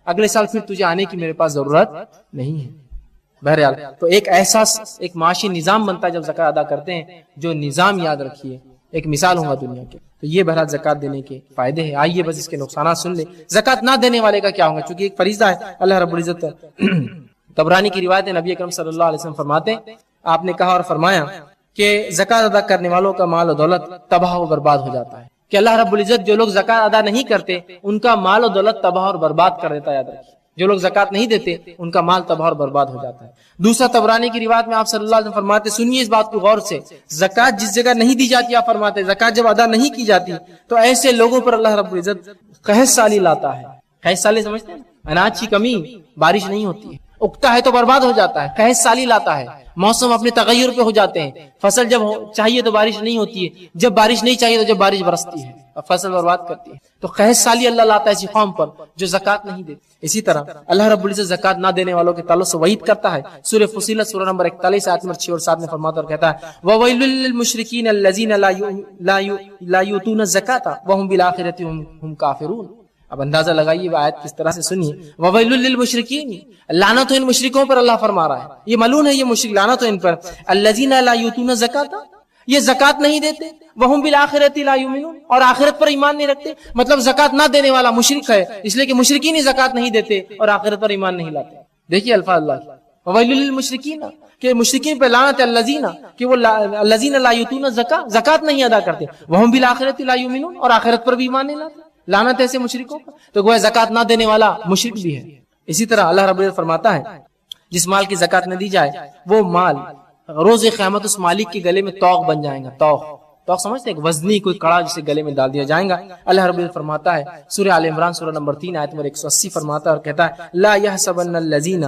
اگلے سال پھر تجھے آنے کی میرے پاس ضرورت نہیں ہے۔ بہرحال تو ایک احساس، ایک معاشی نظام بنتا ہے جب زکوٰۃ ادا کرتے ہیں، جو نظام یاد رکھیے ایک مثال ہوگا دنیا کے۔ تو یہ بہرحال زکوٰۃ دینے کے فائدے ہیں، آئیے بس اس کے نقصانات سن لیں۔ زکوٰۃ نہ دینے والے کا کیا ہوگا؟ چونکہ ایک فریضہ ہے، اللہ رب العزت طبرانی کی روایت ہے، نبی اکرم صلی اللہ علیہ وسلم فرماتے ہیں، آپ نے کہا اور فرمایا کہ زکوٰۃ ادا کرنے والوں کا مال و دولت تباہ و برباد ہو جاتا ہے، کہ اللہ رب العزت جو لوگ زکات ادا نہیں کرتے ان کا مال و دولت تباہ اور برباد کر دیتا ہے. یاد رکھیے جو لوگ زکات نہیں دیتے ان کا مال تباہ اور برباد ہو جاتا ہے. دوسرا طبرانی کی روایت میں آپ صلی اللہ علیہ وسلم فرماتے، سنیے اس بات کو غور سے، زکات جس جگہ نہیں دی جاتی، آپ فرماتے زکات جب ادا نہیں کی جاتی تو ایسے لوگوں پر اللہ رب العزت قحط سالی لاتا ہے. قحط سالی سمجھتے ہیں؟ اناج کی کمی، بارش نہیں ہوتی ہے، اگتا ہے تو برباد ہو جاتا ہے. قحط سالی لاتا ہے، موسم اپنے تغیر پہ ہو جاتے ہیں، فصل جب چاہیے تو بارش نہیں ہوتی ہے، جب بارش نہیں چاہیے تو جب بارش برستی ہے اور فصل برباد کرتی ہے. تو قحط سالی اللہ لاتا ہے ایسی قوم پر جو زکات نہیں دیتی. اسی طرح اللہ رب العزت زکات نہ دینے والوں کے تعلق سے وعید کرتا ہے. سورہ فصیلت سورہ نمبر 41 آیت نمبر 6 اور 7 میں فرماتا اور کہتا ہے وَوَيْلٌ لِّلْمُشْرِكِينَ الَّذِينَ لَا يُؤْتُونَ الزَّكَاةَ وَهُمْ بِالْآخِرَةِ هُمْ كَافِرُونَ. اب اندازہ لگائیے آیت کس طرح سے سنیے. وَوَيْلٌ لِّلْمُشْرِكِينَ، لعنت ہو ان مشرکوں پر، اللہ فرما رہا ہے یہ ملعون ہے یہ مشرک، لعنت ہو ان پر. الَّذِينَ لَا يُؤْتُونَ الزَّكَاةَ، یہ زکات نہیں دیتے، وَهُمْ بِالْآخِرَةِ لَا يُؤْمِنُونَ، اور آخرت پر ایمان نہیں رکھتے. مطلب زکات نہ دینے والا مشرک ہے، اس لیے کہ مشرکین ہی زکات نہیں دیتے اور آخرت پر ایمان نہیں لاتے. دیکھیے الفاظ اللہ کی، وَوَيْلٌ لِّلْمُشْرِكِينَ کہ مشرکین پہ لعنت ہے، الَّذِينَ کہ وہ الَّذِينَ لَا يُؤْتُونَ الزَّكَاةَ، زکات نہیں ادا کرتے، وَهُمْ بِالْآخِرَةِ لَا يُؤْمِنُونَ اور آخرت پر بھی ایمان نہیں لاتے. لعنت ایسے مشرکوں پر. تو گویا زکات نہ دینے والا مشرک بھی ہے. اسی طرح اللہ رب العزت فرماتا ہے جس مال کی زکات نہ دی جائے وہ مال روز قیامت اس مالک کے گلے میں طوق بن جائے گا. طوق سمجھتے ہیں؟ وزنی کوئی کڑا جسے گلے میں ڈال دیا جائے گا. اللہ رب العزت فرماتا ہے سورہ آل عمران سورہ نمبر 3 آیت نمبر 180 فرماتا ہے اور کہتا ہے لا يحسبن الذين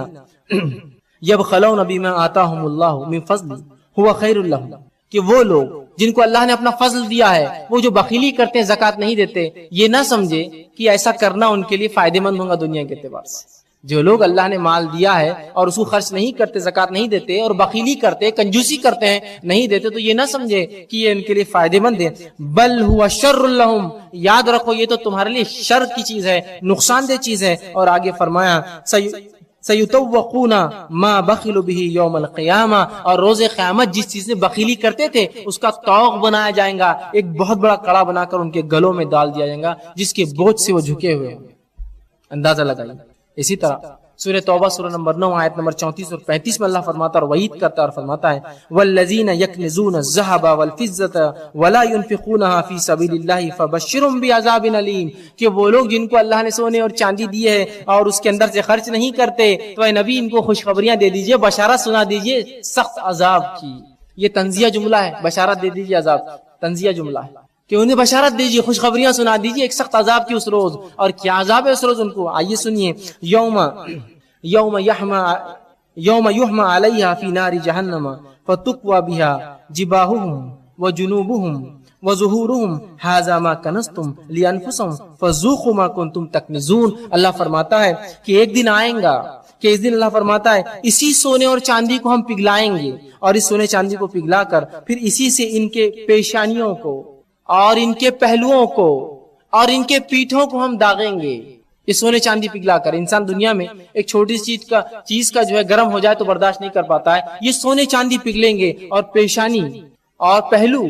يبخلون بما آتاهم الله من فضل هو خير لهم، کہ وہ لوگ جن کو اللہ نے اپنا فضل دیا ہے وہ جو بخیلی کرتے ہیں، زکات نہیں دیتے، یہ نہ سمجھے کہ ایسا کرنا ان کے لیے فائدہ مند ہوگا دنیا کے اعتبار سے. جو لوگ اللہ نے مال دیا ہے اور اس کو خرچ نہیں کرتے، زکات نہیں دیتے اور بخیلی کرتے، کنجوسی کرتے ہیں، نہیں دیتے، تو یہ نہ سمجھے کہ یہ ان کے لیے فائدہ مند ہے. بل هو شر لهم، یاد رکھو یہ تو تمہارے لیے شر کی چیز ہے، نقصان دہ چیز ہے. اور آگے فرمایا سَيُطَوَّقُونَ مَا بَخِلُوا بِهِ يَوْمَ الْقِيَامَةِ، اور روز قیامت جس چیز میں بخیلی کرتے تھے اس کا طوق بنایا جائے گا، ایک بہت بڑا کڑا بنا کر ان کے گلوں میں ڈال دیا جائے گا جس کے بوجھ سے وہ جھکے ہوئے ہیں. اندازہ لگائیے. اسی طرح سورہ توبہ سورہ نمبر 9 آیت نمبر 34 اور 35 میں اللہ فرماتا اور وعید کرتا اور فرماتا ہے والذین یکنزون الذهب والفضة ولا ينفقونها فی سبیل اللہ فبشرهم بعذاب علیم، کہ وہ لوگ جن کو اللہ نے سونے اور چاندی دی ہے اور اس کے اندر سے خرچ نہیں کرتے تو اے نبی ان کو خوشخبریاں دے دیجئے، بشارت سنا دیجئے سخت عذاب کی. یہ تنزیہ جملہ ہے، بشارت دے دیجئے عذاب، تنزیہ جملہ ہے کہ انہیں بشارت دیجیے، خوشخبریاں سنا دیجیے ایک سخت عذاب کی اس روز. اور کیا عذاب ہے اس روز ان کو؟ آئیے سنیے. یوم یحمى علیہا فی نار جہنم فتکوی بہا جباہہم وجنوبہم وظہورہم ھذا ما کنزتم لانفسکم فذوقوا ما کنتم تکنزون. اللہ فرماتا ہے کہ ایک دن آئیں گا کہ اس دن اللہ فرماتا ہے اسی سونے اور چاندی کو ہم پگھلائیں گے، اور اس سونے چاندی کو پگھلا کر پھر اسی سے ان کے پیشانیوں کو اور ان کے پہلوؤں کو اور ان کے پیٹھوں کو ہم داغیں گے. یہ سونے چاندی پگھلا کر انسان دنیا میں ایک چھوٹی چیز کا جو ہے گرم ہو جائے تو برداشت نہیں کر پاتا ہے، یہ سونے چاندی پگھلیں گے اور پیشانی اور پہلو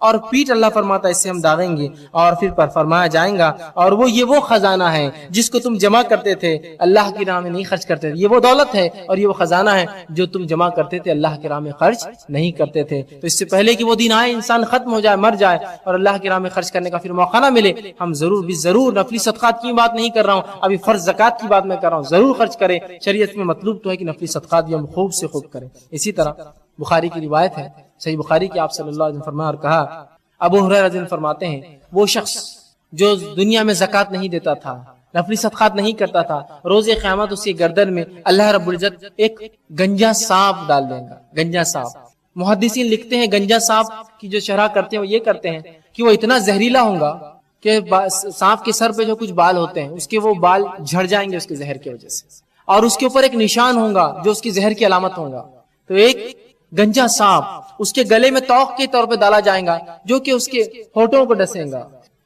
اور پیٹ اللہ فرماتا ہے اس سے ہم داغیں گے. اور پھر پر فرمایا جائیں گا اور وہ خزانہ ہے جس کو تم جمع کرتے تھے اللہ کی راہ میں نہیں خرچ کرتے تھے، یہ وہ دولت ہے اور یہ وہ خزانہ ہے جو تم جمع کرتے تھے اللہ کی راہ میں خرچ نہیں کرتے تھے. تو اس سے پہلے کہ وہ دن آئے انسان ختم ہو جائے، مر جائے اور اللہ کی راہ میں خرچ کرنے کا پھر موقع نہ ملے، ہم ضرور نفلی صدقات کی بات نہیں کر رہا ہوں، ابھی فرض زکات کی بات میں کر رہا ہوں، ضرور خرچ کریں. شریعت میں مطلوب تو ہے کہ نفلی صدقات بھی ہم خوب سے خوب کریں. اسی طرح بخاری کی روایت ہے، صحیح بخاری کی، آپ صلی اللہ علیہ وسلم فرمایا اور کہا، ابو ہریرہ رضی اللہ عنہ فرماتے ہیں وہ شخص جو دنیا میں زکات نہیں دیتا تھا، نفلی صدقات نہیں کرتا تھا، روز قیامت اس کی گردن میں اللہ رب العزت ایک گنجا سانپ ڈال دے گا. گنجا سانپ، محدثین لکھتے ہیں گنجا سانپ کی جو شرح کرتے ہیں وہ یہ کرتے ہیں کہ وہ اتنا زہریلا ہوگا کہ سانپ کے سر پہ جو کچھ بال ہوتے ہیں اس کے وہ بال جھڑ جائیں گے اس کے زہر کی وجہ سے، اور اس کے اوپر ایک نشان ہوگا جو اس کی زہر کی علامت ہوگا. تو ایک گنجا سانپ اس کے گلے میں طوق کے طور پہ ڈالا جائے گا جو کہ اس کے ہونٹوں کو ڈسیں گا.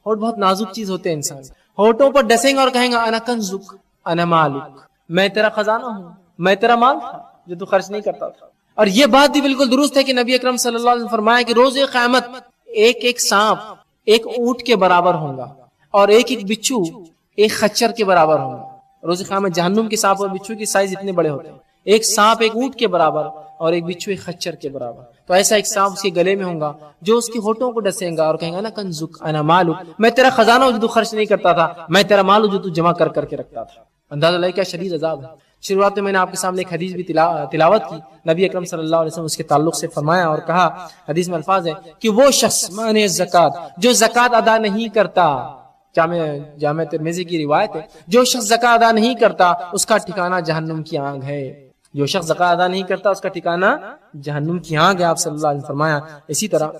ہونٹ بہت نازک چیز ہوتے ہیں انسان، ہونٹوں پر ڈسیں گا اور کہیں گا انا کنزک انا مالک، میں تیرا خزانہ ہوں، میں تیرا مال تھا جو تو خرچ نہیں کرتا تھا. اور یہ بات بھی بالکل درست ہے کہ نبی اکرم صلی اللہ علیہ وسلم فرمایا کہ روز قیامت ایک سانپ ایک اونٹ کے برابر ہوگا اور ایک بچھو ایک خچر کے برابر ہوگا. روز قیامت جہنم کے سانپ اور بچھو کی سائز اتنے بڑے ہوتے ہیں، ایک سانپ ایک اونٹ کے برابر اور ایک بچھو ایک خچر کے برابر. تو ایسا ایک سانپ اس کے گلے میں ہوگا جو اس کے ہونٹوں کو ڈسیں گا اور کہیں گا نا کنزک انا مالک، میں تیرا خزانہ ہوں جو تو خرچ نہیں کرتا تھا، میں تیرا مال ہوں جو تو جمع کر کے رکھتا تھا۔ اندازہ لگے کیا شدید عذاب ہے۔ شروعات میں نے آپ کے سامنے ایک حدیث بھی تلاوت کی، نبی اکرم صلی اللہ علیہ وسلم اس کے تعلق سے فرمایا اور کہا، حدیث میں الفاظ ہے کہ وہ شخص مانے زکات جو زکات ادا نہیں کرتا، جامع ترمذی کی روایت ہے، جو شخص زکات ادا نہیں کرتا اس کا ٹھکانہ جہنم کی آگ ہے، جو شخص زکات ادا نہیں کرتا اس کا ٹھکانہ جہنم کی آگ ہے، آپ صلی اللہ علیہ وسلم فرمایا۔ اسی طرح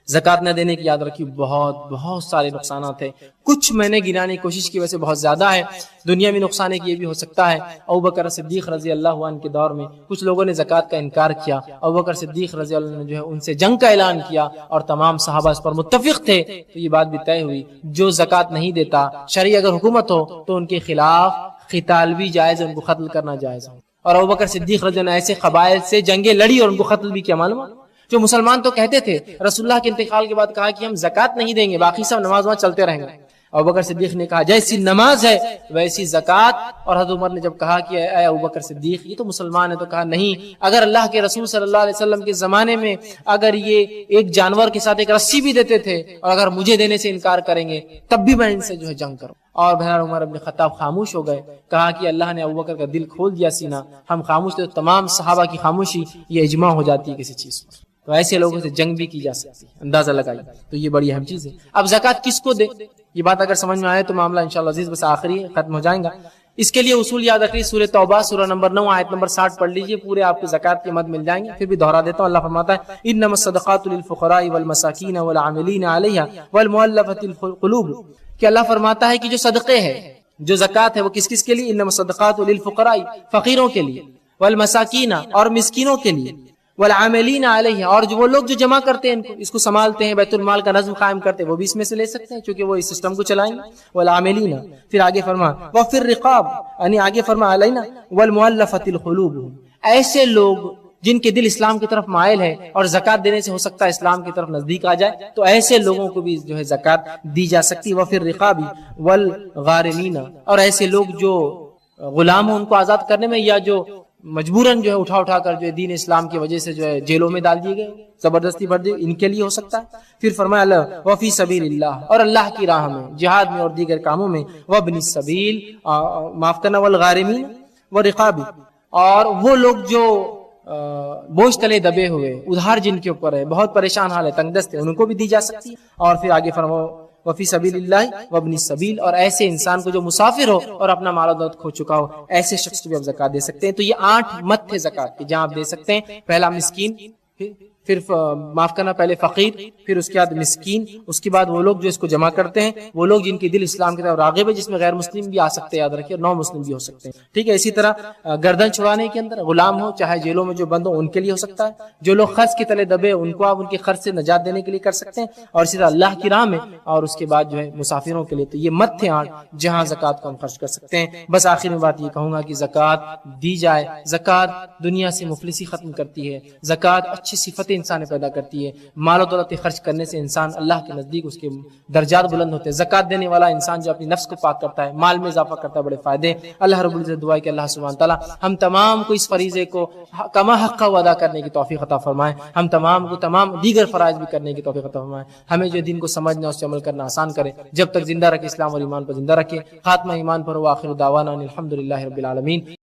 زکات نہ دینے کی یاد رکھیے بہت سارے نقصانات ہیں، کچھ میں نے گنانے کی کوشش کی، ویسے بہت زیادہ ہے۔ دنیا میں نقصان ایک یہ بھی ہو سکتا ہے، ابوبکر صدیق رضی اللہ عنہ کے دور میں کچھ لوگوں نے زکات کا انکار کیا، ابوبکر صدیق رضی اللہ عنہ نے جو ہے ان سے جنگ کا اعلان کیا اور تمام صحابہ اس پر متفق تھے، تو یہ بات بھی طے ہوئی جو زکات نہیں دیتا، شرعی اگر حکومت ہو تو ان کے خلاف قتال بھی جائز ہے، ان کو قتل کرنا جائز ہے۔ اور ابوبکر صدیق رضی اللہ عنہ ایسے قبائل سے جنگیں لڑی اور ان کو قتل بھی کیا، معلوم ہے؟ جو مسلمان تو کہتے تھے، رسول اللہ کے انتقال کے بعد کہا کہ ہم زکات نہیں دیں گے، باقی سب نماز وہاں چلتے رہیں گے۔ ابوبکر صدیق نے کہا جیسی نماز ہے ویسی زکات، اور حضرت عمر نے جب کہا کہ اے ابوبکر صدیق یہ تو مسلمان ہے، تو کہا نہیں، اگر اللہ کے رسول صلی اللہ علیہ وسلم کے زمانے میں اگر یہ ایک جانور کے ساتھ ایک رسی بھی دیتے تھے اور اگر مجھے دینے سے انکار کریں گے تب بھی میں ان سے جو ہے جنگ کروں۔ اور بہرحال عمر ابن خطاب خاموش ہو گئے، کہا کہ اللہ نے ابوبکر کا دل کھول دیا سینہ، ہم خاموش تھے، تو تمام صحابہ کی خاموشی یہ اجماع ہو جاتی ہے کسی چیز پر، تو ایسے لوگوں سے جنگ بھی کی جا سکتی ہے، اندازہ لگائیے۔ تو یہ بڑی اہم چیز ہے۔ اب زکات کس کو دے، یہ بات اگر سمجھ میں آئے تو معاملہ انشاءاللہ عزیز بس آخری ختم ہو جائیں گا۔ اس کے لیے اصول یاد رکھیے، سورہ توبہ سورہ نمبر 9 آیت نمبر 60 پڑھ لیجئے، پورے آپ کو زکات کے مد مل جائیں گے۔ پھر بھی دہرا دیتا ہوں، اللہ فرماتا ہے انما الصدقات للفقراء والمساکین والعاملین علیہا والمؤلفۃ القلوب، کہ اللہ فرماتا ہے کہ جو صدقے ہیں، جو زکات ہے وہ کس کس کے لیے، انما الصدقات للفقراء فقیروں کے لیے، والمساکین اور مسکینوں کے لیے، والعاملین علیہ اور جو وہ لوگ جو جمع کرتے ہیں، اس کو سنبھالتے ہیں، بیت المال کا نظم قائم کرتے ہیں، وہ بھی اس میں سے لے سکتے ہیں چونکہ وہ اس سسٹم کو چلائیں گے۔ والعاملین، پھر آگے فرما وفی الرقاب، یعنی آگے فرما علینا والمؤلفۃ القلوب، ایسے لوگ جن کے دل اسلام کی طرف مائل ہے اور زکات دینے سے ہو سکتا ہے اسلام کی طرف نزدیک آ جائے، تو ایسے لوگوں کو بھی جو ہے زکات دی جا سکتی۔ وفی الرقاب والغارمین، اور ایسے لوگ جو غلام ہوں ان کو آزاد کرنے میں، یا جو مجبوراً جو ہے اٹھا کر جو ہے دین اسلام کی وجہ سے جو ہے جیلوں میں ڈال دیے گئے، زبردستی بھر دیے، ان کے لیے ہو سکتا ہے۔ پھر فرمایا اللہ وفی سبیل اللہ، اور اللہ کی راہ میں، جہاد میں اور دیگر کاموں میں، وابن السبیل، معاف کرنا، والغارمین والرقاب، اور وہ لوگ جو بوجھ تلے دبے ہوئے، ادھار جن کے اوپر ہے، بہت پریشان حال ہے، تنگ دست ہے، ان کو بھی دی جا سکتی ہے۔ اور پھر آگے فرماؤ وفی سبیل اللہ وابن السبیل، اور ایسے انسان کو جو مسافر ہو اور اپنا مال و دولت کھو چکا ہو، ایسے شخص کو بھی آپ زکات دے سکتے ہیں۔ تو یہ 8 مت تھے زکات کے جہاں آپ دے سکتے ہیں۔ پہلا مسکین، پھر معاف کرنا، پہلے فقیر، پھر اس کے بعد مسکین، اس کے بعد وہ لوگ جو اس کو جمع کرتے ہیں، وہ لوگ جن کے دل اسلام کی طرف راغب ہے، جس میں غیر مسلم بھی آ سکتے ہیں، یاد رکھیے، اور نو مسلم بھی ہو سکتے ہیں، ٹھیک ہے۔ اسی طرح گردن چھڑانے کے اندر غلام ہو، چاہے جیلوں میں جو بند ہو، ان کے لیے ہو سکتا ہے۔ جو لوگ قرض کے تلے دبے ان کو آپ ان کے قرض سے نجات دینے کے لیے کر سکتے ہیں، اور اسی طرح اللہ کی راہ میں، اور اس کے بعد جو ہے مسافروں کے لیے۔ تو یہ مت تھے 8 جہاں زکات کو ہم خرچ کر سکتے ہیں۔ بس آخر میں بات یہ کہوں گا کہ زکات دی جائے، زکات دنیا سے مفلسی ختم کرتی ہے، زکات اچھی صفتیں انسان پیدا کرتی ہے، مال و دولت خرچ کرنے سے انسان اللہ کے نزدیک اس کے درجات بلند ہوتے ہیں۔ زکات دینے والا انسان جو اپنی نفس کو پاک کرتا ہے، مال میں اضافہ کرتا ہے، بڑے فائدے۔ اللہ رب العزت دعا ہے کہ اللہ سبحانہ تعالیٰ ہم تمام کو اس فریضے کو کما حق ادا کرنے کی توفیق عطا فرمائے، ہم تمام کو تمام دیگر فرائض بھی کرنے کی توفیق عطا فرمائے، ہمیں جو دین کو سمجھنا اس سے عمل کرنا آسان کرے، جب تک زندہ رکھے اسلام اور ایمان پر زندہ رکھے۔ خاتمہ ایمان پر، وآخر دعوانا الحمدللہ رب العالمین۔